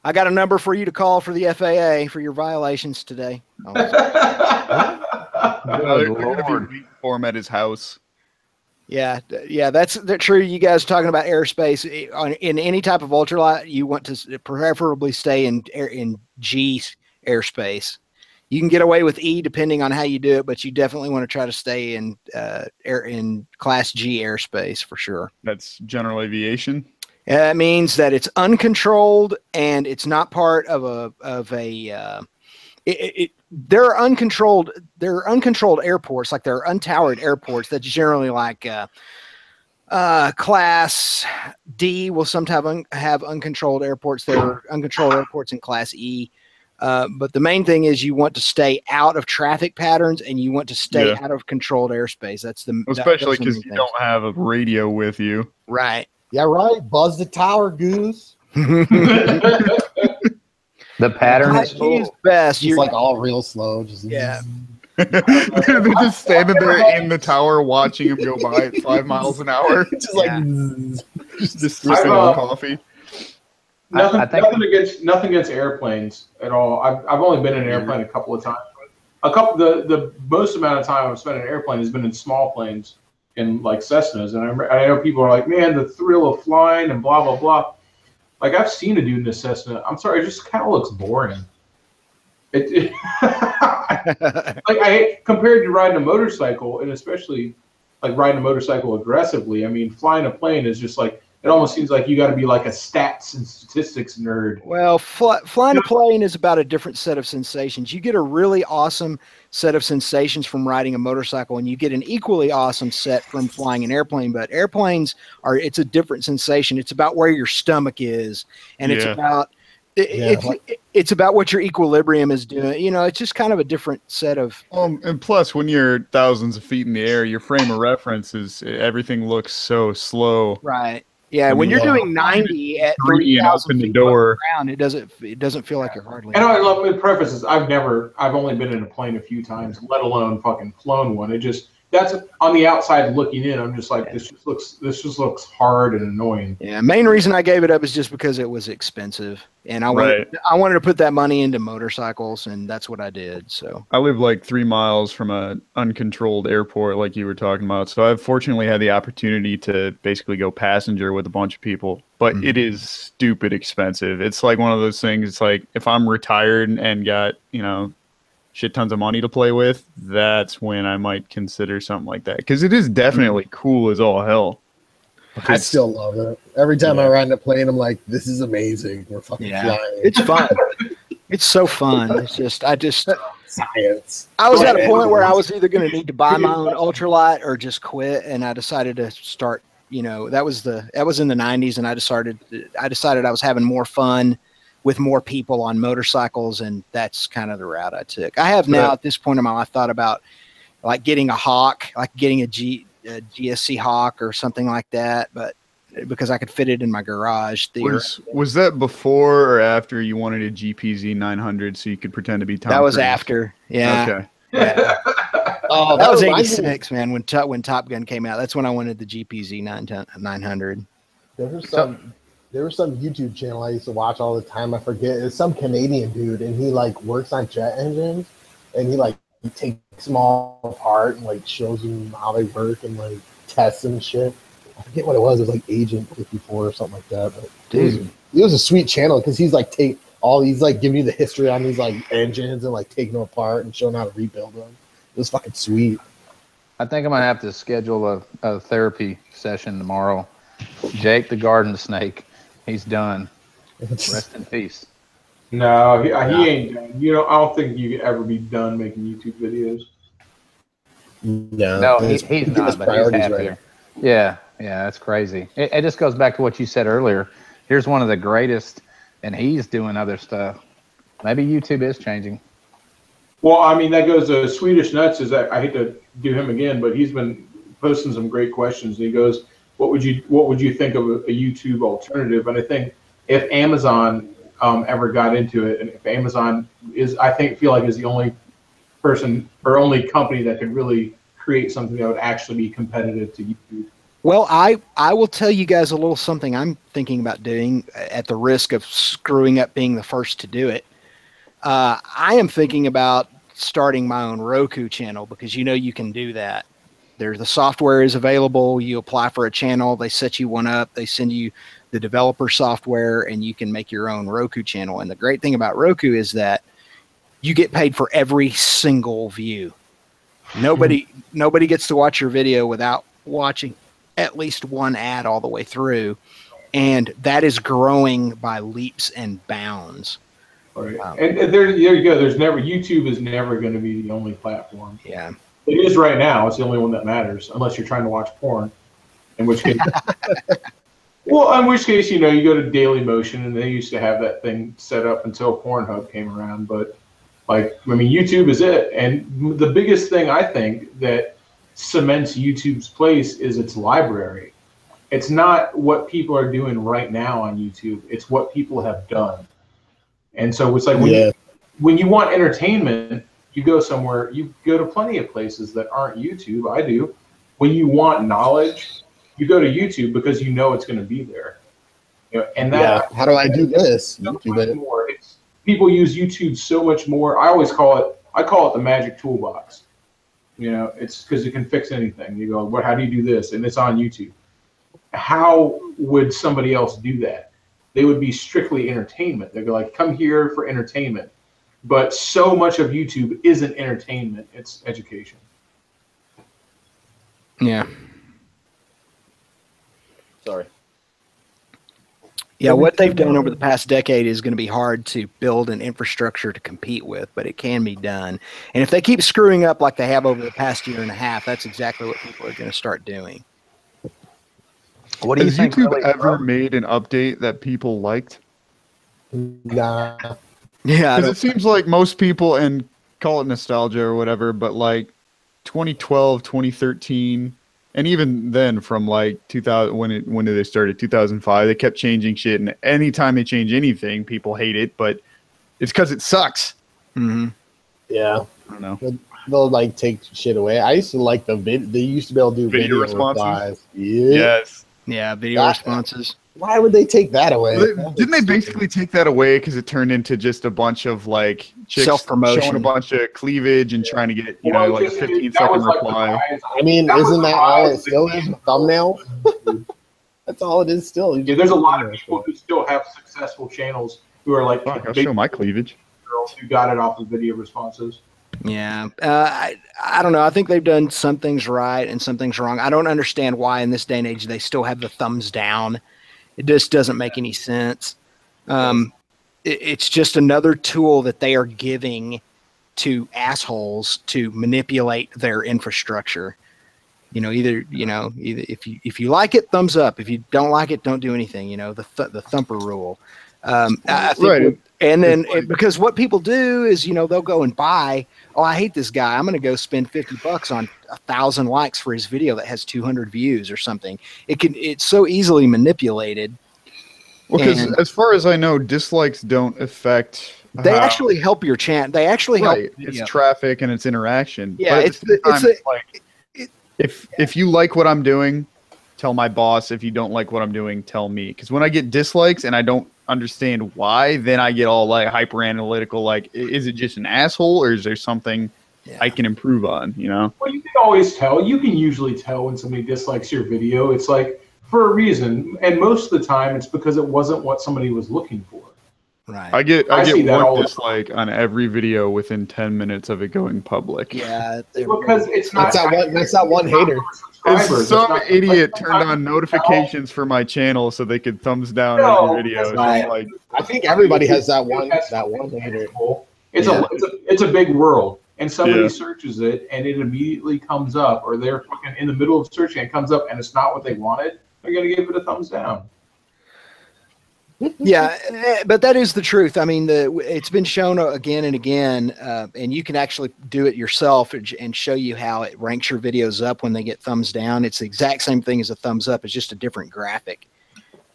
Speaker 4: I got a number for you to call for the FAA for your violations today. Oh.
Speaker 7: They're
Speaker 5: Good
Speaker 7: gonna be
Speaker 5: Lord.
Speaker 7: waiting for him at his house.
Speaker 4: Yeah, that's true. You guys talking about airspace in any type of ultralight, you want to preferably stay in G airspace. You can get away with E depending on how you do it, but you definitely want to try to stay in Class G airspace for sure.
Speaker 7: That's general aviation.
Speaker 4: It means that it's uncontrolled and it's not part of there are uncontrolled airports, like there are untowered airports that's generally like Class D will sometimes have uncontrolled airports. There are uncontrolled airports in Class E. But the main thing is you want to stay out of traffic patterns and you want to stay out of controlled airspace. That's
Speaker 7: Especially
Speaker 4: those are the
Speaker 7: because
Speaker 4: main
Speaker 7: you
Speaker 4: things.
Speaker 7: don't have a radio with you.
Speaker 4: Right.
Speaker 6: Yeah, right. Buzz the tower, goose.
Speaker 5: The pattern
Speaker 4: Class
Speaker 5: is
Speaker 4: G is
Speaker 5: cool.
Speaker 4: best.
Speaker 6: Just like all real slow. Just
Speaker 4: Yeah.
Speaker 7: They're just standing there in the tower watching him go by at 5 miles an hour.
Speaker 6: just like
Speaker 7: Just sipping on coffee.
Speaker 2: nothing against airplanes at all. I've only been in an airplane a couple of times. The most amount of time I've spent in an airplane has been in small planes, in like Cessnas, and I know people are like, man, the thrill of flying and blah blah blah. Like I've seen a dude in a Cessna. I'm sorry, it just kind of looks boring. Like compared to riding a motorcycle, and especially like riding a motorcycle aggressively. I mean, flying a plane is just like, it almost seems like you got to be like a stats and statistics nerd.
Speaker 4: Well, flying a plane is about a different set of sensations. You get a really awesome set of sensations from riding a motorcycle, and you get an equally awesome set from flying an airplane. But airplanes it's a different sensation. It's about where your stomach is, and it's about it's about what your equilibrium is doing. You know, it's just kind of a different set of.
Speaker 7: And plus, when you're thousands of feet in the air, your frame of reference everything looks so slow.
Speaker 4: Right. Yeah, when you're doing 90 at 3,000 feet above the ground, it doesn't feel like you're hardly.
Speaker 2: And I love the prefaces. I've only been in a plane a few times, let alone fucking flown one. That's on the outside looking in. I'm just like, this just looks hard and annoying.
Speaker 4: Yeah, main reason I gave it up is just because it was expensive, and I wanted to put that money into motorcycles, and that's what I did. So
Speaker 7: I live like 3 miles from an uncontrolled airport, like you were talking about. So I've fortunately had the opportunity to basically go passenger with a bunch of people, but it is stupid expensive. It's like one of those things. It's like if I'm retired and got, shit tons of money to play with, that's when I might consider something like that, because it is definitely cool as all hell.
Speaker 6: I still love it. Every time I ride in a plane, I'm like, this is amazing. We're fucking flying.
Speaker 4: It's fun. It's so fun. It's just
Speaker 6: science.
Speaker 4: I was at a point where I was either going to need to buy my own ultralight or just quit, and I decided to start. That was in the 90s, and I decided I was having more fun with more people on motorcycles, and that's kind of the route I took. I have now at this point in my life thought about like getting a Hawk, like getting a GSC Hawk or something like that, but because I could fit it in my garage.
Speaker 7: Was that before or after you wanted a GPZ 900 so you could pretend to be Tom
Speaker 4: That was
Speaker 7: Cruise?
Speaker 4: after. Yeah.
Speaker 7: Okay.
Speaker 4: Yeah. Oh, that was 86, man, when Top Gun came out. That's when I wanted the GPZ 900.
Speaker 6: There was some YouTube channel I used to watch all the time. I forget. It's some Canadian dude, and he like works on jet engines, and he takes them all apart and like shows them how they work and like tests them and shit. I forget what it was. It was like Agent 54 or something like that. But dude, it was a sweet channel because he's like giving you the history on these like engines and like taking them apart and showing how to rebuild them. It was fucking sweet.
Speaker 5: I think I'm gonna have to schedule a therapy session tomorrow. Jake the Garden Snake. He's done. Rest in peace.
Speaker 2: No, he ain't done. I don't think you could ever be done making YouTube videos.
Speaker 5: No, he's not, but he's happier. Right. Yeah, that's crazy. It just goes back to what you said earlier. Here's one of the greatest, and he's doing other stuff. Maybe YouTube is changing.
Speaker 2: Well, I mean, that goes to Swedish Nuts. I hate to do him again, but he's been posting some great questions. And he goes, what would you think of a YouTube alternative? And I think if Amazon ever got into it, and if Amazon is the only person or only company that could really create something that would actually be competitive to YouTube.
Speaker 4: Well, I will tell you guys a little something I'm thinking about doing at the risk of screwing up being the first to do it. I am thinking about starting my own Roku channel, because you can do that. The software is available. You apply for a channel, they set you one up, they send you the developer software, and you can make your own Roku channel. And the great thing about Roku is that you get paid for every single view. Nobody gets to watch your video without watching at least one ad all the way through. And that is growing by leaps and bounds.
Speaker 2: Right. And there you go. YouTube is never going to be the only platform.
Speaker 4: Yeah.
Speaker 2: It is right now. It's the only one that matters, unless you're trying to watch porn, in which case, you go to Dailymotion, and they used to have that thing set up until Pornhub came around. But YouTube is it. And the biggest thing I think that cements YouTube's place is its library. It's not what people are doing right now on YouTube. It's what people have done. And so it's like when you want entertainment, you go somewhere, you go to plenty of places that aren't YouTube. I do. When you want knowledge, you go to YouTube because it's going to be there. And that
Speaker 6: how do I do this?
Speaker 2: so much more. People use YouTube so much more. I call it the magic toolbox. It's because it can fix anything. You go, how do you do this? And it's on YouTube. How would somebody else do that? They would be strictly entertainment. They'd be like, come here for entertainment. But so much of YouTube isn't entertainment. It's education.
Speaker 4: Yeah.
Speaker 3: Sorry.
Speaker 4: Yeah, what they've done over the past decade is going to be hard to build an infrastructure to compete with, but it can be done. And if they keep screwing up like they have over the past year and a half, that's exactly what people are going to start doing.
Speaker 5: What do you
Speaker 7: Has
Speaker 5: think?
Speaker 7: YouTube
Speaker 5: Really,
Speaker 7: ever made an update that people liked?
Speaker 6: Nah.
Speaker 4: Yeah,
Speaker 7: Because it seems like most people, and call it nostalgia or whatever, but like 2012, 2013, and even then from like 2000, when did they start? 2005, they kept changing shit, and anytime they change anything, people hate it, but it's because it sucks.
Speaker 4: Mm-hmm.
Speaker 6: Yeah.
Speaker 7: I don't know.
Speaker 6: They'll like take shit away. I used to like they used to be able to do video
Speaker 7: responses.
Speaker 6: replies.
Speaker 7: Yes.
Speaker 4: Yeah, video responses.
Speaker 6: Why would they take that away?
Speaker 7: Didn't they basically take that away because it turned into just a bunch of like chicks
Speaker 4: Self-promotion,
Speaker 7: showing a bunch of cleavage and trying to get like a 15-second reply?
Speaker 6: I mean, isn't that all it still is? Thumbnail. That's all it is still.
Speaker 2: Yeah, there's a lot of people who still have successful channels who are like
Speaker 7: Fuck, I'll show my cleavage.
Speaker 2: girls who got it off of video responses.
Speaker 4: Yeah, I don't know. I think they've done some things right and some things wrong. I don't understand why in this day and age they still have the thumbs down. It just doesn't make any sense. It's just another tool that they are giving to assholes to manipulate their infrastructure. Either if you like it, thumbs up. If you don't like it, don't do anything. The thumper rule. I think
Speaker 7: Right.
Speaker 4: And then because what people do is, they'll go and buy, I hate this guy, I'm going to go spend $50 on 1,000 likes for his video that has 200 views or something. It's so easily manipulated.
Speaker 7: Well, because as far as I know, dislikes don't affect.
Speaker 4: They actually help your channel. They actually help.
Speaker 7: It's traffic and it's interaction.
Speaker 4: Yeah,
Speaker 7: if you like what I'm doing, tell my boss. If you don't like what I'm doing, tell me. Because when I get dislikes and I don't understand why, then I get all like hyper analytical. Like, is it just an asshole or is there something I can improve on?
Speaker 2: Well, you can always tell. You can usually tell when somebody dislikes your video. It's like for a reason, and most of the time it's because it wasn't what somebody was looking for.
Speaker 4: Right.
Speaker 7: I get one dislike on every video within 10 minutes of it going public.
Speaker 4: Yeah,
Speaker 2: because it's not.
Speaker 6: That's that one hater.
Speaker 7: Some idiot turned on notifications for my channel so they could thumbs down every video.
Speaker 6: Right. I think everybody has that one hater.
Speaker 2: It's a big world, and somebody searches it, and it immediately comes up, or they're fucking in the middle of searching, and it comes up, and it's not what they wanted. They're gonna give it a thumbs down.
Speaker 4: Yeah, but that is the truth. I mean, it's been shown again and again, and you can actually do it yourself and show you how it ranks your videos up when they get thumbs down. It's the exact same thing as a thumbs up. It's just a different graphic.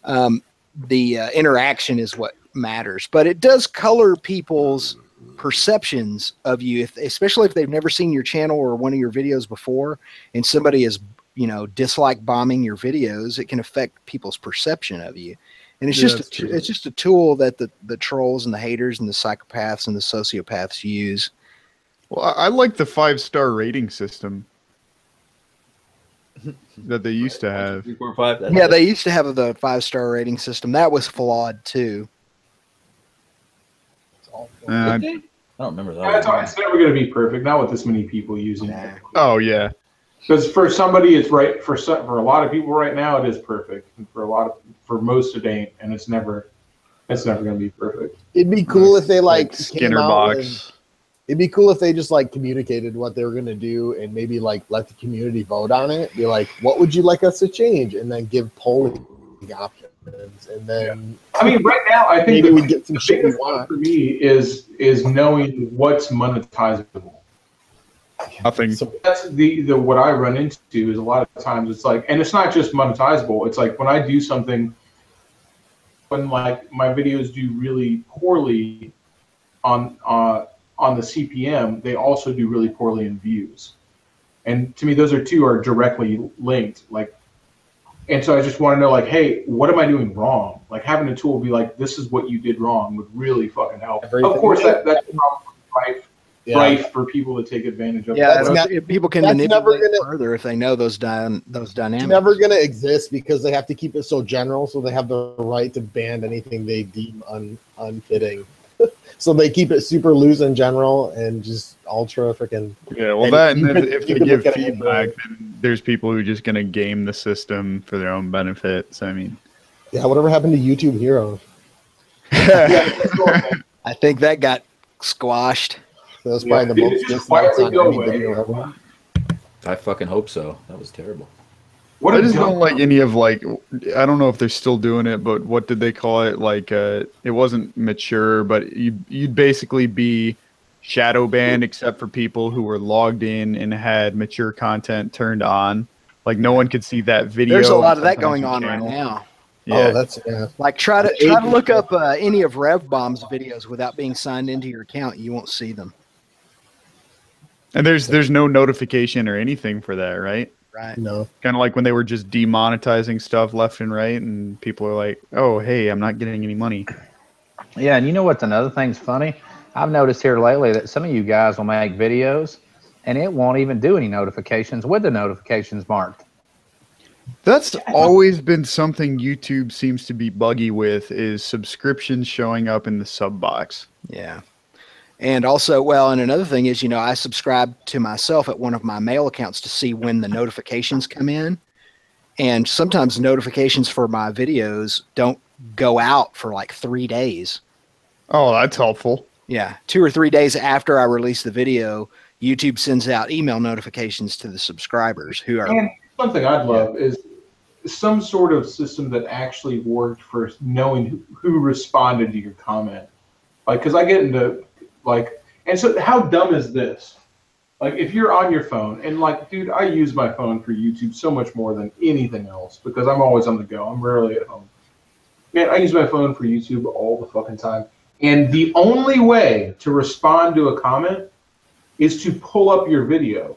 Speaker 4: The interaction is what matters, but it does color people's perceptions of you, especially if they've never seen your channel or one of your videos before, and somebody is, dislike bombing your videos. It can affect people's perception of you. And it's just a tool that the trolls and the haters and the psychopaths and the sociopaths use.
Speaker 7: Well, I like the 5-star rating system that they used to have.
Speaker 3: 3, 4, 5,
Speaker 4: Yeah, they used to have the 5-star rating system. That was flawed too.
Speaker 3: I don't remember that.
Speaker 2: It's never going to be perfect. Not with this many people using it.
Speaker 7: Oh yeah.
Speaker 2: Because for somebody, it's right. For a lot of people right now, it is perfect. And for most, it ain't, and it's never going to be perfect.
Speaker 6: It'd be cool if they like
Speaker 7: Skinner box.
Speaker 6: It'd be cool if they just like communicated what they were going to do and maybe like let the community vote on it. Be like, what would you like us to change? And then give polling options. And then
Speaker 2: I mean, right now, I think
Speaker 6: maybe we get some shit we
Speaker 2: biggest
Speaker 6: want.
Speaker 2: for me is knowing what's monetizable.
Speaker 7: Nothing.
Speaker 2: So that's the what I run into is a lot of times it's like, and it's not just monetizable. It's like when I do something, when like my videos do really poorly on the CPM, they also do really poorly in views. And to me, those two are directly linked. Like And so I just want to know, like, hey, what am I doing wrong? Like, having a tool be like, this is what you did wrong would really fucking help.
Speaker 6: Everything.
Speaker 2: Of course, that's probably rife for people to take advantage of.
Speaker 4: Yeah, people can manipulate
Speaker 6: gonna,
Speaker 4: further if they know those dynamics.
Speaker 6: It's never going to exist because they have to keep it so general, so they have the right to ban anything they deem unfitting. So they keep it super loose and general and just ultra freaking.
Speaker 7: Yeah, well, if they give feedback, then there's people who are just going to game the system for their own benefit. So, I mean.
Speaker 6: Yeah, whatever happened to YouTube Heroes?
Speaker 4: I think that got squashed.
Speaker 6: So that's probably the most dislikes on any video ever.
Speaker 3: I fucking hope so. That was terrible.
Speaker 7: I just don't like any of like, I don't know if they're still doing it, but what did they call it? Like, it wasn't mature, but you'd basically be shadow banned except for people who were logged in and had mature content turned on. Like no one could see that video.
Speaker 4: There's a lot of that going on right now.
Speaker 7: Yeah.
Speaker 6: Oh, that's
Speaker 4: like try to look up any of RevBomb's videos without being signed into your account. You won't see them.
Speaker 7: And there's no notification or anything for that, right?
Speaker 4: Right.
Speaker 6: No.
Speaker 7: Kind of like when they were just demonetizing stuff left and right, and people are like, "Oh, hey, I'm not getting any money."
Speaker 5: Yeah, and you know what's another thing's funny? I've noticed here lately that some of you guys will make videos, and it won't even do any notifications with the notifications marked.
Speaker 7: That's always been something YouTube seems to be buggy with, is subscriptions showing up in the sub box.
Speaker 4: Yeah. And also, well, and another thing is, I subscribe to myself at one of my mail accounts to see when the notifications come in. And sometimes notifications for my videos don't go out for like 3 days.
Speaker 7: Oh, that's helpful.
Speaker 4: Yeah. 2 or 3 days after I release the video, YouTube sends out email notifications to the subscribers who are.
Speaker 2: And something I'd love is some sort of system that actually worked for knowing who responded to your comment. Like, because I get into and so how dumb is this? Like, if you're on your phone, and like, dude, I use my phone for YouTube so much more than anything else because I'm always on the go. I'm rarely at home. Man, I use my phone for YouTube all the fucking time. And the only way to respond to a comment is to pull up your video,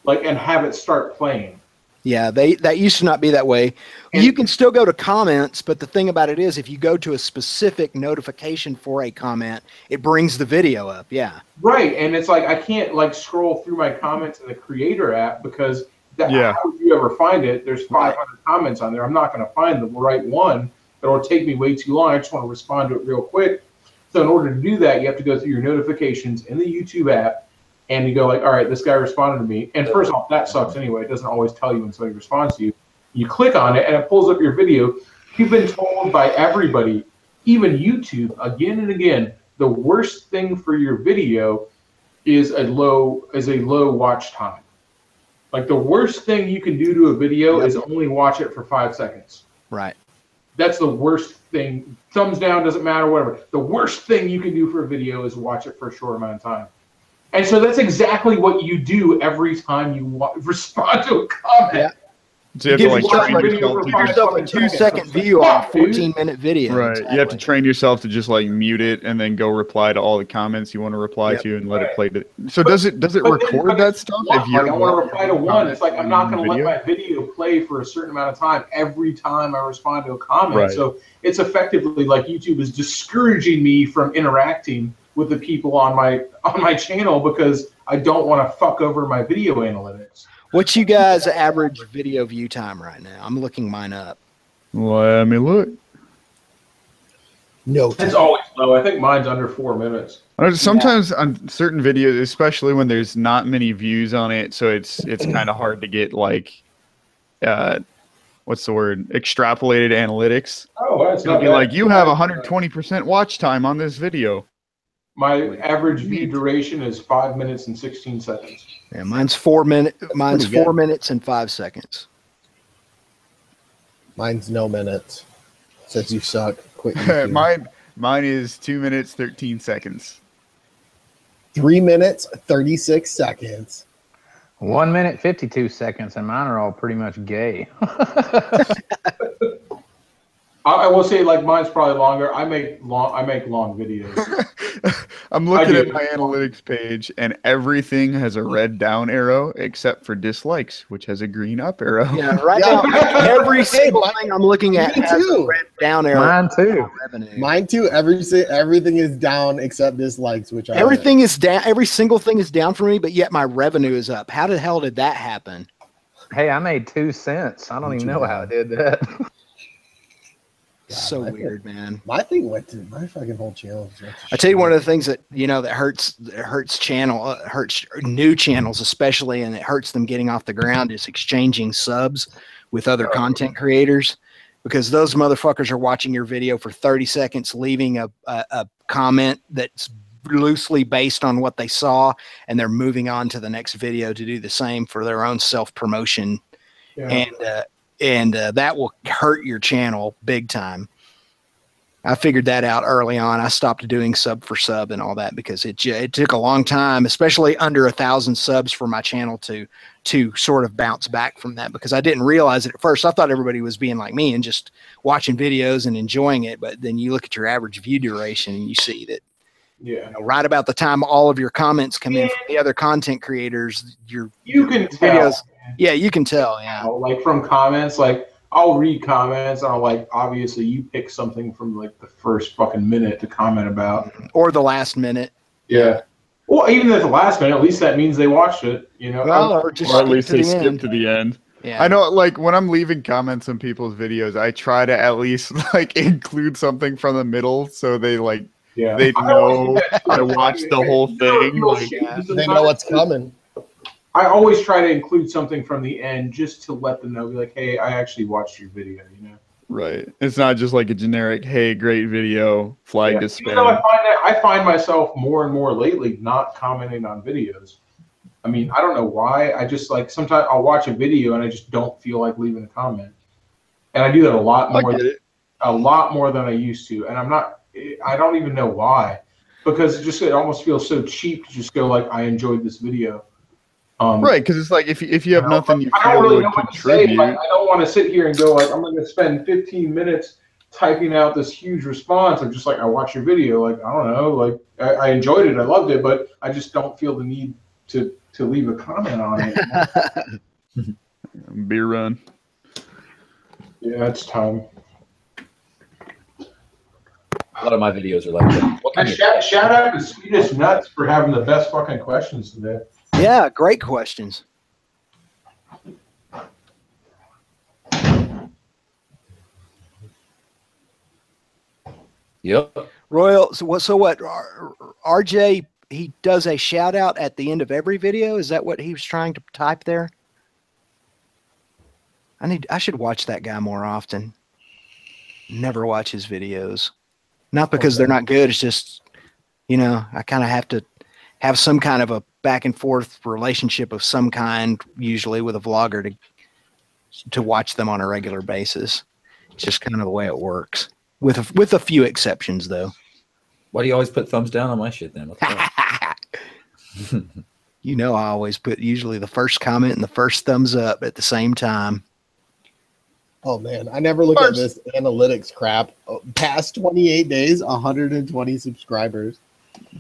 Speaker 2: and have it start playing.
Speaker 4: Yeah, that used to not be that way. And you can still go to comments, but the thing about it is if you go to a specific notification for a comment, it brings the video up. Yeah.
Speaker 2: Right. And it's like I can't scroll through my comments in the creator app because how would you ever find it? There's 500 comments on there. I'm not going to find the right one. It'll take me way too long. I just want to respond to it real quick. So in order to do that, you have to go through your notifications in the YouTube app. And you go all right, this guy responded to me. And first off, that sucks anyway. It doesn't always tell you when somebody responds to you. You click on it, and it pulls up your video. You've been told by everybody, even YouTube, again and again, the worst thing for your video is a low watch time. Like the worst thing you can do to a video is only watch it for 5 seconds.
Speaker 4: Right.
Speaker 2: That's the worst thing. Thumbs down, doesn't matter, whatever. The worst thing you can do for a video is watch it for a short amount of time. And so that's exactly what you do every time you respond to a comment.
Speaker 7: Yeah. So you have to
Speaker 4: give yourself a 2-second view on a 14-minute video.
Speaker 7: Right.
Speaker 4: Exactly.
Speaker 7: You have to train yourself to just mute it and then go reply to all the comments you want to reply to and let it play. So does it record that stuff?
Speaker 2: If I want to reply to one, it's like I'm not going to let my video play for a certain amount of time every time I respond to a comment.
Speaker 7: Right.
Speaker 2: So it's effectively like YouTube is discouraging me from interacting with the people on my channel because I don't want to fuck over my video analytics.
Speaker 4: What's you guys' average video view time right now? I'm looking mine up.
Speaker 7: Let me look.
Speaker 6: No,
Speaker 2: it's always low. I think mine's under 4 minutes.
Speaker 7: Sometimes on certain videos, especially when there's not many views on it, so it's kind of hard to get what's the word? Extrapolated analytics.
Speaker 2: Oh, that's not
Speaker 7: be like you have 120% watch time on this video.
Speaker 2: My average view duration is 5 minutes and 16 seconds.
Speaker 4: Yeah, mine's 4 minutes. Mine's 4 minutes and 5 seconds.
Speaker 6: Mine's no minutes. Says you suck. Quit.
Speaker 7: Mine is 2 minutes 13 seconds.
Speaker 6: 3 minutes 36 seconds.
Speaker 5: 1 minute 52 seconds, and mine are all pretty much gay.
Speaker 2: I will say, mine's probably longer. I make long videos.
Speaker 7: I'm looking at my analytics page, and everything has a red down arrow except for dislikes, which has a green up arrow.
Speaker 4: Yeah, right now, every single thing I'm looking at has a red down arrow.
Speaker 5: Mine too.
Speaker 6: Mine too. Everything is down except dislikes, which
Speaker 4: everything is down. Every single thing is down for me, but yet my revenue is up. How the hell did that happen?
Speaker 5: Hey, I made 2 cents. I don't even know how I did that.
Speaker 4: So weird, man.
Speaker 6: My thing went to my fucking whole channel.
Speaker 4: I tell you, one of the things that that hurts new channels especially, and it hurts them getting off the ground is exchanging subs with other content creators, because those motherfuckers are watching your video for 30 seconds, leaving a comment that's loosely based on what they saw, and they're moving on to the next video to do the same for their own self-promotion. Yeah. And that will hurt your channel big time. I figured that out early on. I stopped doing sub for sub and all that because it took a long time, especially under 1,000 subs, for my channel to sort of bounce back from that, because I didn't realize it at first. I thought everybody was being like me and just watching videos and enjoying it. But then you look at your average view duration and you see that right about the time all of your comments come in from the other content creators, you can videos. Tell. Yeah, you can tell. Yeah,
Speaker 2: like from comments, like I'll read comments, and I'll like, obviously you pick something from like the first fucking minute to comment about,
Speaker 4: or the last minute.
Speaker 2: Yeah. Well, even at the last minute, at least that means they watched it.
Speaker 7: Well, or at least they skipped to the end.
Speaker 4: Yeah.
Speaker 7: I know, like when I'm leaving comments on people's videos, I try to at least like include something from the middle so they like they know I watched the whole thing. Like,
Speaker 6: they know what's coming.
Speaker 2: I always try to include something from the end just to let them know, be like, hey, I actually watched your video,
Speaker 7: Right. It's not just like a generic, hey, great video, flag to spam.
Speaker 2: I find myself more and more lately not commenting on videos. I mean, I don't know why. I just like, sometimes I'll watch a video and I just don't feel like leaving a comment. And I do that a lot more than I used to. And I don't even know why, because it almost feels so cheap to just go like, I enjoyed this video.
Speaker 7: Right, because it's like if you have nothing you
Speaker 2: feel would contribute. Like, I don't want to sit here and go like, I'm going to spend 15 minutes typing out this huge response. I'm just like, I watched your video. Like, I don't know, like I enjoyed it, I loved it, but I just don't feel the need to leave a comment on it.
Speaker 7: Beer run.
Speaker 2: Yeah, it's time.
Speaker 3: A lot of my videos are like that.
Speaker 2: Shout out to Swedish Nuts for having the best fucking questions today.
Speaker 4: Yeah, great questions.
Speaker 3: Yep.
Speaker 4: Royal, so what? RJ, he does a shout out at the end of every video. Is that what he was trying to type there? I should watch that guy more often. Never watch his videos. Not because they're not good. It's just, I kind of have to have some kind of a back and forth relationship of some kind, usually with a vlogger, to watch them on a regular basis. It's just kind of the way it works, with a few exceptions, though.
Speaker 3: Why do you always put thumbs down on my shit then?
Speaker 4: I always put usually the first comment and the first thumbs up at the same time.
Speaker 6: Oh man, I never look at this analytics crap. Past 28 days, 120 subscribers.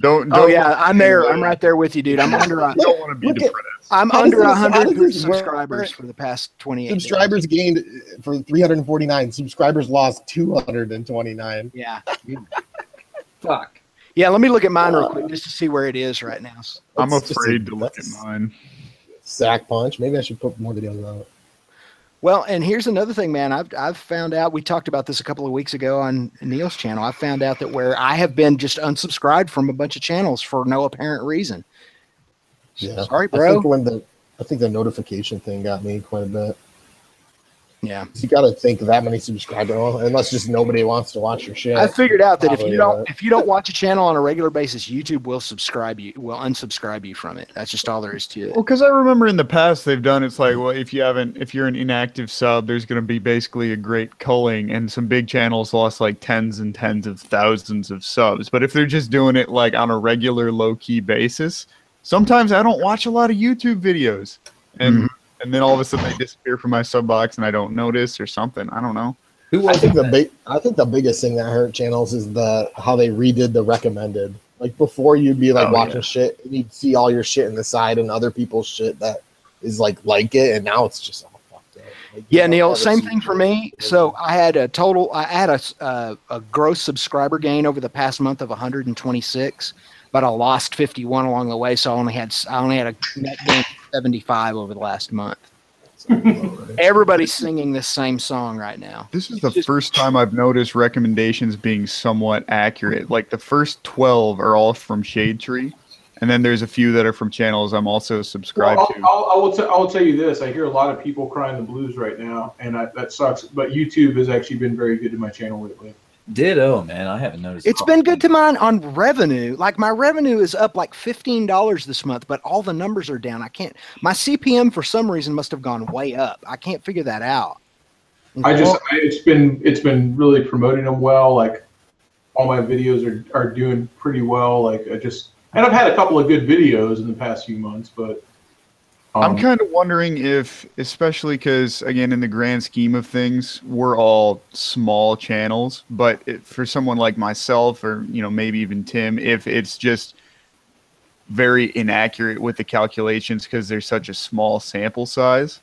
Speaker 7: Don't
Speaker 4: yeah, I'm there. I'm right there with you, dude. I'm under. I don't want to be depressed. I'm under 100 subscribers for the past 28
Speaker 6: subscribers
Speaker 4: days.
Speaker 6: Gained for 349. Subscribers lost 229.
Speaker 4: Yeah.
Speaker 3: Fuck.
Speaker 4: Yeah, let me look at mine real quick just to see where it is right now.
Speaker 7: I'm afraid to look at mine.
Speaker 6: Sack punch. Maybe I should put more videos on it.
Speaker 4: Well, and here's another thing, man. I've found out, we talked about this a couple of weeks ago on Neil's channel. I found out that where I have been just unsubscribed from a bunch of channels for no apparent reason.
Speaker 6: Yeah.
Speaker 4: Sorry, bro.
Speaker 6: I think the notification thing got me quite a bit.
Speaker 4: Yeah.
Speaker 6: You got to think that many subscribers, unless just nobody wants to watch your shit.
Speaker 4: I figured out that if you don't watch a channel on a regular basis, YouTube will unsubscribe you from it. That's just all there is to it.
Speaker 7: Well, because I remember in the past they've done, it's like, well, if you're an inactive sub, there's going to be basically a great culling, and some big channels lost like tens and tens of thousands of subs. But if they're just doing it like on a regular low key basis, sometimes I don't watch a lot of YouTube videos, and then all of a sudden they disappear from my sub box and I don't notice or something. I don't know.
Speaker 6: I think the biggest thing that hurt channels is how they redid the recommended. Like before, you'd be like watching
Speaker 7: yeah.
Speaker 6: shit, and you'd see all your shit in the side and other people's shit that is like it, and now it's just all fucked up. Like,
Speaker 4: Yeah,
Speaker 6: you
Speaker 4: Neil,
Speaker 6: never
Speaker 4: same
Speaker 6: see
Speaker 4: thing for
Speaker 6: shit.
Speaker 4: me. So I had a gross subscriber gain over the past month of 126, but I lost 51 along the way. So I only had a net gain of 75 over the last month. Everybody's singing this same song right now.
Speaker 7: This is the first time I've noticed recommendations being somewhat accurate. Like the first 12 are all from Shadetree, and then there's a few that are from channels I'm also subscribed to.
Speaker 2: I will tell you this. I hear a lot of people crying the blues right now, and that sucks. But YouTube has actually been very good to my channel lately.
Speaker 3: Ditto, man. I haven't noticed.
Speaker 4: It's been good to mine on revenue. Like my revenue is up like $15 this month, but all the numbers are down. My CPM for some reason must have gone way up. I can't figure that out.
Speaker 2: It's been really promoting them well. Like all my videos are doing pretty well. Like and I've had a couple of good videos in the past few months, but
Speaker 7: I'm kind of wondering if, especially because, again, in the grand scheme of things, we're all small channels, but for someone like myself or, maybe even Tim, if it's just very inaccurate with the calculations because there's such a small sample size.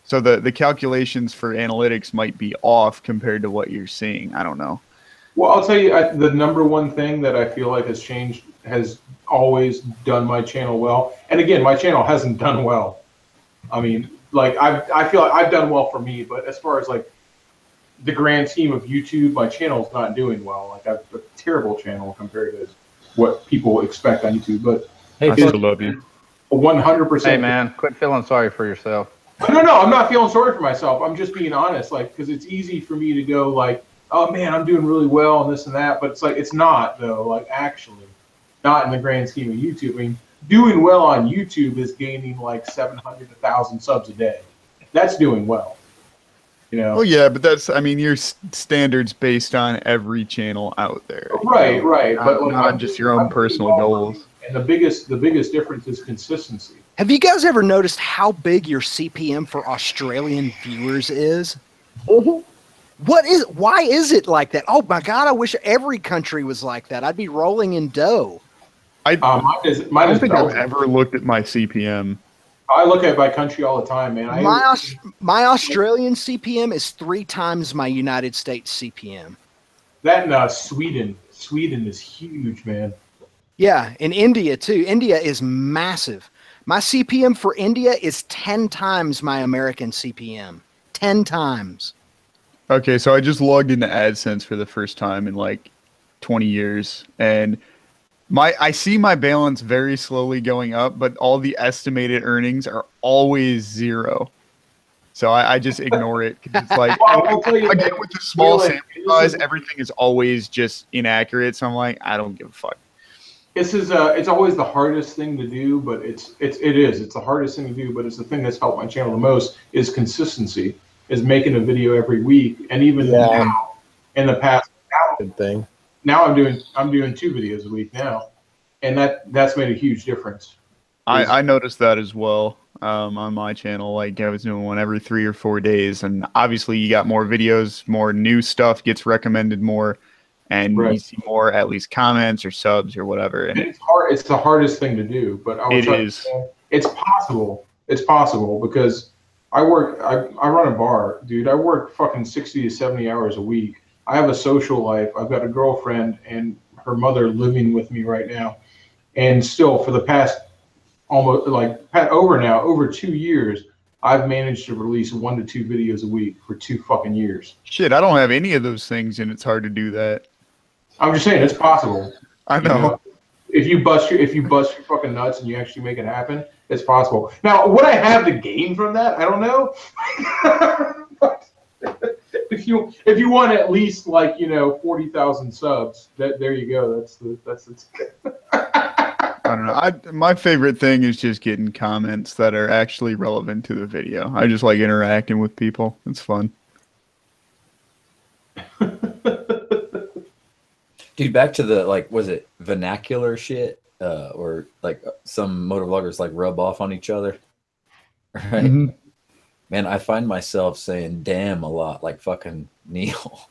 Speaker 7: So the calculations for analytics might be off compared to what you're seeing. I don't know.
Speaker 2: Well, I'll tell you, the number one thing that I feel like has always done my channel well. And again, my channel hasn't done well. I mean, like I feel like I've done well for me, but as far as like the grand scheme of YouTube, my channel's not doing well. Like I have a terrible channel compared to what people expect on YouTube. But
Speaker 3: Hey,
Speaker 7: I still love you.
Speaker 2: 100%.
Speaker 5: Hey, man, quit feeling sorry for yourself.
Speaker 2: No, I'm not feeling sorry for myself. I'm just being honest, like, because it's easy for me to go like, oh man, I'm doing really well and this and that, but it's like it's not though. Like actually, not in the grand scheme of YouTube. I mean, doing well on YouTube is gaining like 700 to 1,000 subs a day. That's doing well.
Speaker 7: Oh yeah, but that's your standards based on every channel out there.
Speaker 2: Right. But like,
Speaker 7: not just your own personal goals.
Speaker 2: And the biggest difference is consistency.
Speaker 4: Have you guys ever noticed how big your CPM for Australian viewers is? Why is it like that? Oh my God, I wish every country was like that. I'd be rolling in dough.
Speaker 7: I don't think I've ever looked at my CPM.
Speaker 2: I look at my country all the time, man.
Speaker 4: My Australian CPM is 3 times my United States CPM.
Speaker 2: That and Sweden. Sweden is huge, man.
Speaker 4: Yeah, and India too. India is massive. My CPM for India is 10 times my American CPM. 10 times.
Speaker 7: Okay, so I just logged into AdSense for the first time in like 20 years, and I see my balance very slowly going up, but all the estimated earnings are always 0. So I just ignore it. It's like, again, with the small sample size, everything is always just inaccurate. So I'm like, I don't give a fuck.
Speaker 2: It's always the hardest thing to do, but it's the hardest thing to do, but it's the thing that's helped my channel the most is consistency, is making a video every week. And even now, in the past,
Speaker 6: good thing.
Speaker 2: Now I'm doing 2 videos a week now, and that's made a huge difference.
Speaker 7: I noticed that as well on my channel. Like I was doing one every 3 or 4 days, and obviously you got more videos, more new stuff gets recommended more, and you see more at least comments or subs or whatever. And
Speaker 2: it's hard. It's the hardest thing to do, but it's possible. It's possible because I run a bar, dude. I work fucking 60 to 70 hours a week. I have a social life. I've got a girlfriend and her mother living with me right now. And still for the past over 2 years, I've managed to release 1 to 2 videos a week for 2 fucking years.
Speaker 7: Shit, I don't have any of those things, and it's hard to do that.
Speaker 2: I'm just saying it's possible.
Speaker 7: I know.
Speaker 2: If you bust your fucking nuts and you actually make it happen, it's possible. Now, would I have to gain from that? I don't know. But if you want at least 40,000 subs, there you go. That's
Speaker 7: I don't know. My favorite thing is just getting comments that are actually relevant to the video. I just like interacting with people. It's fun.
Speaker 3: Dude, back to the was it vernacular shit? Or some motovloggers rub off on each other. Right?
Speaker 7: Mm-hmm.
Speaker 3: Man, I find myself saying damn a lot, like fucking Neil.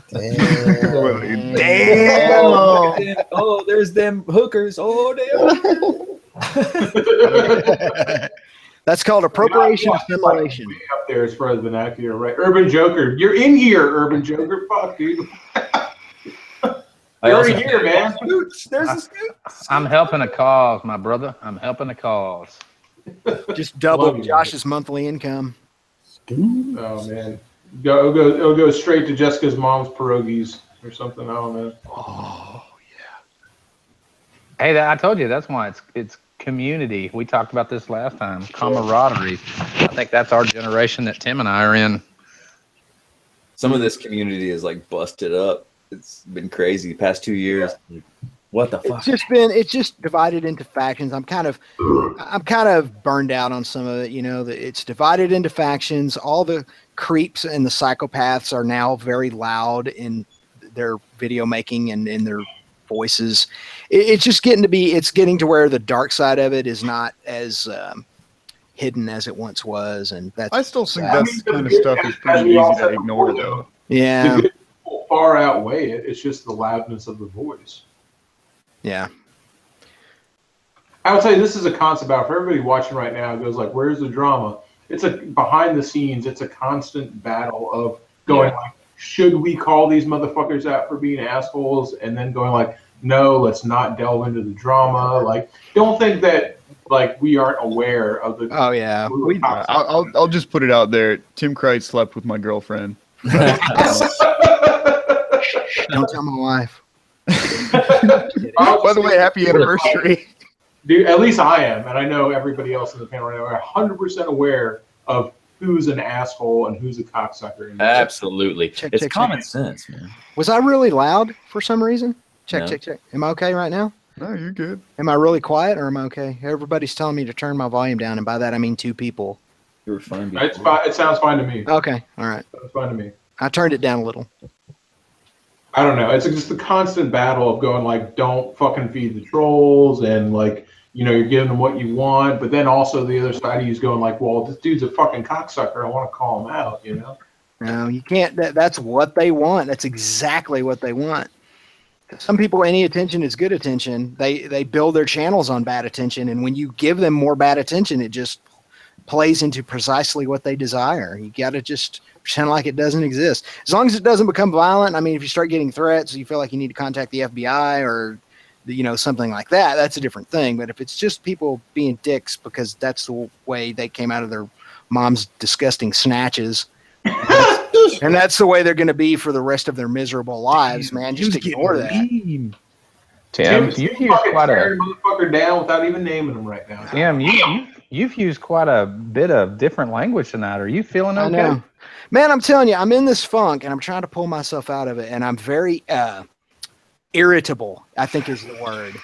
Speaker 6: Damn.
Speaker 4: Damn.
Speaker 3: Oh, there's them hookers. Oh, damn.
Speaker 4: That's called appropriation
Speaker 2: Like,
Speaker 4: assimilation.
Speaker 2: way up there as far as vernacular, right? Urban Joker. You're in here, Urban Joker. Fuck, dude. You're already here, man.
Speaker 3: There's a scoot.
Speaker 5: I'm helping a cause, my brother. I'm helping a cause.
Speaker 4: Just double
Speaker 2: Love you,
Speaker 4: Josh's monthly income.
Speaker 2: Oh man, it'll go straight to Jessica's mom's pierogies or something. I don't know.
Speaker 4: Oh,
Speaker 5: Hey, I told you that's why it's community. We talked about this last time. Camaraderie. I think that's our generation that Tim and I are in.
Speaker 3: Some of this community is like busted up. It's been crazy the past 2 years. What the fuck?
Speaker 4: it's just divided into factions. I'm kind of burned out on some of it. You know, it's divided into factions. All the creeps and the psychopaths are now very loud in their video making and in their voices. It's just getting to where the dark side of it is not as hidden as it once was, and that's.
Speaker 7: I still think that kind of stuff is pretty easy to ignore, though.
Speaker 4: Yeah.
Speaker 2: The people far outweigh it. It's just the loudness of the voice.
Speaker 4: Yeah.
Speaker 2: I would say this is a concept about for everybody watching right now. It goes like, "Where's the drama?" It's a behind the scenes. It's a constant battle of going like, "Should we call these motherfuckers out for being assholes?" And then going like, "No, let's not delve into the drama." Like, don't think that like we aren't aware of the.
Speaker 4: Oh yeah.
Speaker 7: I'll just put it out there. Tim Kreitz slept with my girlfriend.
Speaker 4: Don't tell my wife.
Speaker 7: By the way, happy anniversary.
Speaker 2: Dude, at least I am, and I know everybody else in the panel right now are 100% aware of who's an asshole and who's a cocksucker.
Speaker 3: Absolutely. It's
Speaker 4: check,
Speaker 3: common
Speaker 4: check.
Speaker 3: sense, man.
Speaker 4: Was I really loud for some reason? Check,
Speaker 3: No.
Speaker 4: check, check. Am I okay right now?
Speaker 7: No, you're good.
Speaker 4: Am I really quiet or am I okay? Everybody's telling me to turn my volume down, and by that I mean 2 people.
Speaker 3: You were fine.
Speaker 2: It's fine. It sounds fine to me.
Speaker 4: Okay, all right.
Speaker 2: It's fine to me.
Speaker 4: I turned it down a little.
Speaker 2: I don't know. It's just the constant battle of going like, don't fucking feed the trolls, and like, you know, you're giving them what you want, but then also the other side of you is going like, well, this dude's a fucking cocksucker. I want to call him out, you know?
Speaker 4: No, you can't. That's what they want. That's exactly what they want. Some people, any attention is good attention. They build their channels on bad attention, and when you give them more bad attention, it just plays into precisely what they desire. You got to just pretend like it doesn't exist. As long as it doesn't become violent. I mean, if you start getting threats, you feel like you need to contact the FBI or, you know, something like that, that's a different thing. But if it's just people being dicks because that's the way they came out of their mom's disgusting snatches, and that's the way they're going to be for the rest of their miserable lives, man, just ignore that.
Speaker 5: Tim, you've used quite a
Speaker 2: motherfucker down without even naming him right now.
Speaker 5: Tim, you've used quite a bit of different language tonight. Are you feeling okay?
Speaker 4: I know. Man, I'm telling you, I'm in this funk and I'm trying to pull myself out of it, and I'm very irritable, I think is the word.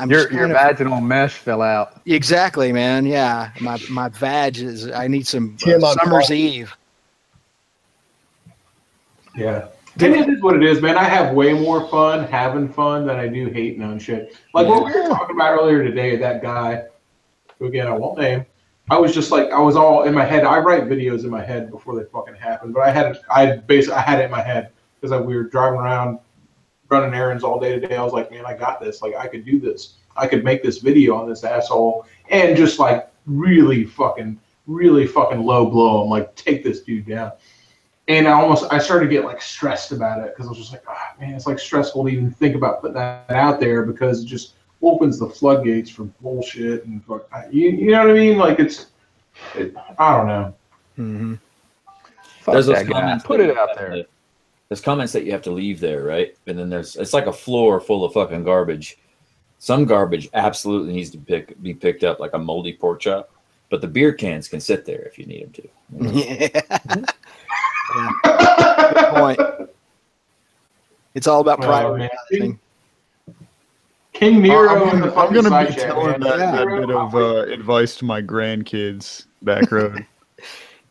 Speaker 5: Your vaginal mesh fell out.
Speaker 4: Exactly, man. Yeah, my vag is. I need some
Speaker 6: Tim,
Speaker 4: summer's eve.
Speaker 2: Yeah. And it is what it is, man. I have way more fun having fun than I do hating on shit. Like what we were talking about earlier today, that guy, who again I won't name. I was just like, I was all in my head. I write videos in my head before they fucking happen, but I had it in my head because we were driving around, running errands all day today. I was like, man, I got this. Like, I could do this. I could make this video on this asshole and just like really fucking low blow him, like take this dude down. And I started to get like stressed about it because I was just like, man, it's like stressful to even think about putting that out there because it just opens the floodgates for bullshit and you know what I mean? Like I don't know.
Speaker 4: Mm-hmm.
Speaker 3: There's those
Speaker 5: that guy.
Speaker 3: comments.
Speaker 5: Put it out there.
Speaker 3: There's comments that you have to leave there, right? And then it's like a floor full of fucking garbage. Some garbage absolutely needs to be picked up, like a moldy pork chop. But the beer cans can sit there if you need them to.
Speaker 4: Yeah. Good point. It's all about prioritizing.
Speaker 2: King Nero.
Speaker 7: I'm going to be telling that bit of advice to my grandkids back road.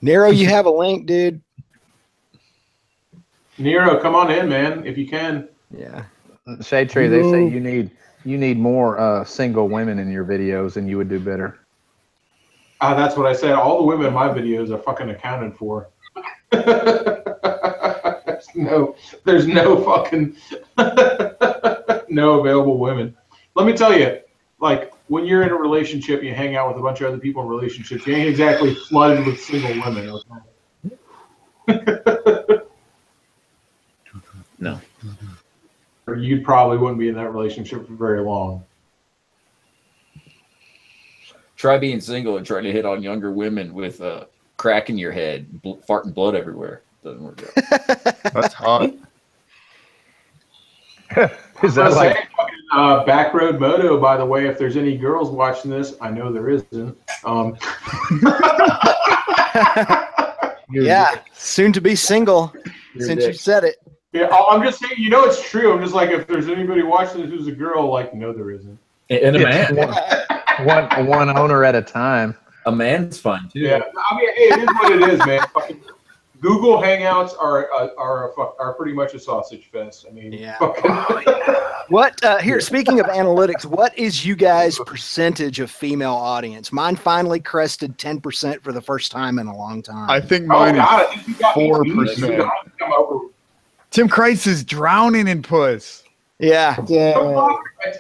Speaker 4: Nero, you have a link, dude.
Speaker 2: Nero, come on in, man, if you can.
Speaker 4: Yeah.
Speaker 5: Shadetree, they say you need more single women in your videos, and you would do better.
Speaker 2: That's what I said. All the women in my videos are fucking accounted for. there's no fucking no available women. Let me tell you, like when you're in a relationship, you hang out with a bunch of other people in relationships. You ain't exactly flooded with single women. Okay?
Speaker 3: No.
Speaker 2: Or you probably wouldn't be in that relationship for very long.
Speaker 3: Try being single and trying to hit on younger women with a crack in your head, farting blood everywhere. Doesn't work out.
Speaker 7: That's hot.
Speaker 5: Is that like
Speaker 2: Back Road Moto, by the way, if there's any girls watching this, I know there isn't.
Speaker 4: Yeah, soon to be single. Since you said it.
Speaker 2: Yeah, I'm just saying, you know it's true. I'm just like, if there's anybody watching this who's a girl, like, no, there isn't.
Speaker 3: And a man.
Speaker 5: one owner at a time.
Speaker 3: A man's fine too.
Speaker 2: Yeah, I mean, hey, it is what it is, man. Fucking Google Hangouts are pretty much a sausage fest. I mean,
Speaker 4: Yeah.
Speaker 2: fucking
Speaker 4: What here? Speaking of analytics, what is you guys' percentage of female audience? Mine finally crested 10% for the first time in a long time.
Speaker 7: I think
Speaker 2: oh
Speaker 7: mine
Speaker 2: god, I
Speaker 7: is
Speaker 2: think you got me beat. You
Speaker 7: 4%.
Speaker 2: gotta come over.
Speaker 7: Tim Kreitz is drowning in puss.
Speaker 4: yeah,
Speaker 6: Yeah.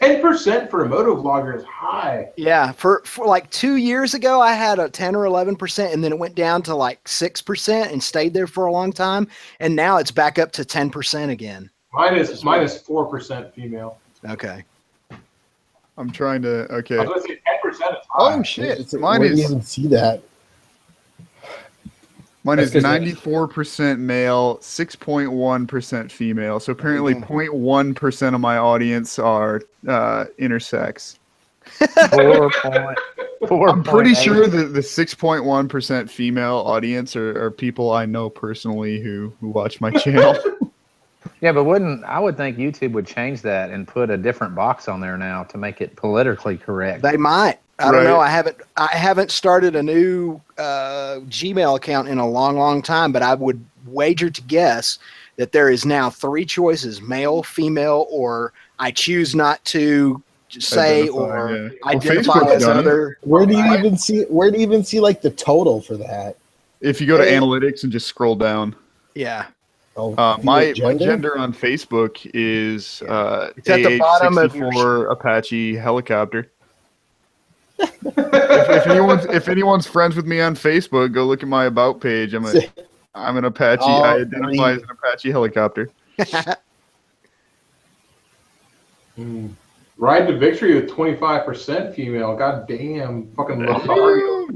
Speaker 2: 10% for a moto vlogger is high.
Speaker 4: yeah. For like 2 years ago, I had a 10 or 11%, and then it went down to like 6% and stayed there for a long time, and now it's back up to 10% again.
Speaker 2: Mine is 4% female.
Speaker 4: Okay.
Speaker 7: I'm trying to.
Speaker 2: I
Speaker 7: Okay.
Speaker 2: was gonna say 10% is high.
Speaker 7: Oh shit!
Speaker 6: It's-
Speaker 7: Mine
Speaker 6: where do you
Speaker 7: is
Speaker 6: even see that?
Speaker 7: mine is
Speaker 3: That's 'cause
Speaker 7: 94% male, 6.1% female. So apparently 0.1% of my audience are intersex.
Speaker 5: 4.4.
Speaker 7: I'm pretty sure that the 6.1% female audience are people I know personally who watch my channel.
Speaker 5: Yeah, but I would think YouTube would change that and put a different box on there now to make it politically correct.
Speaker 4: They might. I don't
Speaker 7: Right.
Speaker 4: know. I haven't started a new Gmail account in a long, long time, but I would wager to guess that there is now 3 choices: male, female, or I choose not to say
Speaker 7: Identify,
Speaker 4: or
Speaker 7: yeah. Well,
Speaker 4: identify
Speaker 7: Facebook's
Speaker 4: as
Speaker 7: done it.
Speaker 4: other.
Speaker 6: Where do you even see? Where do you even see like the total for that?
Speaker 7: If you go to
Speaker 6: Hey.
Speaker 7: analytics and just scroll down,
Speaker 4: Yeah.
Speaker 6: Oh,
Speaker 7: my
Speaker 6: gender?
Speaker 7: gender on Facebook is
Speaker 4: It's at the bottom of your
Speaker 7: AH-64 Apache helicopter. if anyone's friends with me on Facebook, go look at my about page. I'm an Apache.
Speaker 6: Oh,
Speaker 7: I identify as an Apache helicopter.
Speaker 2: Ride to victory with 25% female. God damn, fucking Lothario.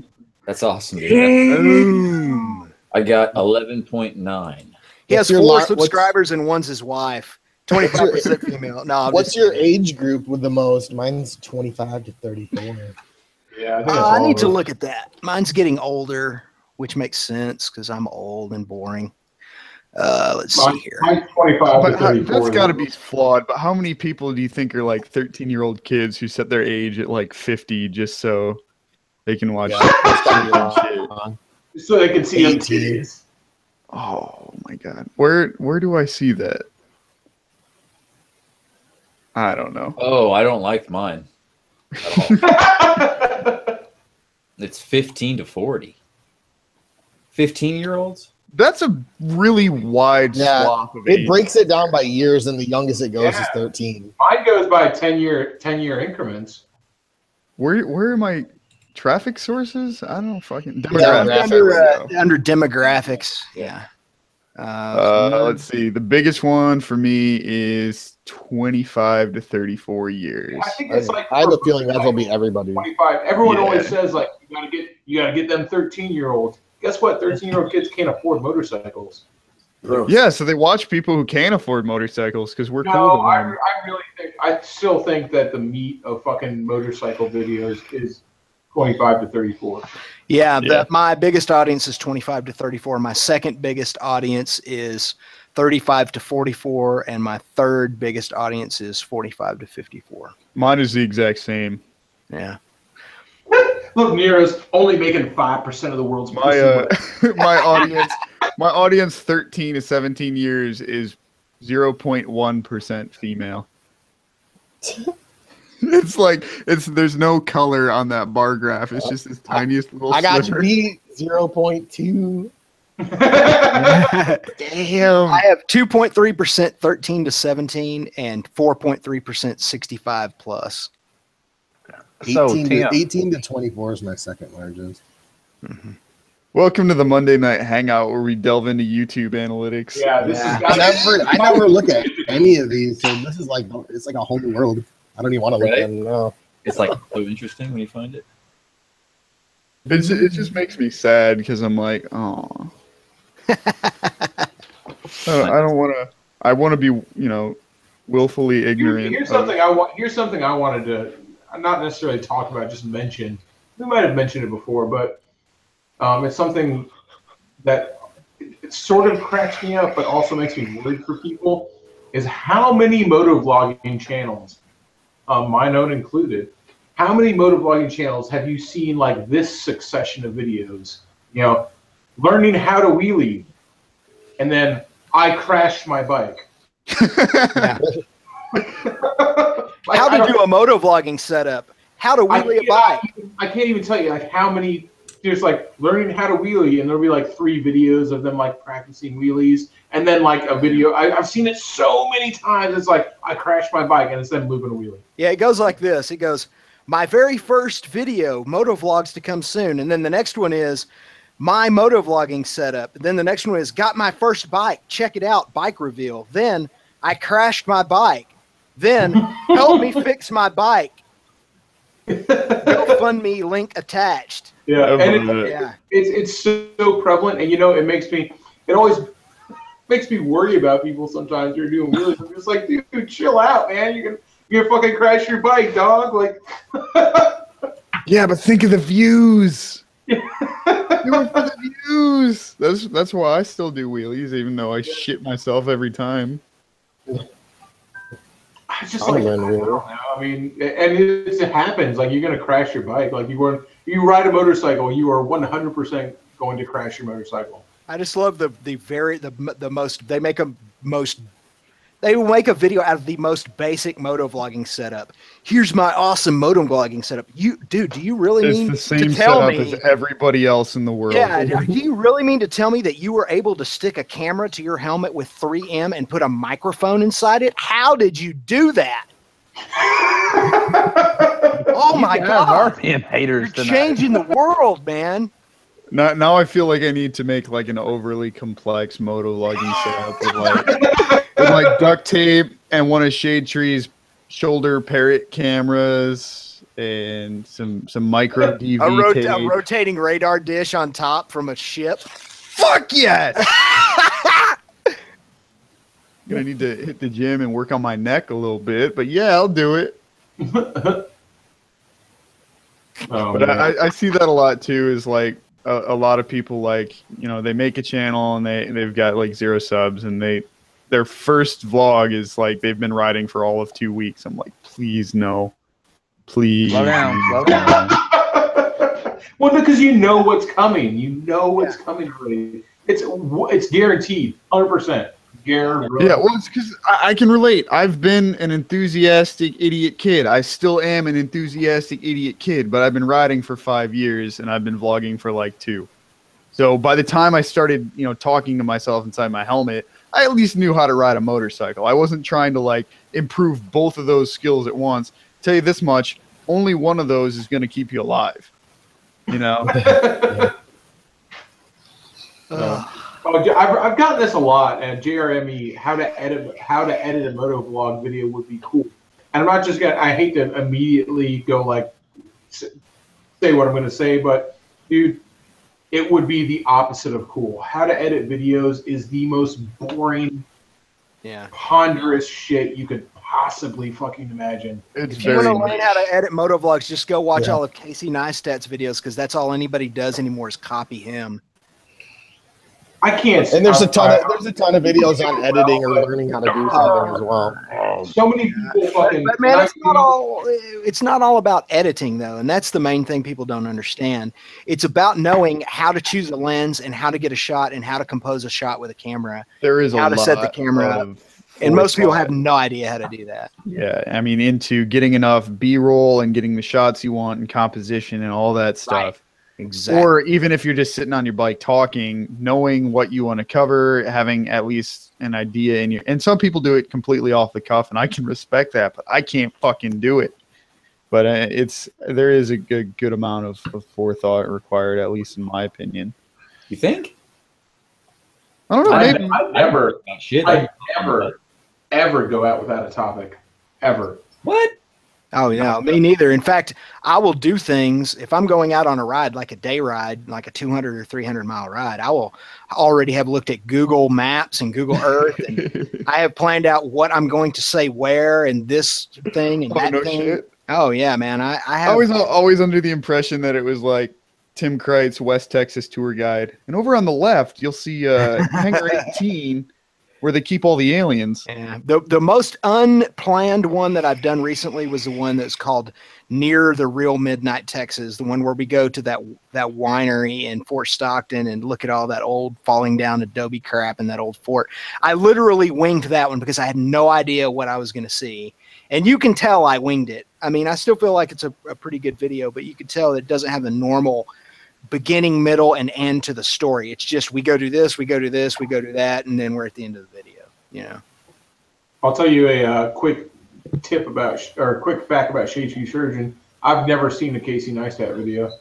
Speaker 3: That's awesome, dude.
Speaker 4: Boom.
Speaker 3: I got 11.9.
Speaker 4: He has
Speaker 6: What's your
Speaker 4: 4
Speaker 6: what's-
Speaker 4: subscribers and one's his wife. 25% female. No, I'm
Speaker 6: What's
Speaker 4: just
Speaker 6: your
Speaker 4: kidding.
Speaker 6: age group with the most? Mine's 25 to 34.
Speaker 2: Yeah, I think that's
Speaker 4: I
Speaker 2: all
Speaker 4: need to
Speaker 2: of it.
Speaker 4: look at that. Mine's getting older, which makes sense because I'm old and boring. Let's see here.
Speaker 2: Mine's 25
Speaker 7: But
Speaker 2: to 34.
Speaker 7: that's got to be flawed. But how many people do you think are like 13-year-old kids who set their age at like 50 just so they can watch stupid shit?
Speaker 2: So they can see them
Speaker 6: 18.
Speaker 2: titties.
Speaker 7: Oh my god. Where do I see that? I don't know.
Speaker 3: Oh, I don't like mine. At all. It's 15 to 40. 15-year-olds?
Speaker 7: That's a really wide
Speaker 6: Yeah,
Speaker 7: swath of
Speaker 6: It
Speaker 7: age.
Speaker 6: breaks it down by years, and the youngest it goes is
Speaker 2: Yeah.
Speaker 6: 13.
Speaker 2: Mine goes by 10-year increments.
Speaker 7: Where are my traffic sources? I don't fucking
Speaker 6: Yeah,
Speaker 7: demographics.
Speaker 4: Under demographics. Yeah.
Speaker 7: Let's see. The biggest one for me is 25 to 34 years.
Speaker 2: I think it's like
Speaker 6: I have a feeling that'll be everybody.
Speaker 2: 25. Everyone
Speaker 7: Yeah.
Speaker 2: always says like you gotta get them 13-year-olds. Guess what? 13-year-old kids can't afford motorcycles.
Speaker 7: Yeah, so they watch people who can afford motorcycles because we're cool
Speaker 2: No,
Speaker 7: to
Speaker 2: I
Speaker 7: them.
Speaker 2: really think I still think that the meat of fucking motorcycle videos is 25 to 34.
Speaker 4: Yeah,
Speaker 7: Yeah.
Speaker 4: my biggest audience is 25 to 34. My second biggest audience is 35 to 44, and my third biggest audience is 45 to 54.
Speaker 7: Mine is the exact same.
Speaker 4: Yeah.
Speaker 2: Look, Nero's only making 5% of the world's
Speaker 7: My
Speaker 2: pussy.
Speaker 7: my audience 13 to 17 years is 0.1% female. There's no color on that bar graph. It's just this tiniest little
Speaker 6: I got you
Speaker 7: sliver.
Speaker 6: beat 0.2.
Speaker 4: Damn. I have 2.3% 13 to 17 and 4.3% 65 plus.
Speaker 5: So
Speaker 6: 18 to 24 is my second largest.
Speaker 4: Mm-hmm.
Speaker 7: Welcome to the Monday Night Hangout where we delve into YouTube analytics.
Speaker 2: Yeah, this is.
Speaker 6: I never look at any of these, so this is like it's like a whole new world. I don't even want to look at them. No.
Speaker 3: It's like so interesting when you find it.
Speaker 7: It just makes me sad because I'm like, oh, I don't want to. I want to be, willfully ignorant.
Speaker 2: Here's something I want. Here's something I wanted to not necessarily talk about, just mention. We might have mentioned it before, but it's something that it sort of cracks me up, but also makes me worried for people. Is how many motovlogging channels, mine own included, how many motovlogging channels have you seen like this succession of videos? Learning how to wheelie, and then I crashed my bike.
Speaker 4: How to do a motovlogging setup. How to wheelie a bike.
Speaker 2: I can't even tell you like how many. There's like learning how to wheelie, and there'll be like 3 videos of them like practicing wheelies, and then like a video. I've seen it so many times. It's like I crashed my bike, and it's them looping a wheelie.
Speaker 4: Yeah, it goes like this. It goes, my very first video, motovlogs to come soon, and then the next one is my motovlogging setup. Then the next one is got my first bike. Check it out, bike reveal. Then I crashed my bike. Then help me fix my bike. GoFundMe link attached.
Speaker 2: Yeah, and it's so prevalent, and it always makes me worry about people sometimes who are doing wheelies. I'm just like, dude, chill out, man. You're gonna fucking crash your bike, dog. Like,
Speaker 7: yeah, but think of the views. Do it for the views. That's why I still do wheelies, even though I shit myself every time.
Speaker 2: It's just like, I don't know. I mean, and it happens. Like, you're gonna crash your bike. Like, you ride a motorcycle, you are 100% going to crash your motorcycle.
Speaker 4: I just love the most. They will make a video out of the most basic motovlogging setup. Here's my awesome motovlogging setup. Do you really mean
Speaker 7: the same
Speaker 4: to tell
Speaker 7: setup
Speaker 4: me
Speaker 7: as everybody else in the world?
Speaker 4: Yeah, do you really mean to tell me that you were able to stick a camera to your helmet with 3M and put a microphone inside it? How did you do that? Oh my God!
Speaker 5: Are being haters
Speaker 4: You're
Speaker 5: tonight.
Speaker 4: changing the world, man.
Speaker 7: Now I feel like I need to make like an overly complex motovlogging setup with like duct tape and one of Shadetree's shoulder parrot cameras and some micro DV tape.
Speaker 4: A rotating radar dish on top from a ship.
Speaker 7: Fuck yes! Gonna need to hit the gym and work on my neck a little bit, but yeah, I'll do it. But I see that a lot too. Is like a lot of people like they make a channel and they've got like 0 subs and their first vlog is like they've been riding for all of 2 weeks. I'm like, please no, please.
Speaker 5: Slow down.
Speaker 2: Well, because you know what's coming. You know what's coming already. It's guaranteed, 100%.
Speaker 7: Yeah, well, it's because I can relate. I've been an enthusiastic idiot kid. I still am an enthusiastic idiot kid, but I've been riding for 5 years and I've been vlogging for like 2. So by the time I started, talking to myself inside my helmet, I at least knew how to ride a motorcycle. I wasn't trying to like improve both of those skills at once. Tell you this much, only one of those is going to keep you alive.
Speaker 2: I've gotten this a lot at JRME. How to edit a motovlog video would be cool. And I'm not just gonna. I hate to immediately go like say what I'm gonna say, but dude, it would be the opposite of cool. How to edit videos is the most boring, ponderous shit you could possibly fucking imagine.
Speaker 4: If you want to learn how to edit motovlogs, just go watch all of Casey Neistat's videos because that's all anybody does anymore is copy him.
Speaker 2: I can't.
Speaker 6: And there's a ton of videos on editing or learning how to do something as well.
Speaker 2: So many people fucking.
Speaker 4: But man, it's not all about editing though, and that's the main thing people don't understand. It's about knowing how to choose a lens and how to get a shot and how to compose a shot with a camera.
Speaker 7: There is
Speaker 4: how to set the camera up. And most people have no idea how to do that.
Speaker 7: Yeah, I mean, into getting enough B-roll and getting the shots you want and composition and all that stuff.
Speaker 4: Exactly.
Speaker 7: Or even if you're just sitting on your bike talking, knowing what you want to cover, having at least an idea in your. And some people do it completely off the cuff, and I can respect that, but I can't fucking do it. But there is a good amount of forethought required, at least in my opinion.
Speaker 3: You think?
Speaker 7: I don't know.
Speaker 2: I never, ever go out without a topic, ever.
Speaker 3: What?
Speaker 4: Oh, yeah, me neither. In fact, I will do things if I'm going out on a ride, like a day ride, like a 200 or 300 mile ride. I will already have looked at Google Maps and Google Earth, and I have planned out what I'm going to say where and this thing and that thing.
Speaker 7: Shit.
Speaker 4: Oh yeah, man. I have
Speaker 7: always under the impression that it was like Tim Kreitz, West Texas tour guide, and over on the left you'll see Hangar 18. Where they keep all the aliens.
Speaker 4: Yeah. The most unplanned one that I've done recently was the one that's called Near the Real Midnight Texas, the one where we go to that winery in Fort Stockton and look at all that old falling down adobe crap in that old fort. I literally winged that one because I had no idea what I was going to see. And you can tell I winged it. I mean, I still feel like it's a pretty good video, but you can tell it doesn't have the normal beginning, middle, and end to the story. It's just we go do this, we go do this, we go do that, and then we're at the end of the video. You know.
Speaker 2: I'll tell you a quick tip about or a quick fact about Shadetree Surgeon. I've never seen a Casey Neistat video.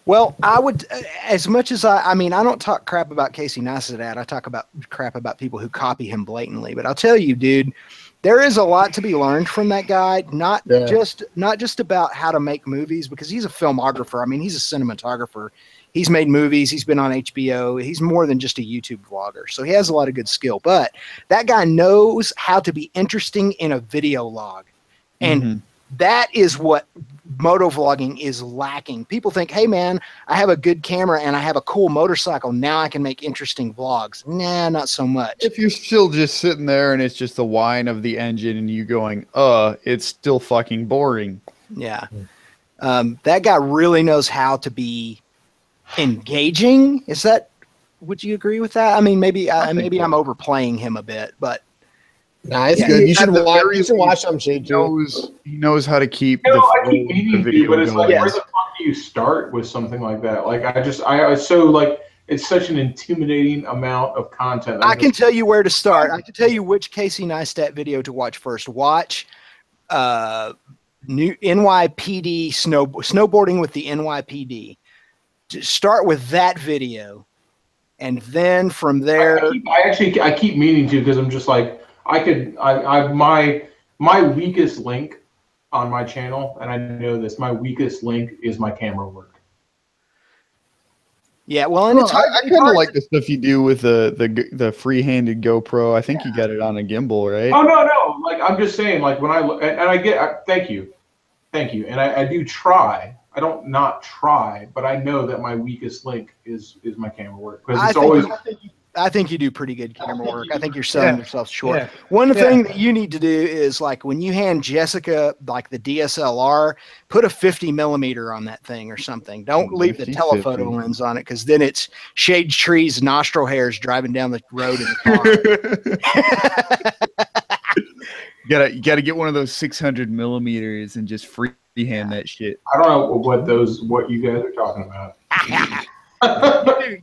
Speaker 4: Well, I would, as much as I mean, I don't talk crap about Casey Neistat. I talk about crap about people who copy him blatantly. But I'll tell you, dude, there is a lot to be learned from that guy. Not just about how to make movies, because he's a filmographer. I mean, he's a cinematographer. He's made movies. He's been on HBO. He's more than just a YouTube vlogger. So he has a lot of good skill. But that guy knows how to be interesting in a video log. And that is what motovlogging is lacking. People think, hey, man, I have a good camera and I have a cool motorcycle. Now I can make interesting vlogs. Nah, not so much.
Speaker 7: If you're still just sitting there and it's just the whine of the engine and you going, it's still fucking boring.
Speaker 4: Yeah. That guy really knows how to be engaging. Would you agree with that? I mean, maybe I'm overplaying him a bit, but
Speaker 6: nah, it's good. You should watch some Shadetree.
Speaker 7: He knows how to keep
Speaker 2: I keep meaning to, but it's like, where the fuck do you start with something like that? Like, it's such an intimidating amount of content.
Speaker 4: I can tell you where to start. I can tell you which Casey Neistat video to watch first. Watch new NYPD snowboarding with the NYPD. Just start with that video, and then from there,
Speaker 2: I keep meaning to, because I'm just like, my weakest link on my channel, and I know this, my weakest link is my camera work.
Speaker 4: Yeah, well, and
Speaker 7: I kind of like the stuff you do with the free-handed GoPro. I think you got it on a gimbal, right?
Speaker 2: Oh no! Like, I'm just saying, like, when I look, and I get, thank you, and I do try. I don't not try, but I know that my weakest link is my camera work, because it's always.
Speaker 4: I think you do pretty good camera work. I think you're selling yourself short. Yeah. One thing that you need to do is, like, when you hand Jessica like the DSLR, put a 50 millimeter on that thing or something. Don't leave the telephoto lens on it, because then it's Shadetree's nostril hairs driving down the road in the car.
Speaker 7: You gotta get one of those 600 millimeters and just freehand that shit.
Speaker 2: I don't know what you guys are talking about.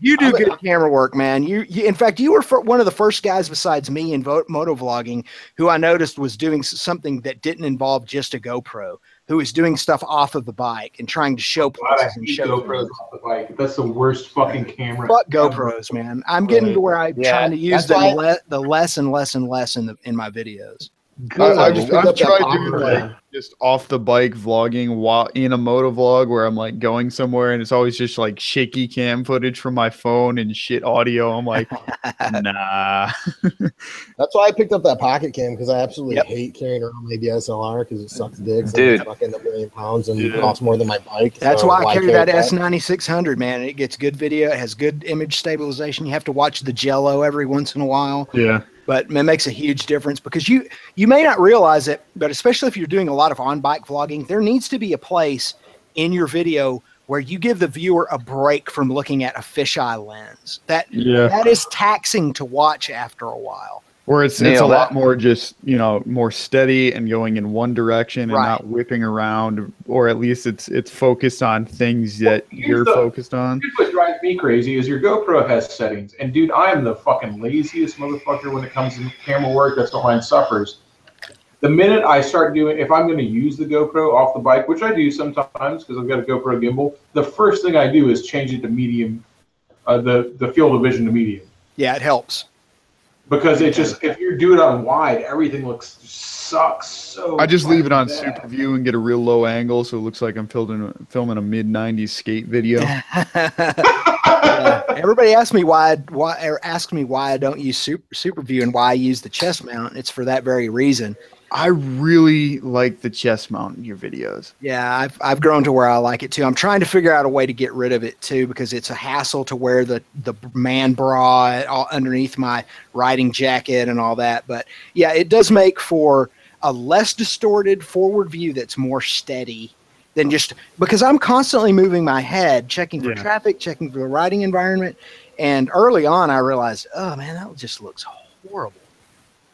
Speaker 4: You do good camera work, man. You in fact, you were one of the first guys besides me in motovlogging who I noticed was doing something that didn't involve just a GoPro, who was doing stuff off of the bike and trying to show places and show
Speaker 2: GoPros off the bike. That's the worst fucking camera.
Speaker 4: Fuck GoPros, man. I'm getting to where I'm trying to use them less and less in my videos.
Speaker 7: I've tried doing like just off the bike vlogging while in a motovlog where I'm like going somewhere, and it's always just like shaky cam footage from my phone and shit audio. I'm like, nah.
Speaker 6: That's why I picked up that pocket cam, because I absolutely hate carrying around my DSLR because it sucks dicks.
Speaker 5: Dude,
Speaker 6: it's fucking $1 million and it costs more than my bike.
Speaker 4: That's why I carry that S9600, man. It gets good video. It has good image stabilization. You have to watch the Jello every once in a while.
Speaker 7: Yeah.
Speaker 4: But it makes a huge difference, because you may not realize it, but especially if you're doing a lot of on-bike vlogging, there needs to be a place in your video where you give the viewer a break from looking at a fisheye lens. That is taxing to watch after a while.
Speaker 7: Where it's a lot more just, you know, more steady and going in one direction and not whipping around, or at least it's focused on things that you're focused on.
Speaker 2: Here's what drives me crazy is your GoPro has settings. And dude, I am the fucking laziest motherfucker when it comes to camera work. That's what mine suffers. The minute I start doing, if I'm going to use the GoPro off the bike, which I do sometimes because I've got a GoPro gimbal, the first thing I do is change it to medium, the field of vision to medium.
Speaker 4: Yeah, it helps.
Speaker 2: Because it just, if you do it on wide, everything sucks so
Speaker 7: I just leave it on
Speaker 2: bad.
Speaker 7: super view and get a real low angle so it looks like I'm filming a mid-90s skate video.
Speaker 4: Everybody asks me why I don't use super view and why I use the chest mount. It's for that very reason.
Speaker 7: I really like the chest mount in your videos.
Speaker 4: Yeah, I've grown to where I like it too. I'm trying to figure out a way to get rid of it too because it's a hassle to wear the man bra all underneath my riding jacket and all that. But yeah, it does make for a less distorted forward view that's more steady than just because I'm constantly moving my head, checking for traffic, checking for the riding environment. And early on, I realized, oh man, that just looks horrible.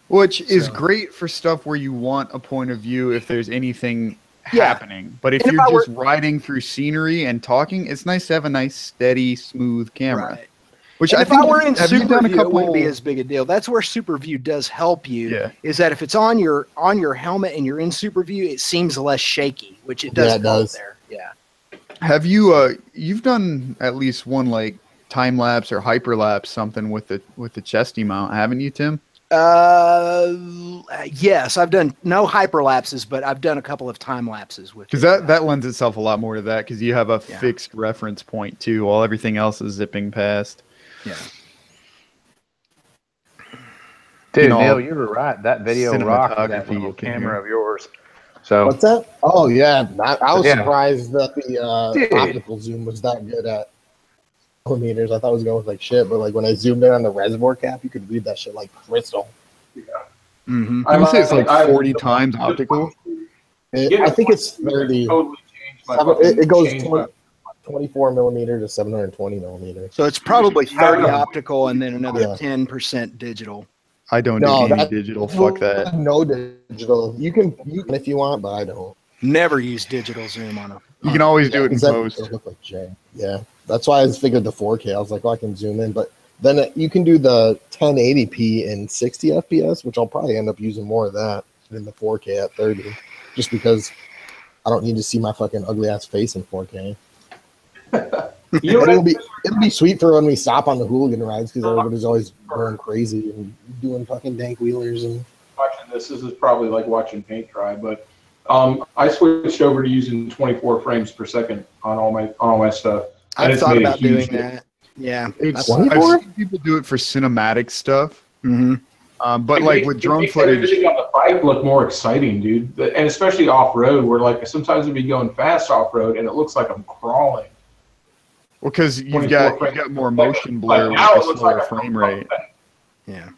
Speaker 7: Which is great for stuff where you want a point of view if there's anything happening. But if you're just riding through scenery and talking, it's nice to have a nice, steady, smooth camera.
Speaker 4: Right.
Speaker 7: Which
Speaker 4: and
Speaker 7: I
Speaker 4: if
Speaker 7: think
Speaker 4: I were in super view, it wouldn't be
Speaker 7: couple.
Speaker 4: as big a deal. That's where super view does help you.
Speaker 7: Yeah.
Speaker 4: Is that if it's on your helmet and you're in super view, it seems less shaky, which it does.
Speaker 6: Yeah, it does.
Speaker 4: There. Yeah.
Speaker 7: Have you you've done at least one like time lapse or hyperlapse something with the chesty mount, haven't you, Tim?
Speaker 4: Yes, I've done no hyperlapses, but I've done a couple of time lapses with.
Speaker 7: Because that lends itself a lot more to that because you have a fixed reference point too, while everything else is zipping past.
Speaker 4: Yeah.
Speaker 5: Dude, Neil, you were right. That video rocked that little camera of yours. So
Speaker 6: what's that? Oh yeah, I was surprised that the optical zoom was that good at millimeters. I thought it was going with like shit, but like when I zoomed in on the reservoir cap, you could read that shit like crystal.
Speaker 2: Yeah.
Speaker 7: Mm-hmm. I would say it's like 40 times optical.
Speaker 6: I think it's 30.
Speaker 2: Totally changed
Speaker 6: it goes 24 millimeter to 720 millimeter.
Speaker 4: So it's probably 30 optical and then another 10% digital.
Speaker 7: I don't do any digital. Fuck that.
Speaker 6: No digital. You can if you want, but I don't.
Speaker 4: Never use digital zoom on them.
Speaker 7: You can always do it in post.
Speaker 6: Look like Jay. Yeah, that's why I figured the 4K. I was like, I can zoom in, but then you can do the 1080p in 60 FPS, which I'll probably end up using more of that than the 4K at 30, just because I don't need to see my fucking ugly ass face in 4K. It'll be sweet for when we stop on the hooligan rides because everybody's always going crazy and doing fucking dank wheelers and
Speaker 2: watching this. This is probably like watching paint dry, but I switched over to using 24 frames per second on all my stuff.
Speaker 4: I've thought about doing that. Yeah,
Speaker 7: I've seen people do it for cinematic stuff.
Speaker 4: Mm-hmm.
Speaker 7: But like with drone footage,
Speaker 2: everything on the bike look more exciting, dude. And especially off road, where like sometimes we'd be going fast off road, and it looks like I'm crawling.
Speaker 7: Well, because you've got more motion blur with a slower frame rate.
Speaker 4: Yeah.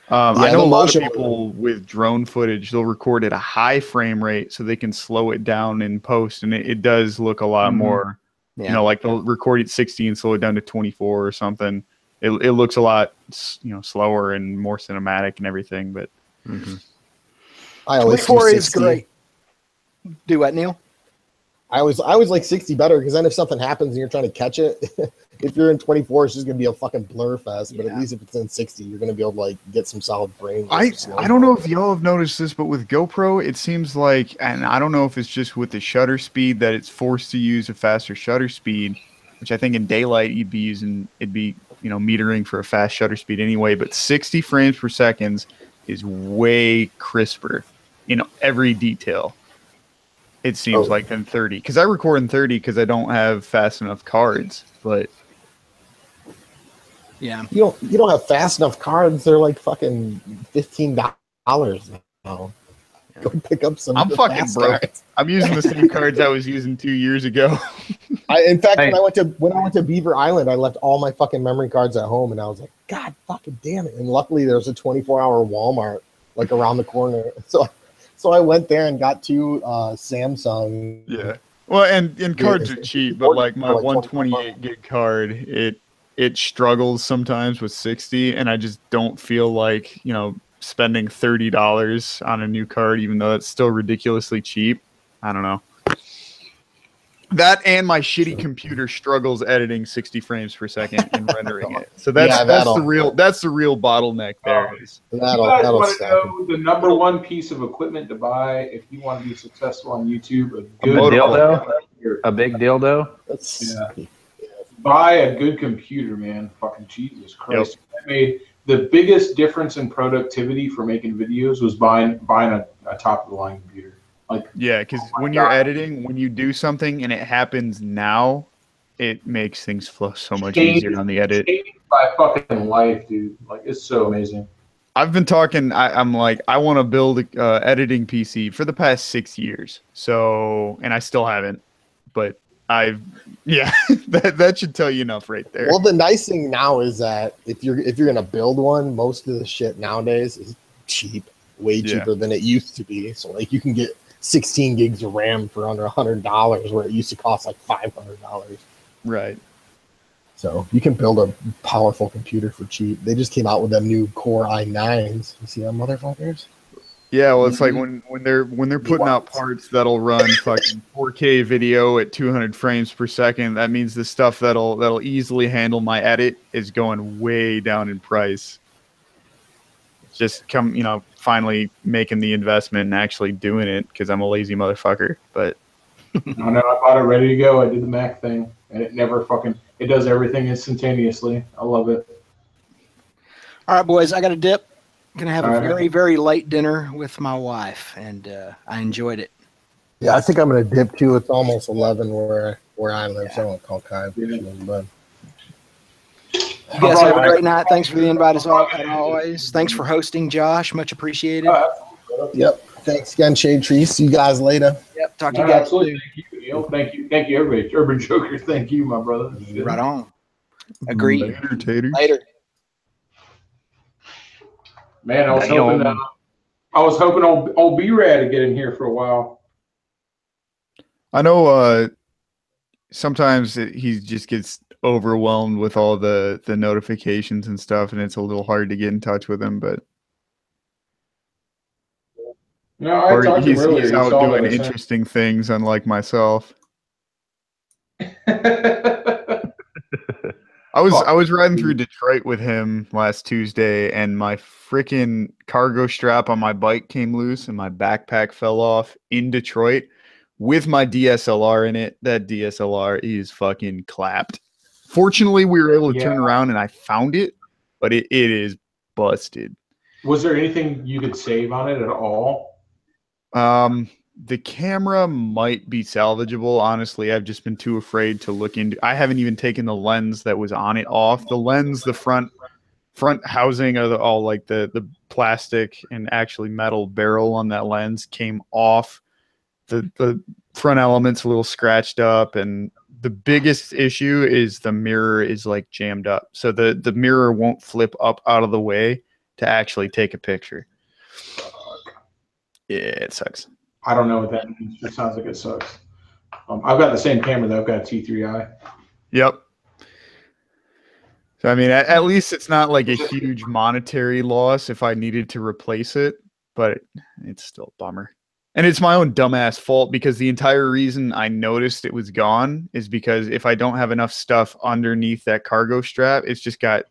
Speaker 7: I know a lot of people with drone footage, they'll record at a high frame rate so they can slow it down in post, and it does look a lot more. You know, like they'll record at 60 and slow it down to 24 or something. It looks a lot, slower and more cinematic and everything. But
Speaker 4: 24 is great. Do what, Neil?
Speaker 6: I always like 60 better because then if something happens and you're trying to catch it, if you're in 24, it's just gonna be a fucking blur fest. But at least if it's in 60, you're gonna be able to like get some solid frames.
Speaker 7: I don't know if y'all have noticed this, but with GoPro, it seems like, and I don't know if it's just with the shutter speed that it's forced to use a faster shutter speed, which I think in daylight it'd be metering for a fast shutter speed anyway. But 60 frames per second is way crisper in every detail. It seems like than 30 because I record in 30 because I don't have fast enough cards. But
Speaker 6: you don't have fast enough cards. They're like fucking $15 now. Go pick up some.
Speaker 7: I'm fucking broke. Cards. I'm using the same cards I was using 2 years ago.
Speaker 6: In fact, when I went to Beaver Island, I left all my fucking memory cards at home, and I was like, God fucking damn it! And luckily, there's a 24-hour Walmart like around the corner, So I went there and got 2 Samsung.
Speaker 7: Yeah. Well, and cards are cheap, but like my 128 gig card, it struggles sometimes with 60, and I just don't feel like spending $30 on a new card, even though it's still ridiculously cheap. I don't know. That and my shitty computer struggles editing 60 frames per second and rendering it. So that's the real bottleneck there.
Speaker 2: You guys want to know the number one piece of equipment to buy if you want to be successful on YouTube?
Speaker 5: A dildo? A big dildo?
Speaker 2: Yeah. Buy a good computer, man. Fucking Jesus Christ. Yep. I made the biggest difference in productivity for making videos was buying a top of the line computer. Like,
Speaker 7: yeah, because when you're editing, when you do something and it happens now, it makes things flow so much easier on the edit.
Speaker 2: Changed my fucking life, dude. Like, it's so amazing.
Speaker 7: I've been talking. I'm like, I want to build a editing PC for the past 6 years. So, and I still haven't, but that should tell you enough right there.
Speaker 6: Well, the nice thing now is that if you're gonna build one, most of the shit nowadays is cheap, way cheaper than it used to be. So like you can get 16 gigs of RAM for under $100, where it used to cost like $500.
Speaker 7: Right.
Speaker 6: So you can build a powerful computer for cheap. They just came out with them new Core i9s. You see them motherfuckers?
Speaker 7: Yeah, well, it's like when they're putting out parts that'll run fucking 4K video at 200 frames per second. That means the stuff that'll easily handle my edit is going way down in price. Just finally making the investment and actually doing it because I'm a lazy motherfucker. But
Speaker 2: no, I bought it ready to go. I did the Mac thing, and it never it does everything instantaneously. I love it.
Speaker 4: All right, boys, I got a dip. Gonna have a very, very late dinner with my wife, and I enjoyed it.
Speaker 6: Yeah, I think I'm gonna dip too. It's almost 11 where I live, so I won't call Kai. But
Speaker 4: you guys have a great night. Thanks for the invite as always. Thanks for hosting, Josh. Much appreciated.
Speaker 6: Yep. Thanks again, Shadetree. See you guys later.
Speaker 4: Yep. Talk to you guys.
Speaker 2: Absolutely. Thank you. Thank you, everybody. Urban Joker. Thank you, my brother.
Speaker 4: Right on. Agreed.
Speaker 6: Later.
Speaker 2: Man, I was hoping old B-Rad to get in here for a while.
Speaker 7: I know sometimes he just gets overwhelmed with all the notifications and stuff, and it's a little hard to get in touch with him, but he's out doing interesting things, unlike myself. I was riding through Detroit with him last Tuesday, and my freaking cargo strap on my bike came loose, and my backpack fell off in Detroit with my DSLR in it. That DSLR is fucking clapped. Fortunately, we were able to turn around, and I found it, but it is busted.
Speaker 2: Was there anything you could save on it at all?
Speaker 7: The camera might be salvageable. Honestly, I've just been too afraid to look into. I haven't even taken the lens that was on it off. The lens, the front housing of all like the plastic and actually metal barrel on that lens came off. The front element's a little scratched up, and the biggest issue is the mirror is like jammed up. So the mirror won't flip up out of the way to actually take a picture. Yeah, it sucks.
Speaker 2: I don't know what that means. It sounds like it sucks. I've got the same camera though. I've got a T3i.
Speaker 7: Yep. So I mean, at least it's not like a huge monetary loss if I needed to replace it, but it's still a bummer. And it's my own dumbass fault, because the entire reason I noticed it was gone is because if I don't have enough stuff underneath that cargo strap, it's just got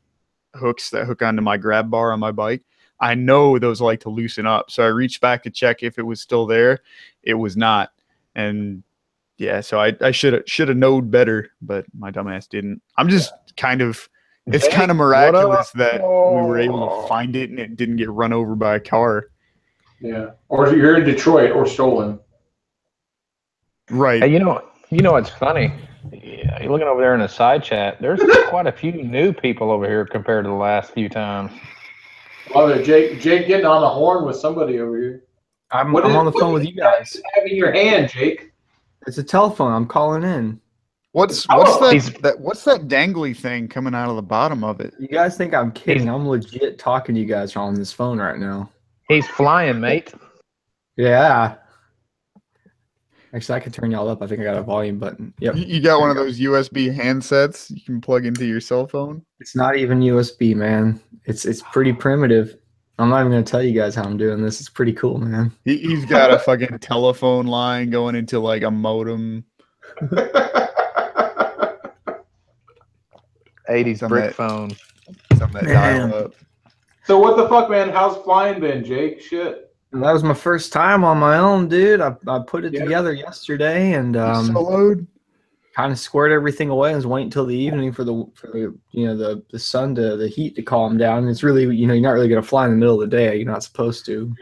Speaker 7: hooks that hook onto my grab bar on my bike. I know those like to loosen up. So I reached back to check if it was still there. It was not. And yeah, so I should have known better, but my dumbass didn't. I'm just it's kind of miraculous that we were able to find it and it didn't get run over by a car.
Speaker 2: Yeah. Or if you're in Detroit or stolen.
Speaker 7: Right.
Speaker 5: Hey, you know what's funny? Yeah, you're looking over there in the side chat. There's quite a few new people over here compared to the last few times.
Speaker 2: Love it. Jake getting on the horn with somebody over here.
Speaker 9: I'm on the phone with you guys.
Speaker 2: What do you have in your hand, Jake?
Speaker 9: It's a telephone. I'm calling in.
Speaker 7: What's that dangly thing coming out of the bottom of it?
Speaker 9: You guys think I'm kidding? I'm legit talking to you guys on this phone right now.
Speaker 5: He's flying, mate.
Speaker 9: Yeah. Actually, I could turn y'all up. I think I got a volume button. Yep.
Speaker 7: You got one of those USB handsets you can plug into your cell phone?
Speaker 9: It's not even USB, man. It's pretty primitive. I'm not even gonna tell you guys how I'm doing this. It's pretty cool, man.
Speaker 7: He's got a fucking telephone line going into like a modem.
Speaker 5: 80s
Speaker 7: Some
Speaker 5: brick
Speaker 7: that-
Speaker 5: phone.
Speaker 7: Some that
Speaker 9: Man.
Speaker 7: dial up.
Speaker 2: So what the fuck, man? How's flying been, Jake? Shit.
Speaker 9: And that was my first time on my own, dude. I put it
Speaker 2: Yeah.
Speaker 9: together yesterday and
Speaker 7: Soloed.
Speaker 9: kind of squared everything away. I was waiting until the evening for the the sun to the heat to calm down. And it's really you're not really gonna fly in the middle of the day. You're not supposed to.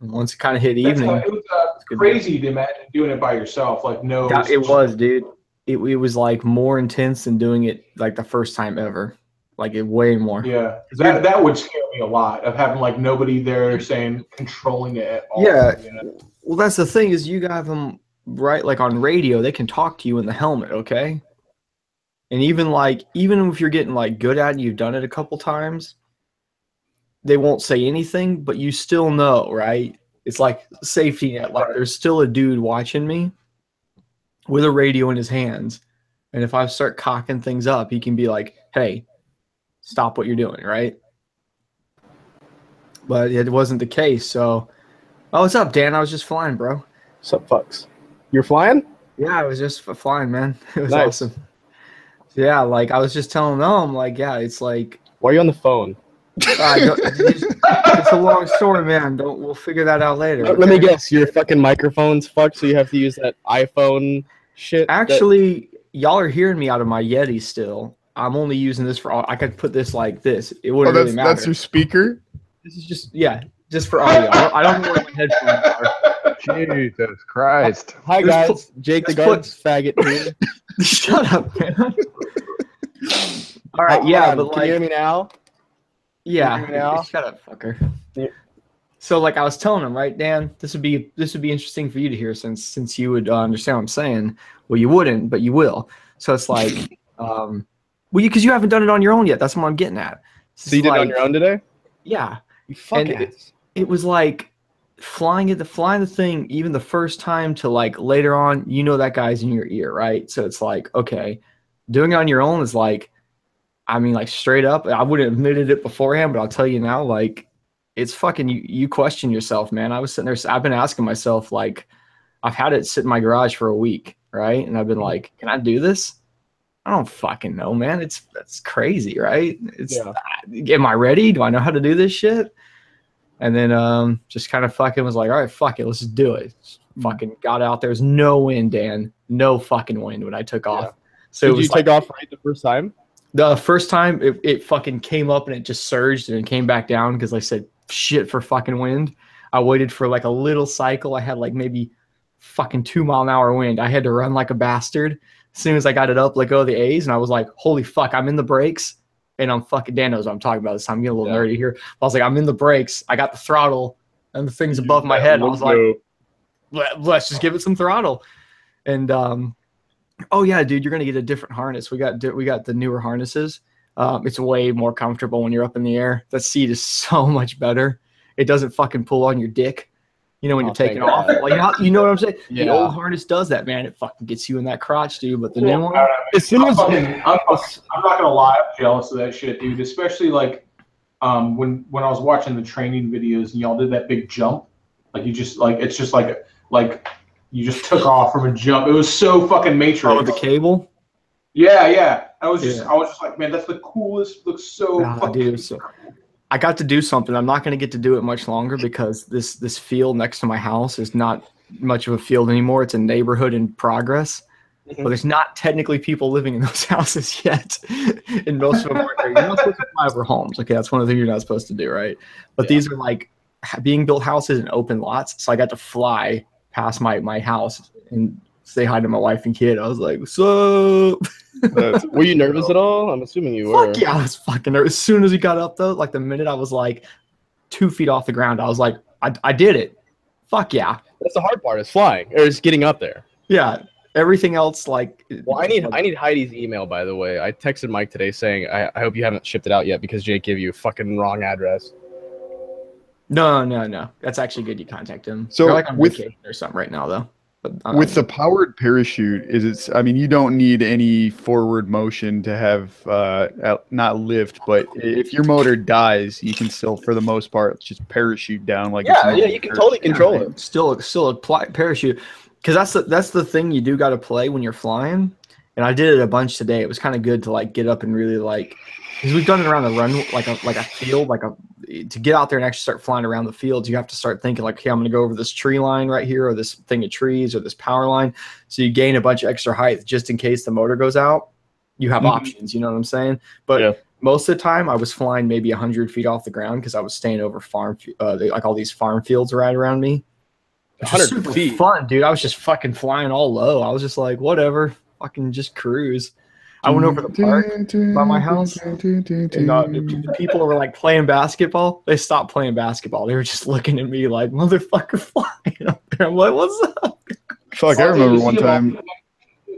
Speaker 9: And once it kind of hit evening,
Speaker 2: It was crazy to imagine doing it by yourself. Like no.
Speaker 9: Yeah, it was, dude. It was like more intense than doing it like the first time ever. Like it way more.
Speaker 2: Yeah, that would scare me a lot of having like nobody there saying controlling it at all.
Speaker 9: Yeah.
Speaker 2: You know?
Speaker 9: Well, that's the thing is you got them right, like on radio, they can talk to you in the helmet, okay? And even if you're getting like good at it, you've done it a couple times, they won't say anything, but you still know, right? It's like safety net. Like there's still a dude watching me with a radio in his hands, and if I start cocking things up, he can be like, "Hey, stop what you're doing," right? But it wasn't the case. So, oh, what's up, Dan? I was just flying, bro.
Speaker 10: Sup, fucks? You're flying?
Speaker 9: Yeah, I was just flying, man. It was
Speaker 10: Nice.
Speaker 9: awesome. Yeah, like I was just telling them, like, yeah, it's like
Speaker 10: Why are you on the phone?
Speaker 9: it's a long story, man. We'll figure that out later.
Speaker 10: Let me guess. Your fucking microphone's fucked, so you have to use that iPhone shit.
Speaker 9: Actually, y'all are hearing me out of my Yeti still. I'm only using this for. I could put this like this. It wouldn't really matter.
Speaker 7: That's your speaker?
Speaker 9: This is just for audio. I don't know where my headphones are.
Speaker 5: Jesus Christ.
Speaker 10: Hi
Speaker 9: Let's
Speaker 10: guys, Jake the Guards faggot here.
Speaker 9: Shut up, man. All right, yeah, but
Speaker 10: can you hear me now?
Speaker 9: Yeah,
Speaker 10: Can you hear me now?
Speaker 9: shut up, fucker.
Speaker 10: Yeah.
Speaker 9: So, like I was telling him, right, Dan, this would be interesting for you to hear since you would understand what I'm saying. Well, you wouldn't, but you will. So it's like, because you haven't done it on your own yet. That's what I'm getting at.
Speaker 10: So you did it on your own today?
Speaker 9: Yeah.
Speaker 10: You fuck
Speaker 9: And
Speaker 10: ass.
Speaker 9: it was like flying the thing, even the first time to like later on, that guy's in your ear, right? So it's like, okay, doing it on your own is like, I mean, like straight up, I wouldn't have admitted it beforehand, but I'll tell you now, like, it's fucking, you question yourself, man. I was sitting there, I've been asking myself, like, I've had it sit in my garage for a week, right? And I've been like, can I do this? I don't fucking know, man. That's crazy, right? Am I ready? Do I know how to do this shit? And then just kind of fucking was like, all right, fuck it, let's just do it. Just fucking got out there. There's no wind, Dan. No fucking wind when I took off. So
Speaker 10: did you take off right the first time?
Speaker 9: The first time it fucking came up and it just surged and it came back down because I said shit for fucking wind. I waited for like a little cycle. I had like maybe fucking 2 mile an hour wind. I had to run like a bastard. As soon as I got it up, let go of the A's, and I was like, holy fuck, I'm in the brakes. And I'm fucking, Dan knows what I'm talking about this time. I'm getting a little nerdy here. I was like, I'm in the brakes. I got the throttle and the thing's above my head. I was like, let's just give it some throttle. And oh yeah, dude, you're gonna get a different harness. We got the newer harnesses. It's way more comfortable when you're up in the air. The seat is so much better. It doesn't fucking pull on your dick. When you're taking off. Like, you know what I'm saying? Yeah. The old harness does that, man. It fucking gets you in that crotch, dude. But the new one,
Speaker 10: as soon as
Speaker 2: I'm not gonna lie, I'm jealous of that shit, dude. Especially like when I was watching the training videos and y'all did that big jump, like you just like it's just like you just took off from a jump. It was so fucking Matrix.
Speaker 9: Oh, with the cable.
Speaker 2: Yeah. I was just like, man, that's the coolest. Looks so fucking.
Speaker 9: Dude, I got to do something. I'm not going to get to do it much longer because this field next to my house is not much of a field anymore. It's a neighborhood in progress. But there's not technically people living in those houses yet. And most of them are you're not supposed to fly over homes. Okay, that's one of the things you're not supposed to do, right? But these are like being built houses and open lots. So I got to fly past my house and say hi to my wife and kid. I was like, what's up?
Speaker 10: Were you nervous at all? I'm assuming you were.
Speaker 9: Fuck yeah, I was fucking nervous. As soon as we got up, though, like the minute I was like 2 feet off the ground, I was like, I did it. Fuck yeah.
Speaker 10: That's the hard part is flying, or is getting up there.
Speaker 9: Yeah. Everything else, like.
Speaker 10: Well, I need Heidi's email, by the way. I texted Mike today saying, I hope you haven't shipped it out yet because Jake gave you a fucking wrong address.
Speaker 9: No. That's actually good you contact him.
Speaker 7: So
Speaker 9: you're like on vacation or something right now, though.
Speaker 5: But,
Speaker 7: with the powered parachute, I mean, you don't need any forward motion to have not lift, but if your motor dies, you can still, for the most part, just parachute down like it's
Speaker 10: Yeah,
Speaker 7: normal
Speaker 10: you can totally control it.
Speaker 9: Still apply parachute, because that's the thing you do got to play when you're flying. And I did it a bunch today. It was kind of good to like get up and really like, because we've done it around the run, like a field, to get out there and actually start flying around the fields. You have to start thinking like, okay, I'm going to go over this tree line right here, or this thing of trees, or this power line. So you gain a bunch of extra height just in case the motor goes out. You have options, you know what I'm saying? But most of the time I was flying maybe 100 feet off the ground because I was staying over like all these farm fields right around me. 100 feet. Fun, dude. I was just fucking flying all low. I was just like, whatever, fucking just cruise. I went over the park by my house, and the people were like playing basketball. They stopped playing basketball. They were just looking at me like, motherfucker, flying up there. I'm like, what's up?
Speaker 7: Fuck, I remember one time.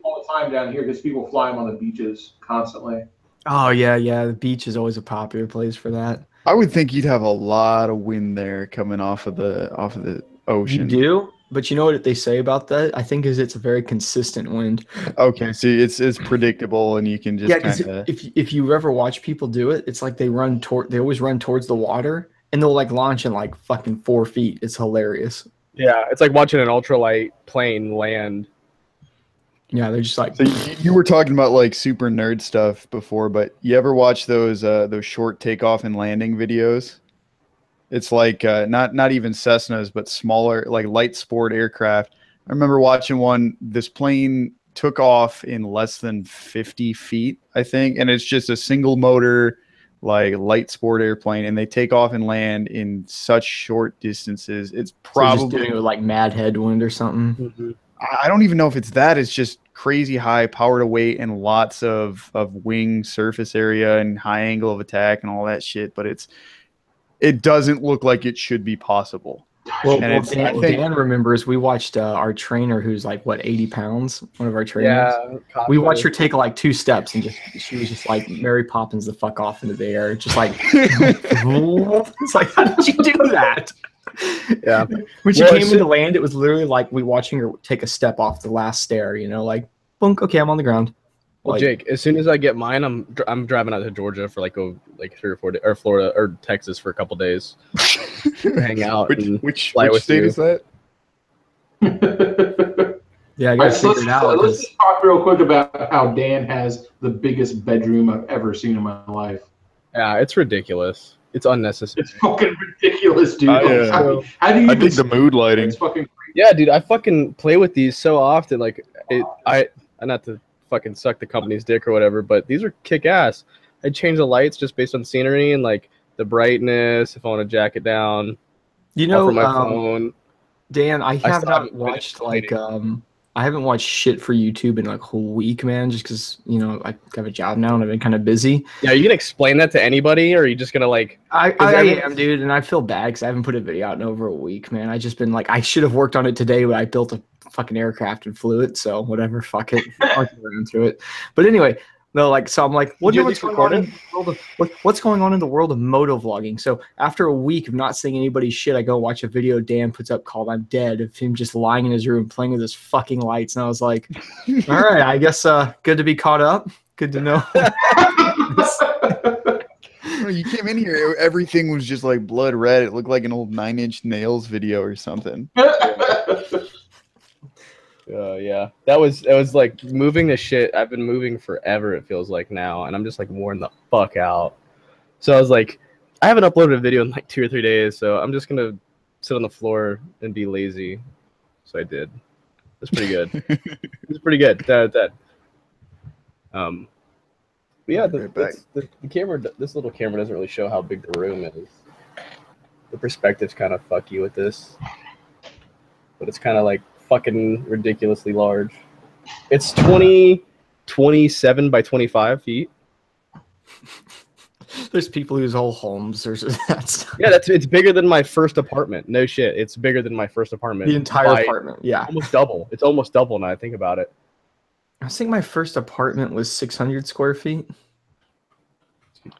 Speaker 2: All the time down here because people fly them on the beaches constantly.
Speaker 9: Oh yeah, the beach is always a popular place for that.
Speaker 7: I would think you'd have a lot of wind there coming off of the ocean.
Speaker 9: You do, but you know what they say about that? I think it's a very consistent wind.
Speaker 7: Okay, see, it's predictable, and you can just kinda...
Speaker 9: if you ever watch people do it, it's like they always run towards the water, and they'll like launch in like fucking 4 feet. It's hilarious.
Speaker 10: Yeah, it's like watching an ultralight plane land.
Speaker 9: Yeah, they're just like.
Speaker 7: So you were talking about like super nerd stuff before, but you ever watch those short takeoff and landing videos? It's like not even Cessnas, but smaller, like light sport aircraft. I remember watching one. This plane took off in less than 50 feet, I think, and it's just a single motor, like light sport airplane, and they take off and land in such short distances. It's probably
Speaker 9: just doing it with like mad headwind or something.
Speaker 10: Mm-hmm.
Speaker 7: I don't even know if it's that. It's just crazy high power to weight and lots of wing surface area and high angle of attack and all that shit. But it doesn't look like it should be possible.
Speaker 9: Well, Dan remembers we watched our trainer who's like, what, 80 pounds? One of our trainers. Yeah, we watched her take like 2 steps and she was just like Mary Poppins the fuck off into the air. Just like, it's like, how did you do that?
Speaker 10: Yeah.
Speaker 9: When she came into land, it was literally like we watching her take a step off the last stair, you know, like, boom, okay, I'm on the ground.
Speaker 10: Well, Jake, as soon as I get mine, I'm driving out to Georgia for like 3 or 4 days, or Florida or Texas for a couple days. Hang out.
Speaker 7: Which state is that?
Speaker 9: Yeah, I gotta figure it out.
Speaker 2: Let's just talk real quick about how Dan has the biggest bedroom I've ever seen in my life.
Speaker 10: Yeah, it's ridiculous. It's unnecessary.
Speaker 2: It's fucking ridiculous, dude. How do you
Speaker 7: I dig the mood lighting.
Speaker 2: It's fucking crazy.
Speaker 10: Yeah, dude, I fucking play with these so often. Like, I not to fucking suck the company's dick or whatever, but these are kick ass. I change the lights just based on scenery and like the brightness. If I want to jack it down,
Speaker 9: you know,
Speaker 10: my phone.
Speaker 9: Dan, I have not watched like I haven't watched shit for YouTube in like a whole week, man, just because, you know, I have a job now and I've been kind of busy.
Speaker 10: Yeah, are you gonna explain that to anybody, or are you just gonna like?
Speaker 9: I am, dude, and I feel bad because I haven't put a video out in over a week, man. I just been like, I should have worked on it today, but I built a fucking aircraft and flew it, so whatever, fuck it, I'll get around to it. But anyway, no, like, so I'm like, what's going on in the world of moto vlogging? So after a week of not seeing anybody's shit, I go watch a video Dan puts up called "I'm Dead" of him just lying in his room playing with his fucking lights, and I was like, all right, I guess good to be caught up. Good to know.
Speaker 7: You came in here, everything was just like blood red. It looked like an old 9 Inch Nails video or something.
Speaker 10: Yeah, that was like moving the shit. I've been moving forever, it feels like now, and I'm just like worn the fuck out. So I was like, I haven't uploaded a video in like 2 or 3 days, so I'm just gonna sit on the floor and be lazy. So I did. It's pretty good. It's pretty good. Yeah, the camera. This little camera doesn't really show how big the room is. The perspective's kind of fucky with this, but it's kind of like fucking ridiculously large. It's 27 by 25 feet.
Speaker 9: There's people whose whole homes are that.
Speaker 10: Yeah, it's bigger than my first apartment. No shit, it's bigger than my first apartment.
Speaker 9: The entire apartment, yeah,
Speaker 10: almost double. It's almost double now I think about it.
Speaker 9: I think my first apartment was 600 square feet.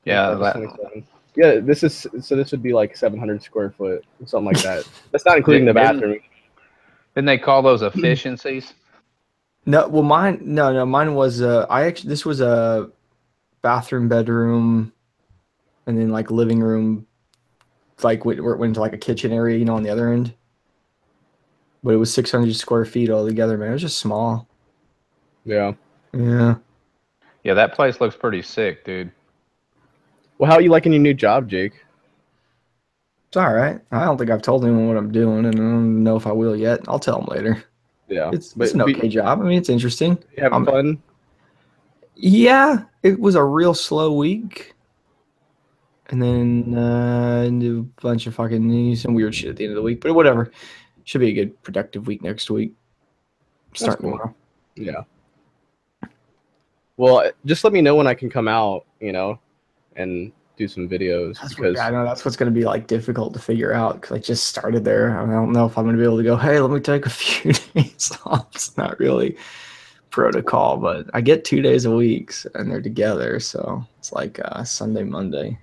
Speaker 10: Yeah, yeah. This would be like 700 square foot, something like that. That's not including the bathroom.
Speaker 5: Didn't they call those efficiencies?
Speaker 9: No, well, mine was this was a bathroom, bedroom, and then like living room, like where it went into like a kitchen area, you know, on the other end. But it was 600 square feet altogether, man. It was just small.
Speaker 10: Yeah.
Speaker 9: Yeah.
Speaker 5: Yeah, that place looks pretty sick, dude.
Speaker 10: Well, how are you liking your new job, Jake?
Speaker 9: It's all right. I don't think I've told anyone what I'm doing, and I don't know if I will yet. I'll tell them later.
Speaker 10: Yeah.
Speaker 9: It's an okay job. I mean, it's interesting.
Speaker 10: You having fun?
Speaker 9: Yeah, it was a real slow week. And then a bunch of some weird shit at the end of the week, but whatever. Should be a good, productive week next week. Start tomorrow.
Speaker 10: Yeah. Well, just let me know when I can come out, you know, and do some videos.
Speaker 9: I know that's what's going to be like difficult to figure out because I just started there. I don't know if I'm going to be able to go, hey, let me take a few days off. It's not really protocol, but I get 2 days a week and they're together. So it's like Sunday, Monday.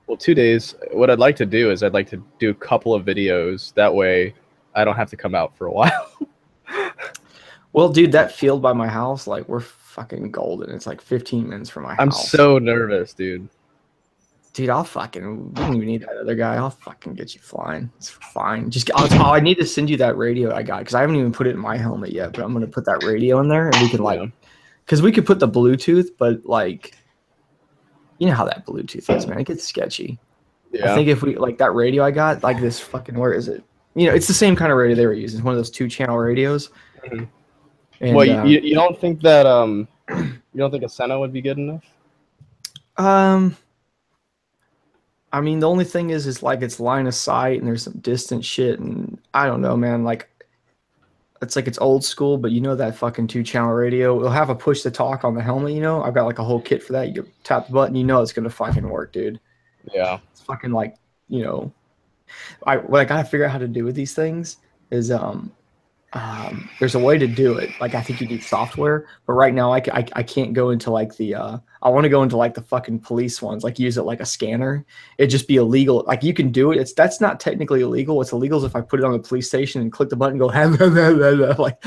Speaker 10: Well, 2 days. What I'd like to do is I'd like to do a couple of videos. That way I don't have to come out for a while.
Speaker 9: Well, dude, that field by my house, like we're fucking golden. It's like 15 minutes from my house.
Speaker 10: I'm so nervous, dude.
Speaker 9: Dude, we don't even need that other guy. I'll fucking get you flying. It's fine. I need to send you that radio I got because I haven't even put it in my helmet yet, but I'm going to put that radio in there and we can because we could put the Bluetooth, but like, you know how that Bluetooth is, man. It gets sketchy. Yeah. I think if we, like that radio I got, like this fucking, where is it? You know, it's the same kind of radio they were using. It's one of those 2-channel radios.
Speaker 10: Mm-hmm. And, well, you don't think that, you don't think a Senna would be good enough?
Speaker 9: I mean, the only thing is like it's line of sight and there's some distant shit and I don't know, man. Like it's like it's old school, but you know that fucking 2-channel radio. It'll have a push to talk on the helmet. You know, I've got like a whole kit for that. You tap the button, you know it's gonna fucking work, dude.
Speaker 10: Yeah,
Speaker 9: it's fucking like what I gotta figure out how to do with these things is there's a way to do it. Like I think you need software, but right now I can't go into like the I want to go into like the fucking police ones, like use it like a scanner. It'd just be illegal. Like you can do it. That's not technically illegal. What's illegal is if I put it on the police station and click the button and go like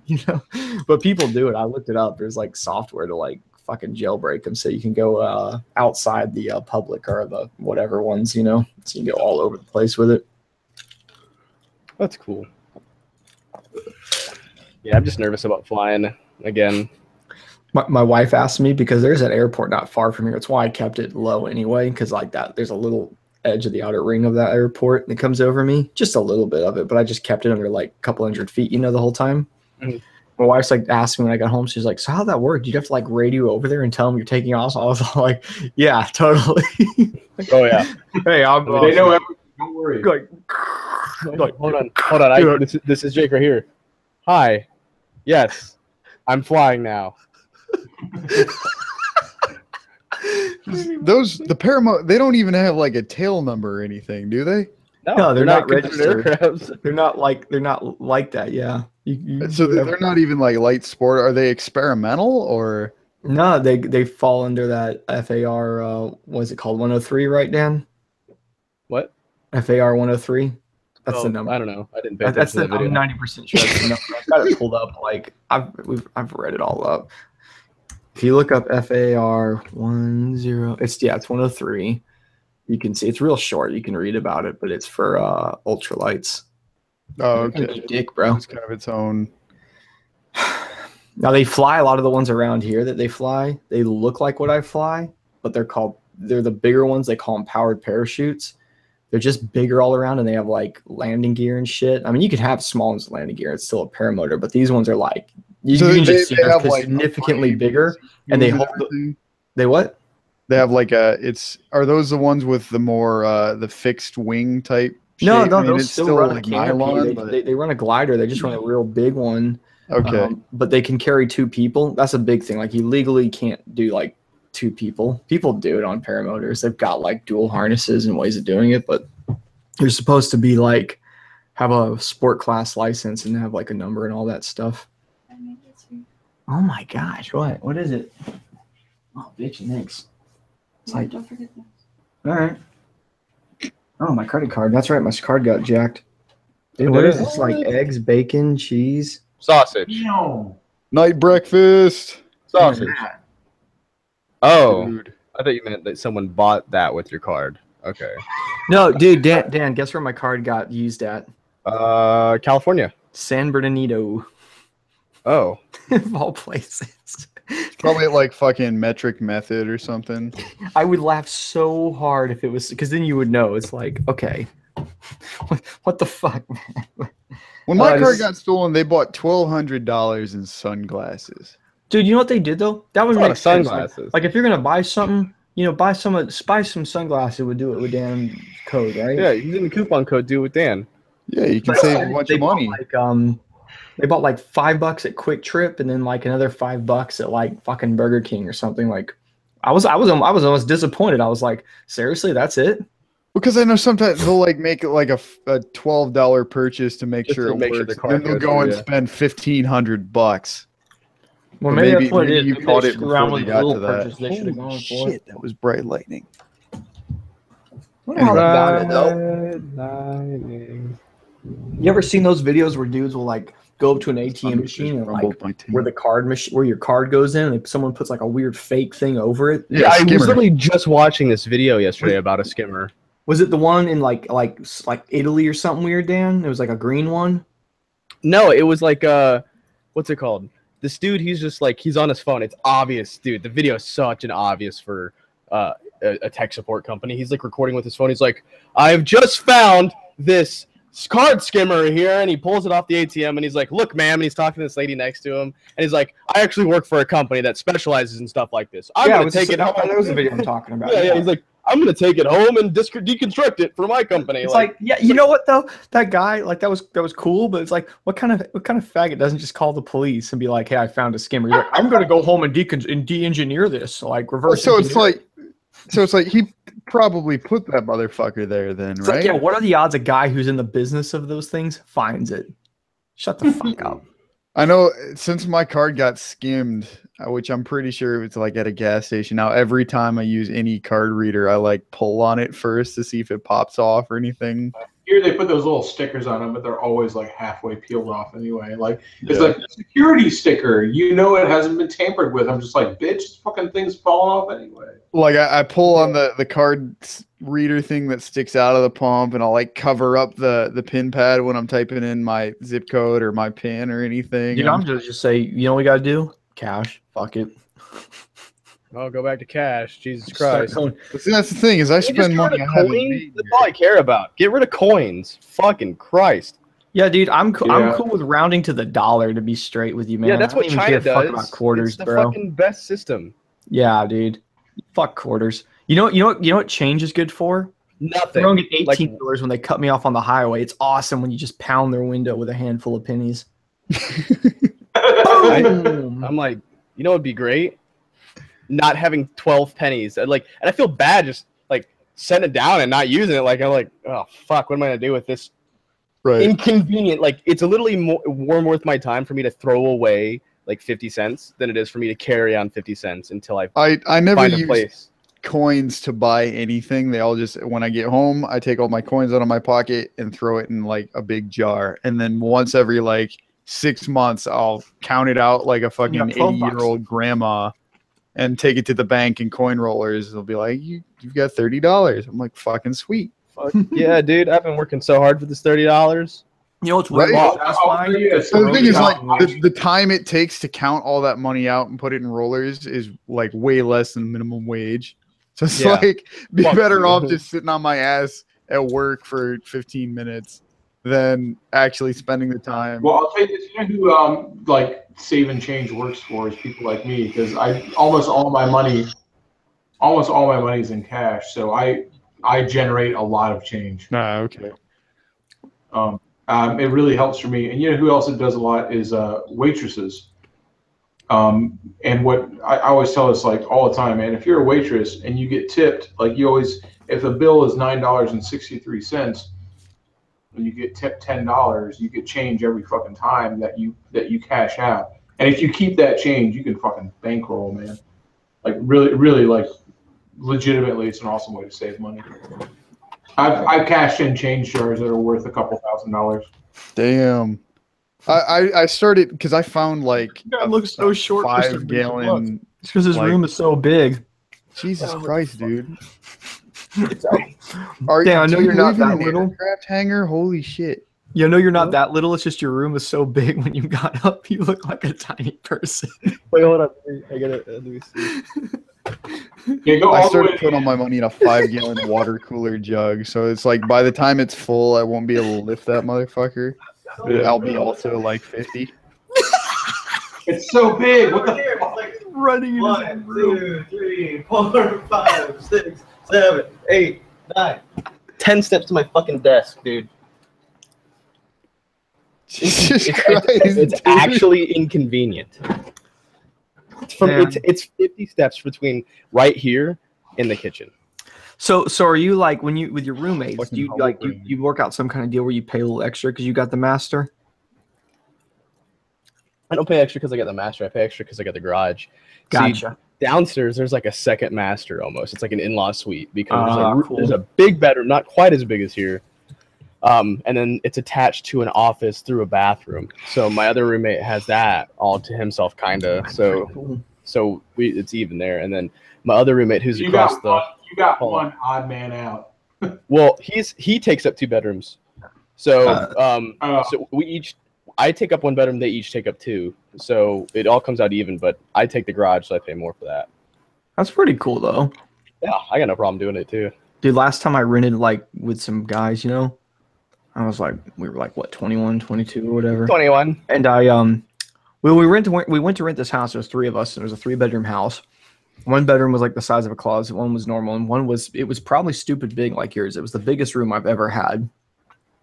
Speaker 9: you know. But people do it. I looked it up. There's like software to like fucking jailbreak them so you can go outside the public or the whatever ones, you know, so you can go all over the place with it.
Speaker 10: That's cool. Yeah, I'm just nervous about flying again.
Speaker 9: My wife asked me because there's an airport not far from here. It's why I kept it low anyway, because like that, there's a little edge of the outer ring of that airport that comes over me, just a little bit of it, but I just kept it under like a couple 100 feet, you know, the whole time. Mm-hmm. My wife's like asked me when I got home, she's like, so how'd that work? Did you have to like radio over there and tell them you're taking off? So I was like, yeah, totally.
Speaker 10: Oh yeah.
Speaker 9: Hey,
Speaker 2: they know everything. Don't worry.
Speaker 10: Like, hold on. This is Jake right here. Hi. Yes, I'm flying now.
Speaker 7: The Paramount, they don't even have like a tail number or anything, do they?
Speaker 9: No, they're not registered. They're not like that. Yeah.
Speaker 7: So they're not even like light sport. Are they experimental or?
Speaker 9: No, they fall under that FAR. What is it called? 103, right, Dan?
Speaker 10: What?
Speaker 9: FAR 103. That's the number.
Speaker 10: I don't know. I didn't pay attention to the video.
Speaker 9: I'm 90% sure that's the number. I've got it pulled up. Like I've read it all up. If you look up FAR 10, it's 103. You can see it's real short. You can read about it, but it's for ultralights.
Speaker 7: Oh, okay.
Speaker 9: Dick, bro.
Speaker 7: It's kind of its own.
Speaker 9: Now they fly a lot of the ones around here that they fly. They look like what I fly, but they're the bigger ones. They call them powered parachutes. They're just bigger all around, and they have like landing gear and shit. I mean, you could have small ones landing gear; it's still a paramotor. But these ones are like you can just see they're like significantly bigger, and they hold. They what?
Speaker 7: They have like are those the ones with the more the fixed wing type?
Speaker 9: No,
Speaker 7: shape? I mean,
Speaker 9: those still run like a canopy. They run a glider. They just run a real big one.
Speaker 7: Okay,
Speaker 9: but they can carry 2 people. That's a big thing. Like you legally can't do like 2 people. People do it on paramotors. They've got like dual harnesses and ways of doing it, but you're supposed to be like have a sport class license and have like a number and all that stuff. Oh my gosh, what is it? Oh, bitch, thanks. It's like, don't forget that. All right. Oh, my credit card. That's right, my card got jacked. Dude, what is this? Like eggs, bacon, cheese,
Speaker 10: Sausage.
Speaker 7: Night breakfast.
Speaker 10: Sausage.
Speaker 9: Yeah.
Speaker 10: Oh,
Speaker 7: Dude.
Speaker 10: I thought you meant that someone bought that with your card. Okay.
Speaker 9: No, dude, Dan, guess where my card got used at?
Speaker 10: California.
Speaker 9: San Bernardino,
Speaker 10: Oh.
Speaker 9: of all places.
Speaker 7: Probably like fucking metric method or something.
Speaker 9: I would laugh so hard if it was, because then you would know. It's like, okay, what the fuck, man?
Speaker 7: When my card got stolen, they bought $1,200 in sunglasses.
Speaker 9: Dude, you know what they did though? That would
Speaker 10: That's a lot
Speaker 9: make
Speaker 10: of
Speaker 9: sense.
Speaker 10: sunglasses.
Speaker 9: Like if you're gonna buy something, you know, buy some sunglasses would do it with Dan code, right?
Speaker 10: Yeah, using the coupon code Do It with Dan.
Speaker 7: Yeah, you can
Speaker 9: But
Speaker 7: save a bunch of money.
Speaker 9: They bought like $5 at Quick Trip and then like another $5 at like fucking Burger King or something. Like I was almost disappointed. I was like, seriously, that's it?
Speaker 7: Because I know sometimes they'll like make it like a $12 purchase to make
Speaker 10: Just
Speaker 7: sure
Speaker 10: to
Speaker 7: it
Speaker 10: make sure
Speaker 7: works.
Speaker 10: the card
Speaker 7: Then they'll
Speaker 10: goes
Speaker 7: go
Speaker 10: through,
Speaker 7: and
Speaker 10: yeah.
Speaker 7: spend $1,500.
Speaker 9: Well,
Speaker 7: Or
Speaker 9: maybe that's what it is.
Speaker 7: you
Speaker 9: Maybe
Speaker 7: caught
Speaker 9: they
Speaker 7: it
Speaker 9: screw around
Speaker 7: before
Speaker 9: with
Speaker 7: they
Speaker 9: the
Speaker 7: got
Speaker 9: little
Speaker 7: to that.
Speaker 9: purchase they should have
Speaker 7: Holy
Speaker 9: gone for.
Speaker 7: shit, that was bright lightning.
Speaker 9: I wonder how they got it though.
Speaker 10: Lightning.
Speaker 9: You ever seen those videos where dudes will like go up to an ATM
Speaker 7: Thunder
Speaker 9: machine
Speaker 7: just
Speaker 9: and
Speaker 7: rumbled
Speaker 9: like
Speaker 7: my team.
Speaker 9: where the card machine where your card goes in and someone puts like a weird fake thing over it?
Speaker 10: Yeah, I was
Speaker 7: skimmer.
Speaker 10: literally just watching this video yesterday about a skimmer.
Speaker 9: Was it the one in like Italy or something weird, Dan? It was like a green one.
Speaker 10: No, it was like what's it called? This dude, he's just like he's on his phone. It's obvious, dude. The video is such an obvious for a tech support company. He's like recording with his phone. He's like, I've just found this card skimmer here, and he pulls it off the ATM and he's like, look, ma'am, and he's talking to this lady next to him, and he's like, I actually work for a company that specializes in stuff like this. I'm gonna take it home.
Speaker 9: That was the video I'm talking about.
Speaker 10: Yeah, he's like, I'm gonna take it home and deconstruct it for my company.
Speaker 9: It's like, yeah, you know what though? That guy, like that was cool, but it's like, what kind of faggot doesn't just call the police and be like, hey, I found a skimmer? He's like, I'm gonna go home and de-engineer this, like reverse.
Speaker 7: So
Speaker 9: engineer
Speaker 7: it's like he probably put that motherfucker there then,
Speaker 9: It's
Speaker 7: right?
Speaker 9: like, yeah, what are the odds a guy who's in the business of those things finds it? Shut the fuck up.
Speaker 7: I know since my card got skimmed, which I'm pretty sure it's like at a gas station. Now, every time I use any card reader, I like pull on it first to see if it pops off or anything.
Speaker 2: Here they put those little stickers on them, but they're always like halfway peeled off anyway. Like it's like a security sticker. You know it hasn't been tampered with. I'm just like, bitch, this fucking thing's falling off anyway.
Speaker 7: Like I pull on the card reader thing that sticks out of the pump, and I'll like cover up the pin pad when I'm typing in my zip code or my pin or anything.
Speaker 9: Dude, I'm just say, you know what we gotta do? Cash. Fuck it.
Speaker 10: oh, go back to cash. Jesus Christ.
Speaker 7: But see, that's the thing is I
Speaker 10: Can we just
Speaker 7: spend
Speaker 10: get
Speaker 7: money
Speaker 10: rid
Speaker 7: I
Speaker 10: of
Speaker 7: haven't
Speaker 10: coins?
Speaker 7: made
Speaker 10: That's
Speaker 7: yet.
Speaker 10: all I care about. Get rid of coins. Fucking Christ.
Speaker 9: Yeah, dude, I'm cool
Speaker 2: Yeah.
Speaker 9: with rounding to the dollar, to be straight with you, man.
Speaker 10: Yeah, that's
Speaker 9: I
Speaker 10: what
Speaker 9: don't even
Speaker 10: China
Speaker 9: give a fuck
Speaker 10: does.
Speaker 9: about quarters,
Speaker 10: it's the
Speaker 9: bro.
Speaker 10: fucking best system.
Speaker 9: Yeah, dude. Fuck quarters. You know what change is good for?
Speaker 10: Nothing.
Speaker 9: They're gonna get
Speaker 10: Like-
Speaker 9: $18 when they cut me off on the highway. It's awesome when you just pound their window with a handful of pennies. Boom!
Speaker 10: I'm like, you know what'd be great? Not having 12 pennies. And I feel bad just like setting it down and not using it. Like I'm like, oh fuck, what am I gonna do with this?
Speaker 7: Right.
Speaker 10: Inconvenient. Like it's a literally more worth my time for me to throw away like 50 cents than it is for me to carry on 50 cents until I
Speaker 7: never
Speaker 10: find a
Speaker 7: use
Speaker 10: place.
Speaker 7: coins to buy anything. They all just, when I get home, I take all my coins out of my pocket and throw it in like a big jar. And then once every like 6 months, I'll count it out like a fucking
Speaker 9: got 12 bucks.
Speaker 7: 80-year-old grandma and take it to the bank and coin rollers. They'll be like, you've got $30. I'm like, fucking sweet.
Speaker 10: Fuck yeah, dude. I've been working so hard for this $30.
Speaker 9: You know what's weird?
Speaker 7: Right?
Speaker 9: That's
Speaker 2: I'll
Speaker 9: why.
Speaker 2: tell you,
Speaker 7: So the thing is, like,
Speaker 2: I'll-
Speaker 7: the time it takes to count all that money out and put it in rollers is like way less than minimum wage. So it's
Speaker 10: Yeah.
Speaker 7: like, be
Speaker 10: Fuck
Speaker 7: better
Speaker 10: you.
Speaker 7: off just sitting on my ass at work for 15 minutes than actually spending the time.
Speaker 2: Well, I'll tell you this. You know who like save and change works for is people like me, because almost all my money is in cash. So I generate a lot of change.
Speaker 7: Okay.
Speaker 2: It really helps for me. And you know who else it does a lot is waitresses. And what I always tell this like all the time, man, if you're a waitress and you get tipped, like you always, if the bill is $9.63, when you get tipped $10, you get change every fucking time that you cash out. And if you keep that change, you can fucking bankroll, man. Like really, really, like legitimately, it's an awesome way to save money. I've cashed in change jars that are worth a couple $1,000.
Speaker 7: Damn. I started because I found like
Speaker 9: That looks so short. For
Speaker 7: 5 gallon.
Speaker 9: It's because his room is so big.
Speaker 7: Jesus Christ, dude.
Speaker 9: Damn, I know you're not that little.
Speaker 7: Aircraft hangar. Holy shit.
Speaker 9: You know you're not that little. It's just your room is so big. When you got up, you look like a tiny person.
Speaker 10: Wait, hold up. I gotta let me see.
Speaker 2: Yeah, go
Speaker 7: I
Speaker 2: all the
Speaker 7: started
Speaker 2: way.
Speaker 7: putting all my money in a 5-gallon water cooler jug, so it's like by the time it's full, I won't be able to lift that motherfucker. But I'll be also like 50.
Speaker 2: It's so big. What the fuck?
Speaker 9: Running in
Speaker 11: 1, 2, 3, 4, 5, 6, 7, 8, 9. 10 steps to my fucking desk, dude.
Speaker 7: Jesus
Speaker 10: It's
Speaker 7: Christ,
Speaker 10: actually inconvenient. It's 50 steps between right here and the kitchen.
Speaker 9: So are you like when you with your roommates? Do you like you work out some kind of deal where you pay a little extra because you got the master?
Speaker 10: I don't pay extra because I got the master. I pay extra because I got the garage.
Speaker 9: Gotcha.
Speaker 10: See, downstairs, there's like a second master almost. It's like an in-law suite because
Speaker 9: Cool.
Speaker 10: there's a big bedroom, not quite as big as here. And then it's attached to an office through a bathroom. So my other roommate has that all to himself, kind of. So it's even there. And then my other roommate who's
Speaker 2: You
Speaker 10: across
Speaker 2: got one odd man out.
Speaker 10: Well, he takes up 2 bedrooms. So so I take up 1 bedroom, they each take up 2. So it all comes out even, but I take the garage, so I pay more for that.
Speaker 9: That's pretty cool though.
Speaker 10: Yeah, I got no problem doing it too.
Speaker 9: Dude, last time I rented like with some guys, I was like, we were like what, 21, 22 or whatever.
Speaker 10: 21.
Speaker 9: And we went to rent this house. There was 3 of us, and it was a 3-bedroom house. 1 bedroom was like the size of a closet, 1 was normal, and it was probably stupid big like yours. It was the biggest room I've ever had.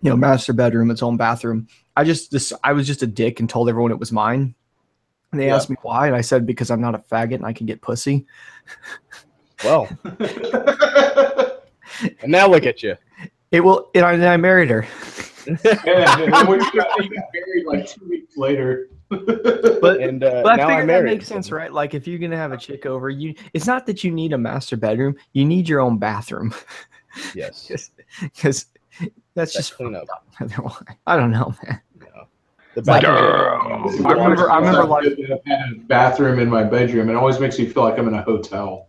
Speaker 9: Master bedroom, its own bathroom. I was just a dick and told everyone it was mine. And they asked me why, and I said because I'm not a faggot and I can get pussy.
Speaker 10: Well. And now look at you.
Speaker 9: And I married her.
Speaker 2: Yeah, and then when you got married like 2 weeks later.
Speaker 9: But I
Speaker 10: now
Speaker 9: figure
Speaker 10: I'm
Speaker 9: that
Speaker 10: married.
Speaker 9: makes sense, right? Like if you're gonna have a chick over, it's not that you need a master bedroom, you need your own bathroom.
Speaker 10: Yes.
Speaker 9: Because that's just
Speaker 10: clean up.
Speaker 9: I don't know, man.
Speaker 10: The
Speaker 9: bathroom. I remember like
Speaker 2: I've had a bathroom in my bedroom. It always makes me feel like I'm in a hotel.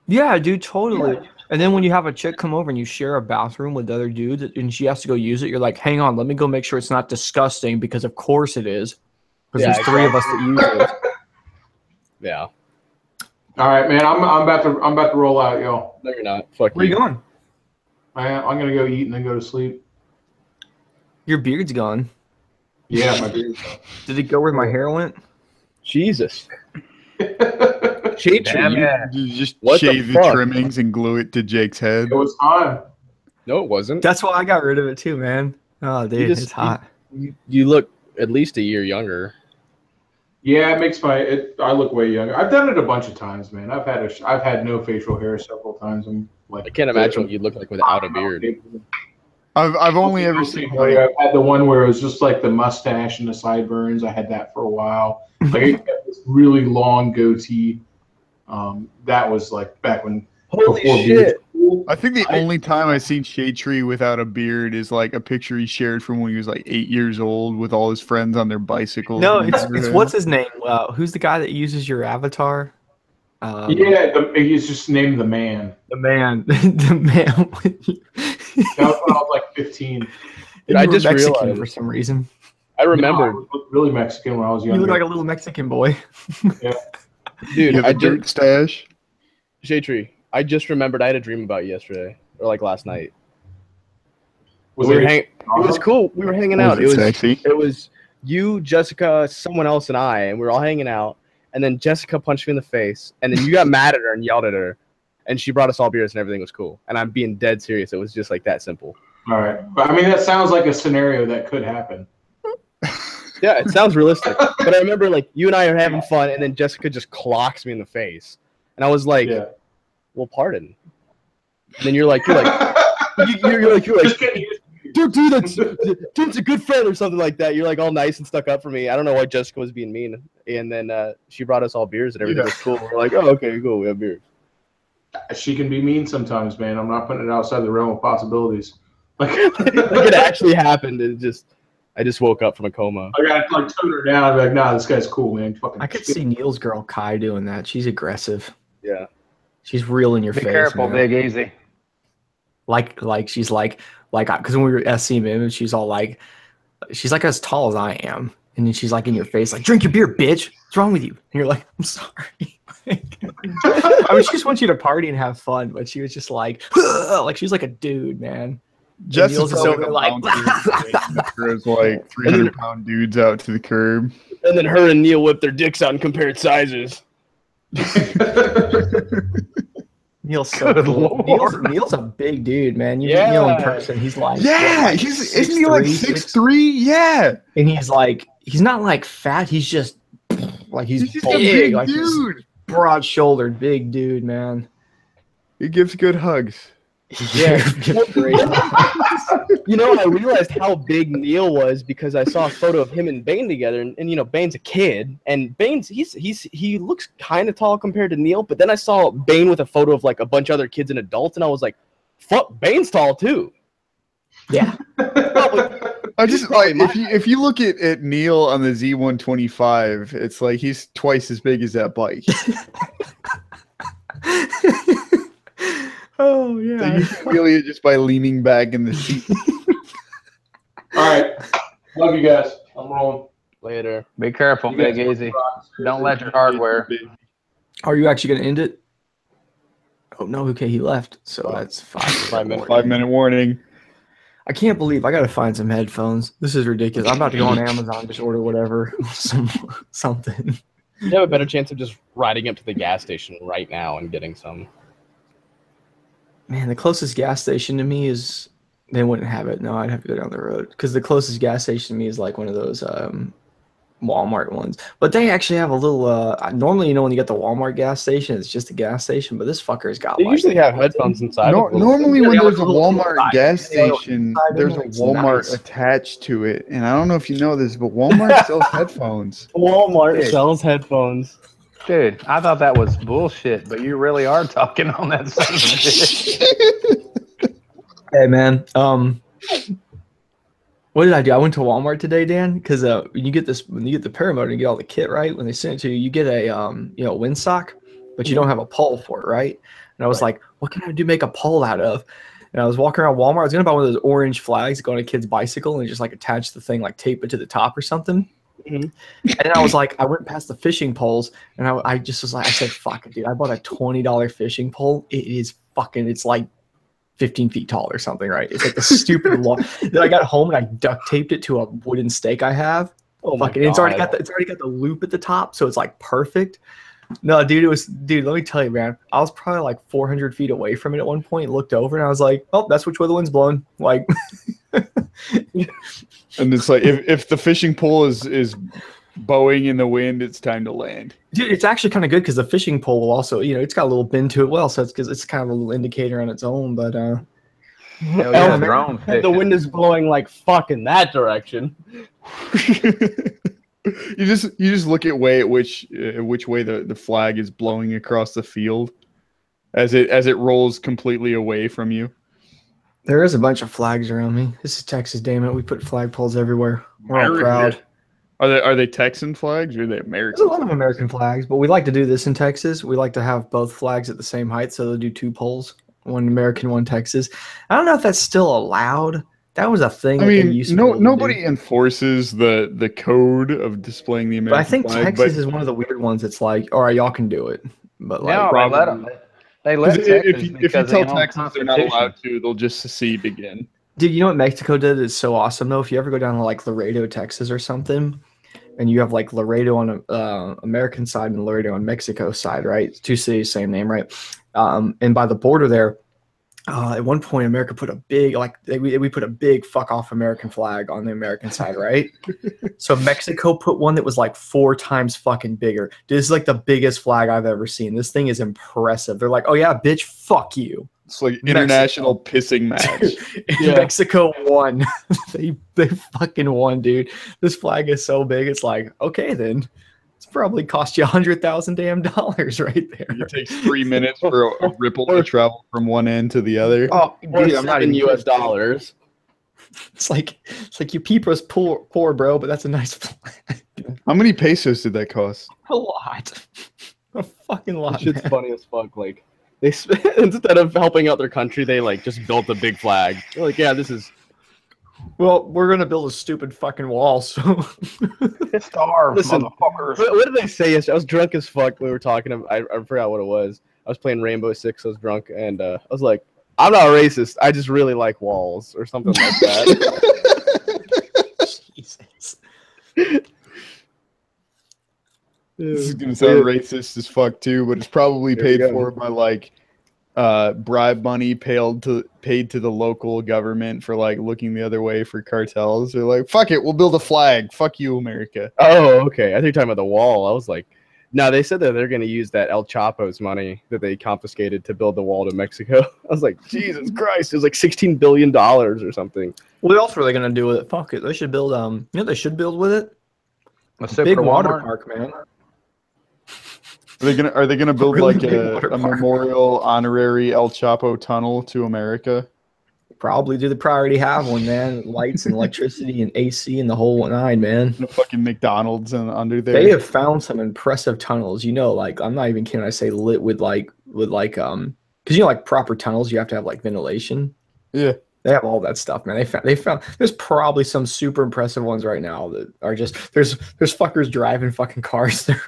Speaker 9: Yeah, dude, totally. Yeah. And then when you have a chick come over and you share a bathroom with other dudes and she has to go use it, you're like, hang on, let me go make sure it's not disgusting because of course it is. Because there's 3 of us that use it.
Speaker 10: Yeah.
Speaker 2: All right, man. I'm about to roll out, y'all.
Speaker 10: No, you're not. Fuck
Speaker 9: Where you going?
Speaker 2: I'm gonna go eat and then go to sleep.
Speaker 9: Your beard's gone.
Speaker 2: Yeah, my beard's gone.
Speaker 9: Did it go where my hair went?
Speaker 10: Jesus. Shadetree,
Speaker 7: you just shave the trimmings and glue it to Jake's head.
Speaker 2: It was time.
Speaker 10: No, it wasn't.
Speaker 9: That's why I got rid of it too, man. Oh, dude, it's hot.
Speaker 10: You look at least a year younger.
Speaker 2: Yeah, it makes I look way younger. I've done it a bunch of times, man. I've had no facial hair several times. I'm like,
Speaker 10: I can't imagine what you look like without a beard.
Speaker 7: I've only ever seen.
Speaker 2: I've had the one where it was just like the mustache and the sideburns. I had that for a while. Like I got this really long goatee. That was like back when.
Speaker 10: Holy shit!
Speaker 7: I think the only time I've seen Shadetree without a beard is like a picture he shared from when he was like 8 years old with all his friends on their bicycles.
Speaker 9: No, it's what's his name? Who's the guy that uses your avatar?
Speaker 2: He's just named the man.
Speaker 9: The man. The man.
Speaker 2: That was when I was like 15.
Speaker 10: Dude, I just
Speaker 9: Mexican
Speaker 10: realized
Speaker 9: for some reason.
Speaker 10: I remember.
Speaker 2: I looked really Mexican when I was younger.
Speaker 9: You look like a little Mexican boy.
Speaker 2: Yeah.
Speaker 10: Dude,
Speaker 7: you have a dirt stash.
Speaker 10: Shadetree, I just remembered I had a dream about you yesterday, or like last night.
Speaker 2: It
Speaker 10: was cool. We were hanging out.
Speaker 7: It was sexy.
Speaker 10: It was you, Jessica, someone else, and I, and we were all hanging out. And then Jessica punched me in the face, and then you got mad at her and yelled at her, and she brought us all beers and everything was cool. And I'm being dead serious. It was just like that simple.
Speaker 2: All right, but I mean that sounds like a scenario that could happen.
Speaker 10: Yeah, it sounds realistic. But I remember like you and I are having fun, and then Jessica just clocks me in the face, and I was like, "Well, pardon." And then you're like, you're like, dude, dude's a good friend or something like that. You're like all nice and stuck up for me. I don't know why Jessica was being mean. And then she brought us all beers and everything was cool. We're like, oh, okay, cool, we have beers.
Speaker 2: She can be mean sometimes, man. I'm not putting it outside the realm of possibilities. Like,
Speaker 10: like it actually happened. I just woke up from a coma.
Speaker 2: I gotta like tone her down. Be like, nah, this guy's cool, man. Fucking
Speaker 9: I could
Speaker 2: shit.
Speaker 9: see Neil's girl Kai doing that. She's aggressive.
Speaker 10: Yeah.
Speaker 9: She's real in your
Speaker 5: Be
Speaker 9: face.
Speaker 5: careful,
Speaker 9: man.
Speaker 5: Big Easy.
Speaker 9: Like she's like because when we were at SCM, she's all like, she's like as tall as I am, and then she's like in your face, like, drink your beer, bitch. What's wrong with you? And you're like, I'm sorry. I mean, she just wants you to party and have fun, but she was just like she's like a dude, man.
Speaker 7: Just
Speaker 9: Neil's just over there like,
Speaker 7: there's like 300-pound dudes out to the curb.
Speaker 10: And then her and Neil whipped their dicks out and compared sizes.
Speaker 9: Neil's so cool. Neil's a big dude, man. You meet Neil in person, he's like,
Speaker 7: yeah, isn't he like 6'3"? Yeah,
Speaker 9: and he's like, he's not like fat. He's just like he's
Speaker 7: just
Speaker 9: big,
Speaker 7: a big
Speaker 9: like
Speaker 7: dude,
Speaker 9: broad-shouldered, big dude, man.
Speaker 7: He gives good hugs.
Speaker 10: Yeah, you know, I realized how big Neil was because I saw a photo of him and Bane together, and you know, Bane's a kid, and Bane's he looks kind of tall compared to Neil, but then I saw Bane with a photo of like a bunch of other kids and adults, and I was like, "Fuck, Bane's tall too."
Speaker 9: Yeah,
Speaker 7: I just like if you look at Neil on the Z125, it's like he's twice as big as that bike.
Speaker 9: Oh yeah.
Speaker 7: So you can wheelie it just by leaning back in the seat.
Speaker 2: All right, love you guys. I'm rolling.
Speaker 10: Later.
Speaker 5: Be careful, Big Easy. Don't let your hardware.
Speaker 9: Are you actually gonna end it? Oh no, okay, he left. So that's 5 minutes.
Speaker 7: 5-minute warning.
Speaker 9: I can't believe I gotta find some headphones. This is ridiculous. I'm about to go on Amazon, just order whatever, something.
Speaker 10: You have a better chance of just riding up to the gas station right now and getting some.
Speaker 9: Man, the closest gas station to me is, they wouldn't have it. No, I'd have to go down the road because the closest gas station to me is like one of those Walmart ones. But they actually have a little. Normally, you know, when you get the Walmart gas station, it's just a gas station. But this fucker's got.
Speaker 10: They usually have headphones inside.
Speaker 7: Normally, when there's a Walmart gas station, there's a Walmart attached to it. And I don't know if you know this, but Walmart sells headphones.
Speaker 10: Walmart sells headphones.
Speaker 5: Dude, I thought that was bullshit, but you really are talking on that son of a bitch.
Speaker 9: Hey man, what did I do? I went to Walmart today, Dan, because when you get the paramotor, you get all the kit, right? When they send it to you, you get a windsock, but you don't have a pole for it, right? And I was like, what can I do? Make a pole out of? And I was walking around Walmart. I was gonna buy one of those orange flags that go on a kid's bicycle and just like attach the thing, like tape it to the top or something. And then I was like, I went past the fishing poles, and I just was like, I said, fuck it, dude. I bought a $20 fishing pole. It's like 15 feet tall or something, right? It's like the stupid long. Then I got home and I duct taped it to a wooden stake I have.
Speaker 10: Oh my God.
Speaker 9: It's already got the loop at the top, so it's like perfect. No, dude, let me tell you, man. I was probably like 400 feet away from it at one point, looked over, and I was like, oh, that's which way the wind's blowing. Like,
Speaker 7: and it's like if the fishing pole is bowing in the wind, it's time to land.
Speaker 9: Dude, it's actually kind of good because the fishing pole will also, it's got a little bend to it. Well, so it's kind of a little indicator on its own. But
Speaker 5: hell yeah, drone fishing.
Speaker 10: The wind is blowing like fuck in that direction.
Speaker 7: You just look at which way the flag is blowing across the field as it rolls completely away from you.
Speaker 9: There is a bunch of flags around me. This is Texas, damn it. We put flagpoles everywhere. We're all proud.
Speaker 7: Are they Texan flags or are they American?
Speaker 9: There's a lot of American flags, but we like to do this in Texas. We like to have both flags at the same height, so they'll do 2 poles, one American, one Texas. I don't know if that's still allowed. That was a thing.
Speaker 7: I mean, nobody enforces the code of displaying the American
Speaker 9: flag. But I think
Speaker 7: flag,
Speaker 9: Texas is one of the weird ones. It's like, all right, y'all can do it, but like,
Speaker 5: no, they let them. They let Texas
Speaker 7: if you tell Texans they're not allowed to, they'll just secede again.
Speaker 9: Dude, you know what Mexico did is so awesome though. If you ever go down to like Laredo, Texas, or something, and you have like Laredo on American side and Laredo on Mexico side, right? 2 cities, same name, right? And by the border there, at one point America put a big we put a big fuck off American flag on the American side, right? So Mexico put one that was like 4 times fucking bigger. This is like the biggest flag I've ever seen. This thing is impressive. They're like, oh yeah, bitch, fuck you.
Speaker 7: It's like international pissing match.
Speaker 9: Yeah. Mexico won. they fucking won, dude. This flag is so big. It's like, okay then. It's probably cost you $100,000 damn dollars right there.
Speaker 7: It takes 3 minutes for a ripple to travel from one end to the other.
Speaker 9: Oh,
Speaker 10: Or
Speaker 9: dude, I'm not
Speaker 10: $7
Speaker 9: even
Speaker 10: US.
Speaker 9: It's like you people's poor, bro, but that's a nice flag.
Speaker 7: How many pesos did that cost?
Speaker 9: A lot. A fucking lot.
Speaker 10: That shit's
Speaker 9: man.
Speaker 10: funny as fuck. Like they instead of helping out their country, they like just built a big flag. They're like, yeah, this is.
Speaker 9: Well, we're gonna build a stupid fucking wall, so
Speaker 5: Starve,
Speaker 10: Listen,
Speaker 5: motherfuckers.
Speaker 10: what did they say? I was drunk as fuck. We were talking. I forgot what it was. I was playing Rainbow Six. I was drunk, and I was like, "I'm not racist. I just really like walls," or something like that.
Speaker 9: Jesus.
Speaker 7: This is gonna sound racist as fuck too, but it's probably paid for by like bribe money paid to the local government for like looking the other way for cartels. They're like, fuck it, we'll build a flag. Fuck you, America.
Speaker 10: Oh, okay. I think you're talking about the wall. I was like, no, they said that they're going to use that El Chapo's money that they confiscated to build the wall to Mexico. I was like, Jesus Christ, it was like $16 billion or something.
Speaker 9: What else were they gonna do with it? Fuck it. They should build you know they should build with it?
Speaker 5: A
Speaker 9: Big
Speaker 5: super
Speaker 9: water
Speaker 5: Walmart.
Speaker 9: park, man.
Speaker 7: Are they gonna build
Speaker 9: Really
Speaker 7: like
Speaker 9: big water
Speaker 7: a
Speaker 9: park.
Speaker 7: memorial honorary El Chapo tunnel to America?
Speaker 9: Probably do. They probably already have one, man. Lights and electricity and AC and the whole nine, man.
Speaker 7: The fucking McDonald's and under there.
Speaker 9: They have found some impressive tunnels. You know, like I'm not even kidding. I say lit with because you know, like proper tunnels, you have to have like ventilation.
Speaker 7: Yeah.
Speaker 9: They have all that stuff, man. They found there's probably some super impressive ones right now that are just there's fuckers driving fucking cars there.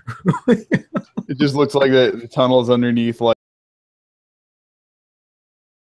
Speaker 7: It just looks like the tunnels underneath like